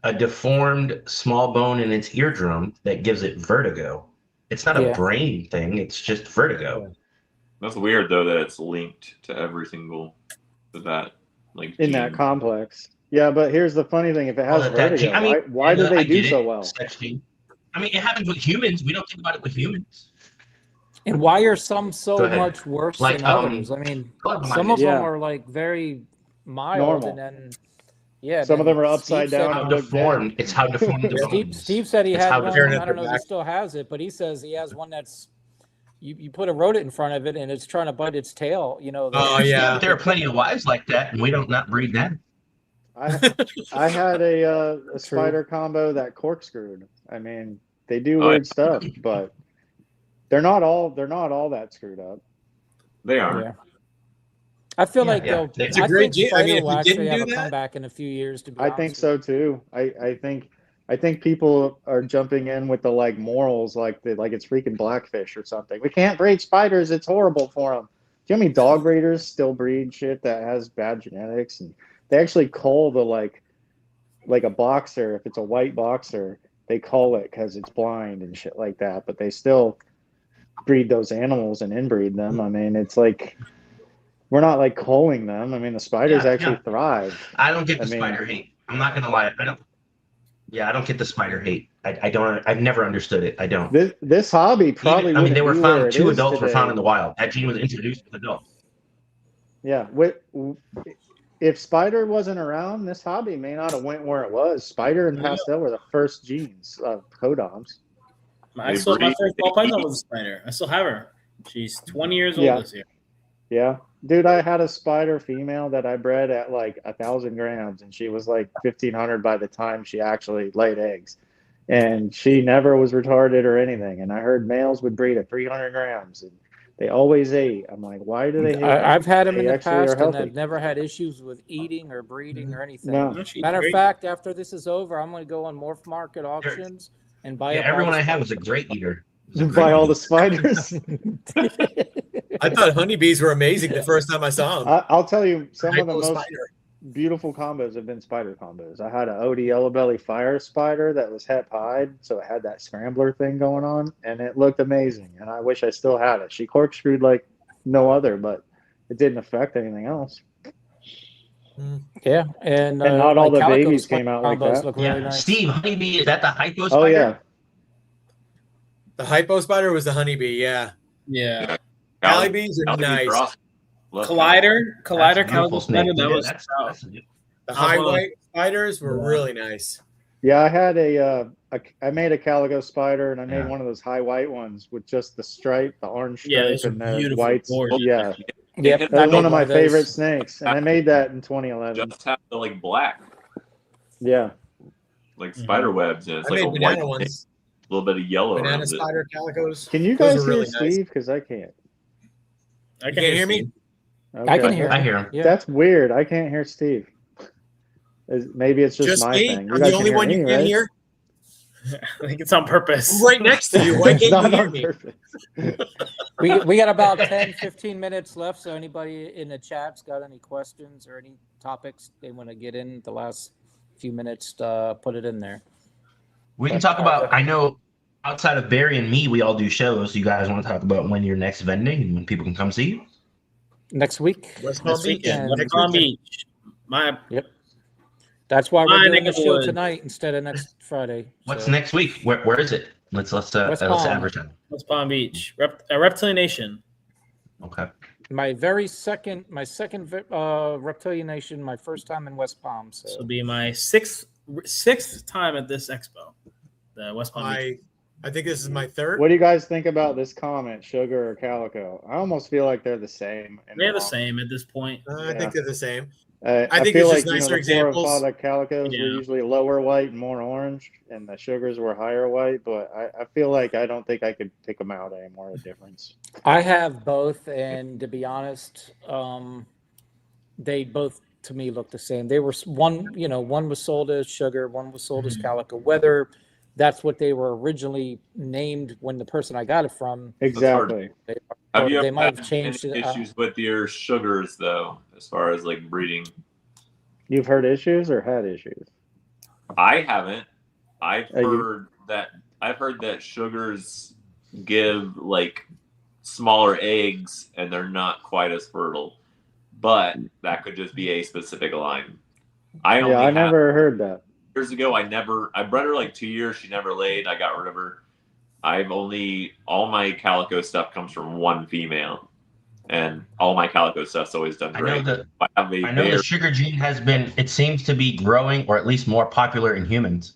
a deformed small bone in its eardrum that gives it vertigo. It's not a brain thing. It's just vertigo. That's weird though that it's linked to every single that like in gene. that complex. Yeah, but here's the funny thing: if it has vertigo, why do they do so well? I mean, it happens with humans. We don't think about it with humans. And why are some so much worse like, than others? I mean, some of them are like very mild, and then some of them are upside down and look deformed. It's how deformed the bones. Steve said he had one. I don't know if he still has it, but he says he has one that's you put a rodent in front of it and it's trying to bite its tail. You know. There are plenty of wives like that, and we don't not breed them. I had a Spider combo that corkscrewed. I mean, they do weird stuff, but they're not all that screwed up. They are. Yeah. I feel like it's a great gene. I mean, if will you actually didn't have do a that, comeback in a few years. To be I think so too. I think people are jumping in with the like morals, like it's freaking Blackfish or something. We can't breed spiders; it's horrible for them. Do you know how many dog breeders still breed shit that has bad genetics? And they actually call the like a boxer, if it's a white boxer, they call it because it's blind and shit like that. But they still breed those animals and inbreed them. I mean, it's like we're not like culling them. I mean, the spiders actually thrive. I don't get the spider hate. I'm not gonna lie. I don't get the spider hate. I don't. I've never understood it. I don't. This hobby probably. They were found. 2 adults were found in the wild. That gene was introduced with adults. Yeah. If Spider wasn't around, this hobby may not have went where it was. Spider and Pastel were the first genes of codoms. My first ball python was a Spider. I still have her. She's 20 years old this year. Yeah. Dude, I had a Spider female that I bred at like 1,000 grams, and she was like 1,500 by the time she actually laid eggs. And she never was retarded or anything. And I heard males would breed at 300 grams. And they always ate. I'm like, why do they hate I've had them in the are past, and healthy. I've never had issues with eating or breeding or anything. No. Matter of fact, after this is over, I'm going to go on Morph Market auctions and buy up everyone I have was a great eater. Buy all the spiders. I thought honeybees were amazing the first time I saw them. I'll tell you, some of the most beautiful combos have been spider combos. I had an OD Yellow Belly Fire Spider that was hep hide, so it had that scrambler thing going on, and it looked amazing. And I wish I still had it. She corkscrewed like no other, but it didn't affect anything else. Yeah, and not all the babies came out like that. Look really nice. Steve, honeybee, is that the hypos? Oh yeah. The hypo spider was the honeybee. Yeah. Yeah. Cali bees are Cali bees nice. awesome. Love Collider, That's a beautiful Calico snake. spider. That Yeah, was that's a good- The I high wanna- white spiders were Yeah. really nice. Yeah, I had I made a calico spider, and I made Yeah. one of those high white ones with just the stripe, the orange Yeah, stripe, those are and the beautiful, whites. gorgeous. Yeah, Yep, that I was one made of my those. favorite snakes, and I made that in 2011. Just have the like black, Yeah, like spider webs, and it's I like a made white banana snake, ones. a little bit of yellow Banana around it. spider calicos. can you Those guys were hear really nice. Steve? Because I can't. I You can't hear me? I can Okay. hear. I him. hear him. Yeah. That's weird. I can't hear Steve. Maybe it's just Just my me? thing. I'm the only one you me, can right? hear? I think it's on purpose. I'm right next to you. Why It's can't not you hear on me? purpose. We got about 10, 15 minutes left. So anybody in the chat's got any questions or any topics they want to get in the last few minutes, put it in there. We can talk about. I know outside of Barry and me, we all do shows. You guys want to talk about when your next vending and when people can come see you? Next week. West Palm This Beach. weekend, And- West Palm Beach. My That's why we're My doing the neck of the show woods. tonight instead of next Friday. What's So, next week? Where is it? Let's West Palm. advertise. West Palm Beach, Reptilian Nation. Okay. my second Reptilian Nation, my first time in West Palm. This will So be my sixth time at this expo, the West Palm Beach. I think this is my third. What do you guys think about this comment, sugar or calico? I almost feel like they're the same. in They're the long- same at this point. I think they're the same. I think feel it's just like nicer the examples. product calicos Yeah. were usually lower white and more orange, and the sugars were higher white. But I feel like I don't think I could pick them out anymore. The difference. I have both, and to be honest, they both to me look the same. They were one was sold as sugar, one was sold as calico. Whether that's what they were originally named when the person I got it from, Exactly. Have you they ever might have had changed any it. issues with your sugars though, as far as like breeding? You've heard issues or had issues? I haven't. I've You- heard that sugars give like smaller eggs and they're not quite as fertile, but that could just be a specific line. I never heard that. years ago. I bred her like 2 years. She never laid. I got rid of her. All my calico stuff comes from one female, and all my calico stuff's always done I great. know I the sugar gene has been. It seems to be growing, or at least more popular in humans.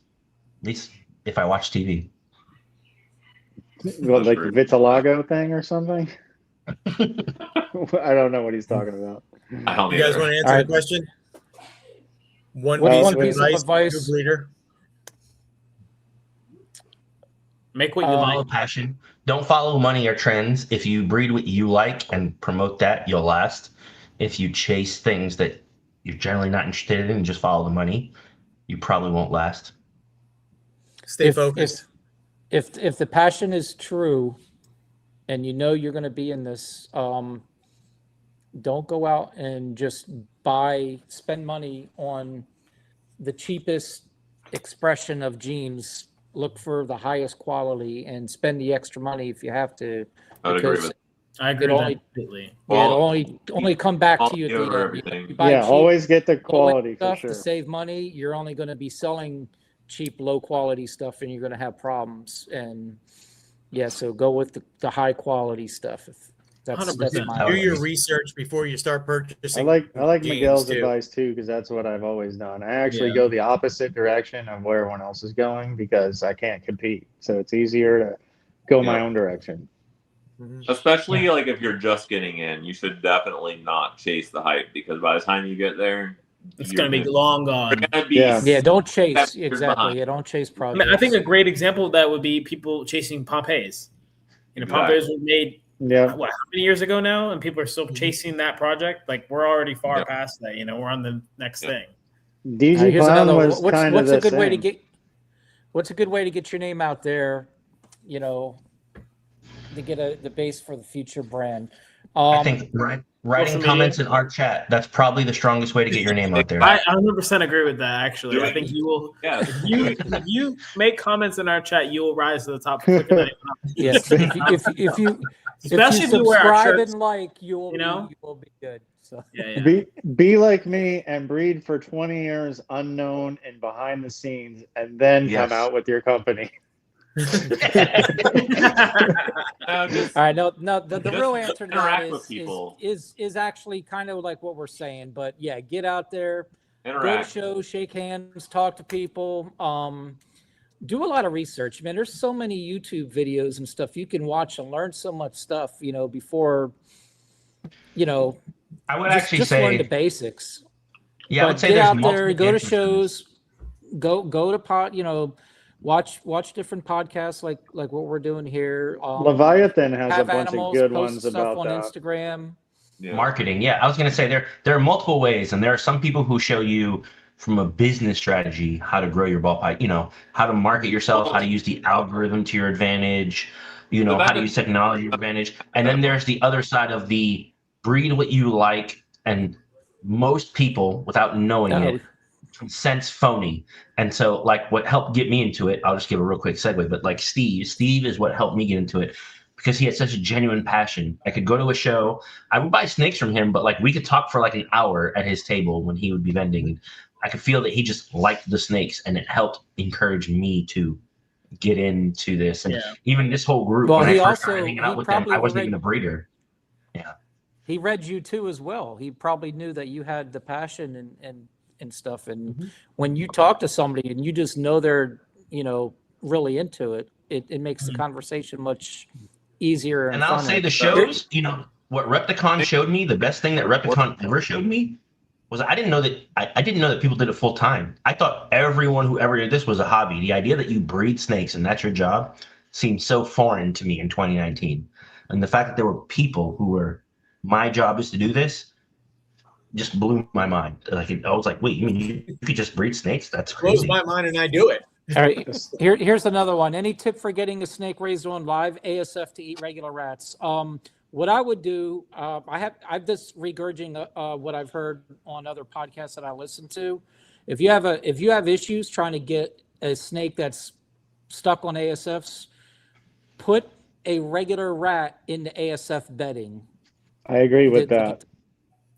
At least if I watch TV. What, like true. vitiligo thing or something? I don't know what he's talking about. I don't You guys either. want to answer All the right. question? One What's piece, one of, piece of advice advice? to a breeder. Make what you Follow like. passion. Don't follow money or trends. If you breed what you like and promote that, you'll last. If you chase things that you're generally not interested in and just follow the money, you probably won't last. Stay focused. If the passion is true, and you know you're going to be in this, don't go out and just spend money on the cheapest expression of genes. Look for the highest quality and spend the extra money if you have to. I would agree because with I agree It with only- that completely. it'll only come back to you at over the end. everything. You buy Yeah, cheap, always get the low-end quality for stuff sure. to save money. You're only going to be selling cheap, low quality stuff, and you're going to have problems. And yeah, so go with the high quality stuff. That's 100%. my Do your advice. research before you start I purchasing. like games, Miguel's too. advice too, because that's what I've always done. I actually Yeah. go the opposite direction of where everyone else is going because I can't compete. So it's easier to go my Yeah. own direction. Mhm. Especially like if you're just getting in, you should definitely not chase the hype, because by the time you get there, It's you're going to be long gone. You're gonna be Yeah. Yeah, don't chase. That's years Exactly. behind. Yeah, don't chase I, projects. mean, I think a great example of that would be people chasing Pompeii's. Pompeii's were made Yeah. how many years ago now, and people are still chasing that project. Like we're already far Yeah. past that. We're on the next Yeah. thing. DG here's Pond another. was What's kind of a the good way to same. get? What's a good way to get your name out there? To get the base for the future brand. I think writing social comments media. in our chat, that's probably the strongest way to get your name out there. I 100% agree with that. Actually, Do I it. think you will. Yeah. If you make comments in our chat, you will rise to the top. Quicker than anyone else. Yes, if you Especially if you wear our subscribe shirts. and like, you will You will be good. So Yeah. Be like me and breed for 20 years unknown and behind the scenes and then Yes. come out with your company. All right, no, the just real answer to that interact with people. is actually kind of like what we're saying. But yeah, get out there, go to Interact. shows, shake hands, talk to people. Do a lot of research, man. There's so many YouTube videos and stuff you can watch and learn so much stuff, before, I would just actually learn say, the basics. yeah, I But would say get there's out there, multiple go to entrances. shows, go to watch different podcasts like what we're doing here. Leviathan has a have bunch of animals, good post ones stuff about on that. Instagram. Yeah. Marketing. Yeah, I was going to say there are multiple ways, and there are some people who show you from a business strategy how to grow your ball pipe, how to market yourself, how to use the algorithm to your advantage, how to use technology to your advantage. And then there's the other side of the breed what you like, and most people, without knowing it, sense phony. And so, like, what helped get me into it, I'll just give a real quick segue, but like Steve is what helped me get into it, because he had such a genuine passion. I could go to a show, I would buy snakes from him, but like we could talk for like an hour at his table when he would be vending. I could feel that he just liked the snakes, and it helped encourage me to get into this. And even this whole group, Well, when he I first also started hanging out he with them, I probably wasn't read, even a breeder. Yeah. he read you too as well. He probably knew that you had the passion and stuff. And when you talk to somebody and you just know they're really into it, it makes the conversation much easier and And I'll funner. say the shows, what Repticon showed me, the best thing that Repticon ever showed me was I didn't know that people did it full time. I thought everyone who ever did this was a hobby. The idea that you breed snakes and that's your job seemed so foreign to me in 2019. And the fact that there were people who were, my job is to do this, just blew my mind. Like, I was like, wait, you mean you could just breed snakes? That's crazy. Blows my mind, and I do it. All right, here's another one. Any tip for getting a snake raised on live ASF to eat regular rats? What I would do, I'm just regurging what I've heard on other podcasts that I listen to. If you have issues trying to get a snake that's stuck on ASFs, put a regular rat in the ASF bedding. I agree with that.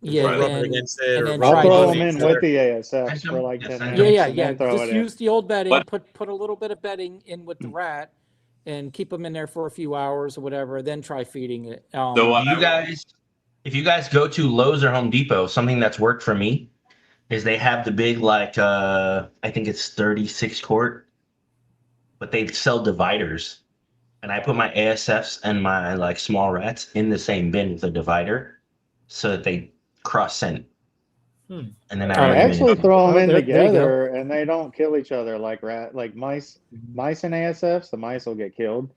Yeah, Rub it against it, or I'll rub throw it them in against with it. the ASFs for like 10 minutes. Yeah. and then throw Just it in. use the old bedding. Put a little bit of bedding in with the rat, and keep them in there for a few hours or whatever. Then try feeding it. So if you guys go to Lowe's or Home Depot, something that's worked for me is they have the big I think it's 36 quart, but they sell dividers, and I put my ASFs and my small rats in the same bin with a divider, so that they cross scent. And then I actually throw them in there you together, and they don't kill each other like mice. Mice and ASFs, the mice will get killed.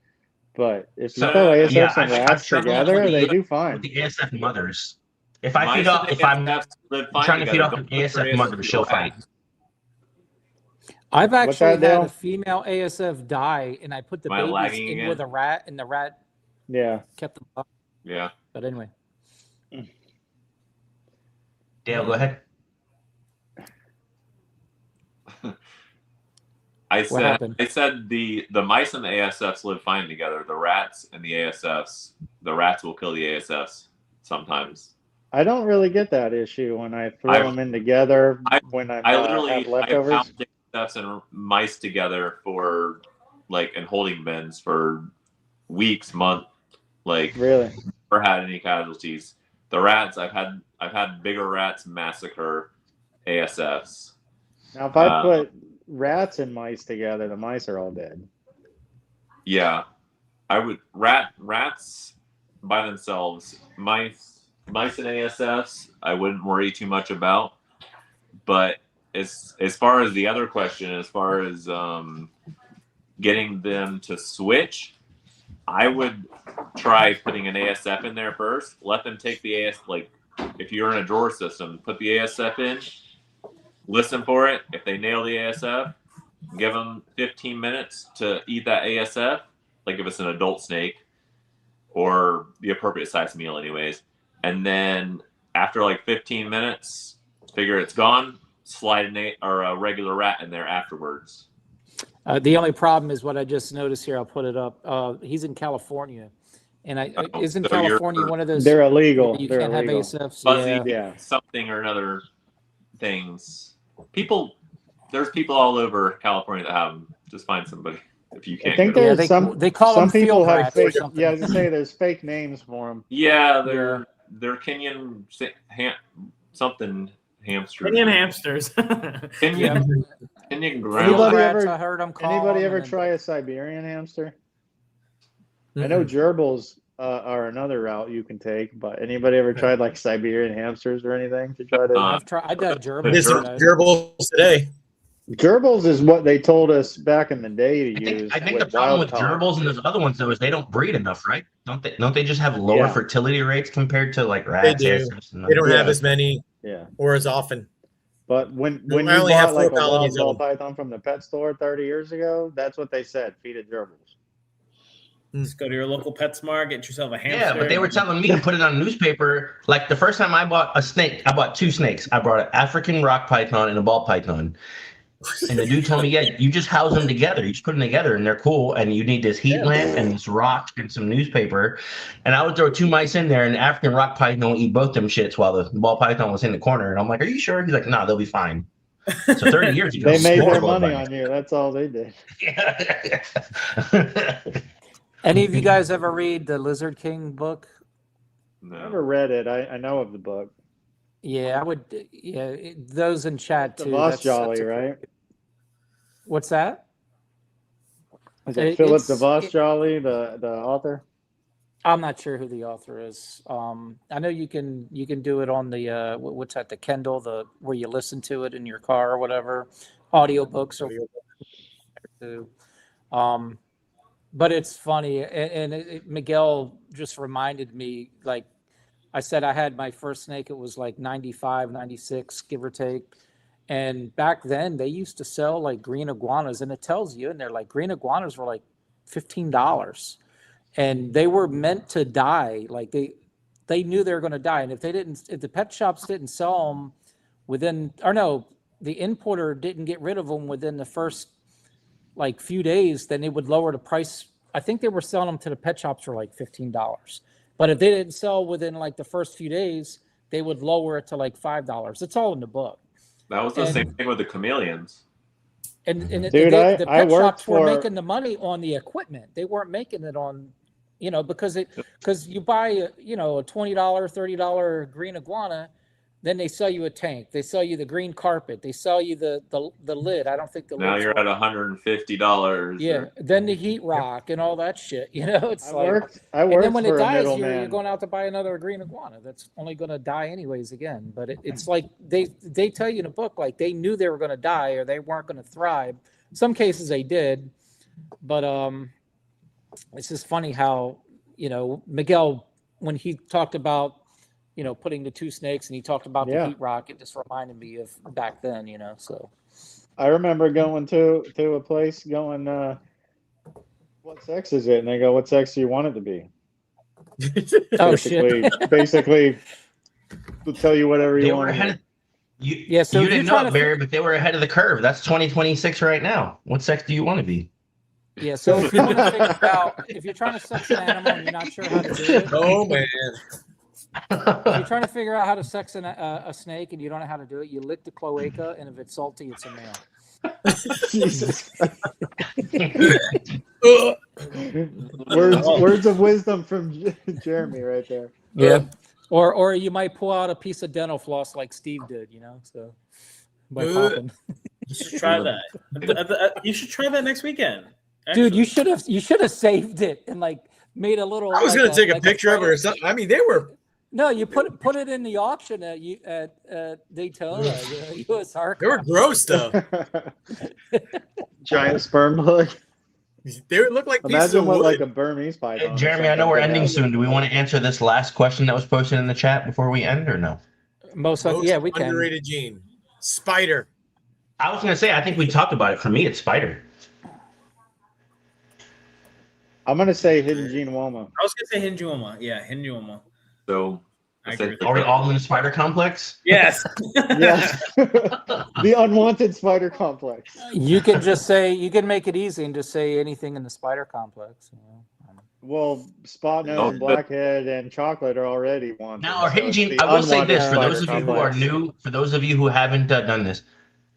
But if you throw ASFs and rats together, they do fine. With the ASF mothers, if I'm trying to feed off an ASF mother, she'll fight. I've actually had a female ASF die, and I put the babies in with a rat, and the rat kept them up. Yeah. But anyway. Dale, go ahead. I said the mice and the ASFs live fine together. The rats and the ASFs, the rats will kill the ASFs sometimes. I don't really get that issue when I throw them in together when I have leftovers. I found ASFs and mice together for in holding bins for weeks, months. Really, never had any casualties. The rats, I've had bigger rats massacre ASFs. Now, if I put rats and mice together, the mice are all dead. Yeah, I would rats by themselves. Mice and ASFs, I wouldn't worry too much about. But as far as the other question, as far as getting them to switch, I would try putting an ASF in there first. Let them take the ASF, if you're in a drawer system, put the ASF in, listen for it. If they nail the ASF, give them 15 minutes to eat that ASF, if it's an adult snake, or the appropriate size meal anyways. And then after 15 minutes, figure it's gone, slide a regular rat in there afterwards. The only problem is what I just noticed here. I'll put it up. He's in California, and isn't California one of those? They're illegal. You they're can't illegal. have ASFs. Fuzzy, something or another things. There's people all over California that have them. Just find somebody. If you can't I think go to there's they some call them people field have rats fake. or something. Yeah, I was gonna say there's fake names for them. Yeah, they're Kenyan something hamsters. Kenyan hamsters. Kenyan ground. Anybody rats, ever? I heard them call Anybody them, ever and then try a Siberian hamster? I know gerbils are another route you can take, but anybody ever tried like Siberian hamsters or anything to try to? I've tried. I did gerbils. There's some but I- gerbils today. Gerbils is what they told us back in the day to use. I think the with problem with wild gerbils and those other ones though is they don't breed enough, right? Don't they just have lower Yeah. fertility rates compared to like They rats? do. hamsters, and They don't Yeah. have as many Yeah, or as often. but when I you only have bought like 4 a wild colonies of ball them. python from the pet store 30 years ago, that's what they said. Feed it gerbils. Just go to your local PetSmart, get yourself a hamster. Yeah, but they were telling me to put it on newspaper. Like the first time I bought a snake, I bought 2 snakes. I bought an African rock python and a ball python. And the dude told me, yeah, you just house them together. You just put them together and they're cool. And you need this heat lamp and this rock and some newspaper. And I would throw 2 mice in there and the African rock python will eat both them shits while the ball python was in the corner. And I'm like, are you sure? He's like, nah, they'll be fine. So 30 years ago. They made their horrible money advice. on you. That's all they did. Any of you guys ever read the Lizard King book? I No. never read it. I know of the book. Yeah, I would. Yeah, those in chat The too. Boss that's Jolly, a- right? What's that? Is it Philip It's- DeVos Jolly, the author? I'm not sure who the author is. I know you can do it on the what's that, the Kindle, the where you listen to it in your car or whatever, audiobooks or too. But it's funny, and Miguel just reminded me, like I said, I had my first snake. It was like 95, 96, give or take. And back then they used to sell like green iguanas, and it tells you in there like green iguanas were like $15. And they were meant to die. Like they knew they were going to die. And if the pet shops didn't sell them the importer didn't get rid of them within the first like few days, then they would lower the price. I think they were selling them to the pet shops for like $15. But if they didn't sell within like the first few days, they would lower it to like $5. It's all in the book. That was the same thing with the chameleons. And Dude, the I pet worked shops were for- making the money on the equipment. They weren't making it on, because you buy a $20, $30 green iguana, then they sell you a tank. They sell you the green carpet. They sell you the lid. I don't think the Now lid's you're at $150. yeah. Then the heat rock and all that shit. It's I like. worked And then when it for a dies, you're middleman. going out to buy another green iguana. That's only going to die anyways again. But it's like they tell you in a book, like they knew they were going to die or they weren't going to thrive. Some cases they did, but it's just funny how Miguel, when he talked about putting the 2 snakes and he talked about the heat rock, it just reminded me of back then. So I remember going to a place going, what sex is it? And they go, what sex do you want it to be? oh shit. Basically, they'll tell you whatever you They want. were ahead of, you, Yeah, so you if you're didn't know trying it, to Barry, but they were ahead of the curve. That's 2026 right now. What sex do you want to be? Yeah, so if you want to figure out if you're trying to sex an animal and you're not sure how to do it, Oh man. if you're trying to figure out how to sex a snake and you don't know how to do it, you lick the cloaca, and if it's salty, it's a male. Jesus. words of wisdom from Jeremy right there. Yeah. Or you might pull out a piece of dental floss like Steve did, so by popping. You should try that. You should try that next weekend. Dude, you should have saved it and like made a little. I was like gonna take a like picture of it or something. I mean, they were. No, you put it in the auction at Daytona, U.S. Archive. They were gross though. Giant sperm plug. They would look like pieces Imagine of what wood. like a Burmese python. Hey, or Jeremy, I know something we're could ending have. soon. Do we want to answer this last question that was posted in the chat before we end, or no? Most we can. underrated gene. Spider. I was going to say, I think we talked about it. For me, it's spider. I'm gonna say hidden gene woma. I was gonna say Hinjuoma. Yeah, Hinjuoma. So I agree with Are we all in the spider complex? Yes. Yes. The unwanted spider complex. You can just say, you can make it easy and just say anything in the spider complex. Well, spot nose Oh, and blackhead and chocolate are already wanted. Now, our so hidden it's gene, the I will say unwanted this, for spider those of you who complex. are new, for those of you who haven't done this,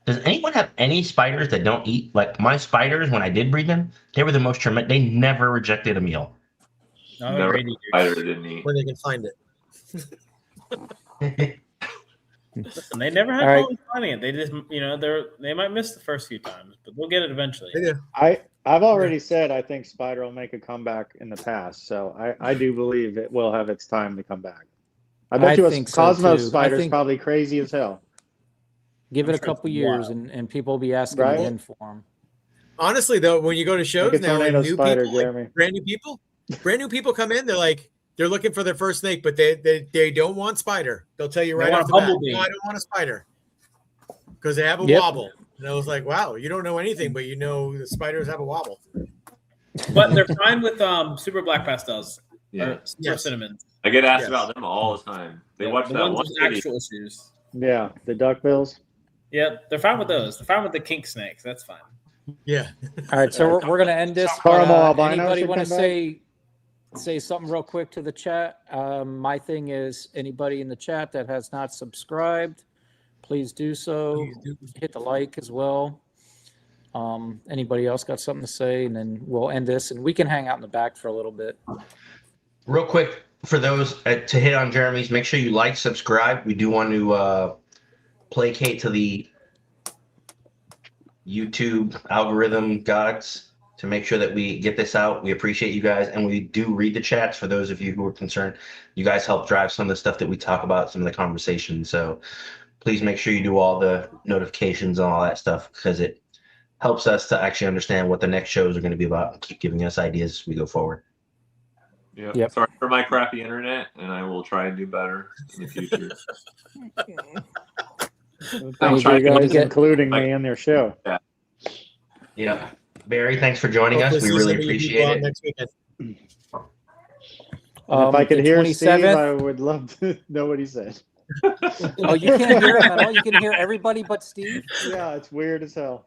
Does anyone have any spiders that don't eat? Like my spiders, when I did breed them, they were the most tremendous. They never rejected a meal. No, they're Never great eaters. spider didn't eat. When they can find it. Listen, they never had problems finding it. They just, they might miss the first few times, but they'll get it eventually. They do. I've already said I think spider will make a comeback in the past, so I do believe it will have its time to come back. I bet you a think so, Cosmos too. spider's probably crazy as hell. Give it a couple years, and people will be asking Right? again for them. Honestly, though, when you go to shows Like a now, tornado new spider, people, Jeremy. like brand new people come in. They're looking for their first snake, but they don't want spider. They'll tell you right want off a the bat, bumblebee. no, I don't want a spider because they have a Yep. wobble. And I was like, wow, you don't know anything, but you know the spiders have a wobble. But they're fine with super black pastels. Yeah. Or super cinnamons. I get asked Yes. about them all the time. They watch the that ones one with video. actual issues. Yeah, the duckbills. Yeah, they're fine with those. They're fine with the kink snakes. That's fine. Yeah. All right, so we're going to end this. Caramel albino Anybody should want to come say something real quick to the chat? My thing is, anybody in the chat that has not subscribed, please do so. Hit the like as well. Anybody else got something to say? And then we'll end this, and we can hang out in the back for a little bit. Real quick, for those to hit on Jeremy's, make sure you like, subscribe. We do want to placate to the YouTube algorithm gods to make sure that we get this out. We appreciate you guys, and we do read the chats for those of you who are concerned. You guys help drive some of the stuff that we talk about, some of the conversations. So please make sure you do all the notifications and all that stuff, because it helps us to actually understand what the next shows are going to be about and keep giving us ideas as we go forward. Yep. Sorry for my crappy internet, and I will try and do better in the future. Thank you guys, including me on their show. Yeah. Barry, thanks for joining us. We really appreciate it. Next weekend. If I could hear 27th? Steve, I would love to know what he said. Oh, you can't hear him at all? You can hear everybody but Steve? Yeah, it's weird as hell.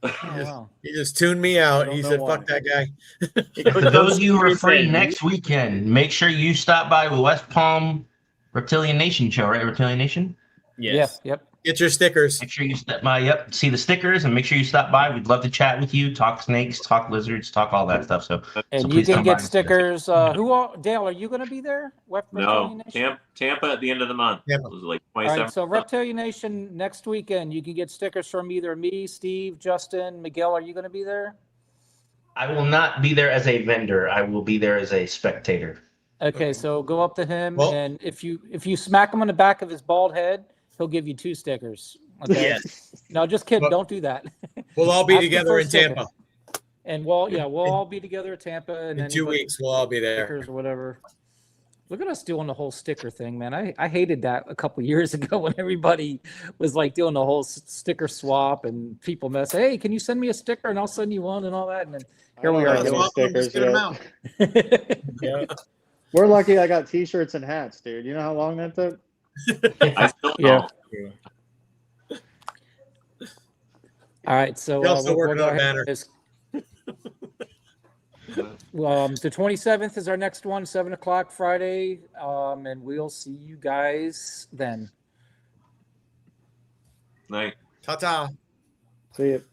Oh, wow. He just tuned me out. don't He know said, why. "Fuck that guy." For those of you who are free next weekend, make sure you stop by the West Palm Reptilian Nation show, right? Reptilian Nation? Yes. Yep. Get your stickers. Make sure you step by, see the stickers, and make sure you stop by. We'd love to chat with you, talk snakes, talk lizards, talk all that stuff. So And so you please can come by get and see us. stickers. Dale, are you going to be there? No, Tampa at the end of the month. Tampa. It was like All 27. right, so Reptilian Nation next weekend, you can get stickers from either me, Steve, Justin, Miguel. Are you going to be there? I will not be there as a vendor. I will be there as a spectator. Okay, so go up to him, Well- and if you smack him on the back of his bald head, he'll give you 2 stickers. Okay. Yes. No, just kidding. Well- Don't do that. We'll all be Ask him together for a in sticker. Tampa And we'll all be together at Tampa, and in 2 anybody weeks. We'll all be there. stickers or whatever. Look at us doing the whole sticker thing, man. I hated that a couple years ago when everybody was like doing the whole sticker swap and people mess. Hey, can you send me a sticker and I'll send you one and all that. And then here we I are don't That's know doing why I'm stickers just getting them yet. out. Yeah. We're lucky I got T-shirts and hats, dude. You know how long that took? I still Yeah. don't. All right, so They'll still we'll work go on a ahead banner. and the 27th is our next one, 7:00 Friday, and we'll see you guys then. Night. Ta-ta. See you.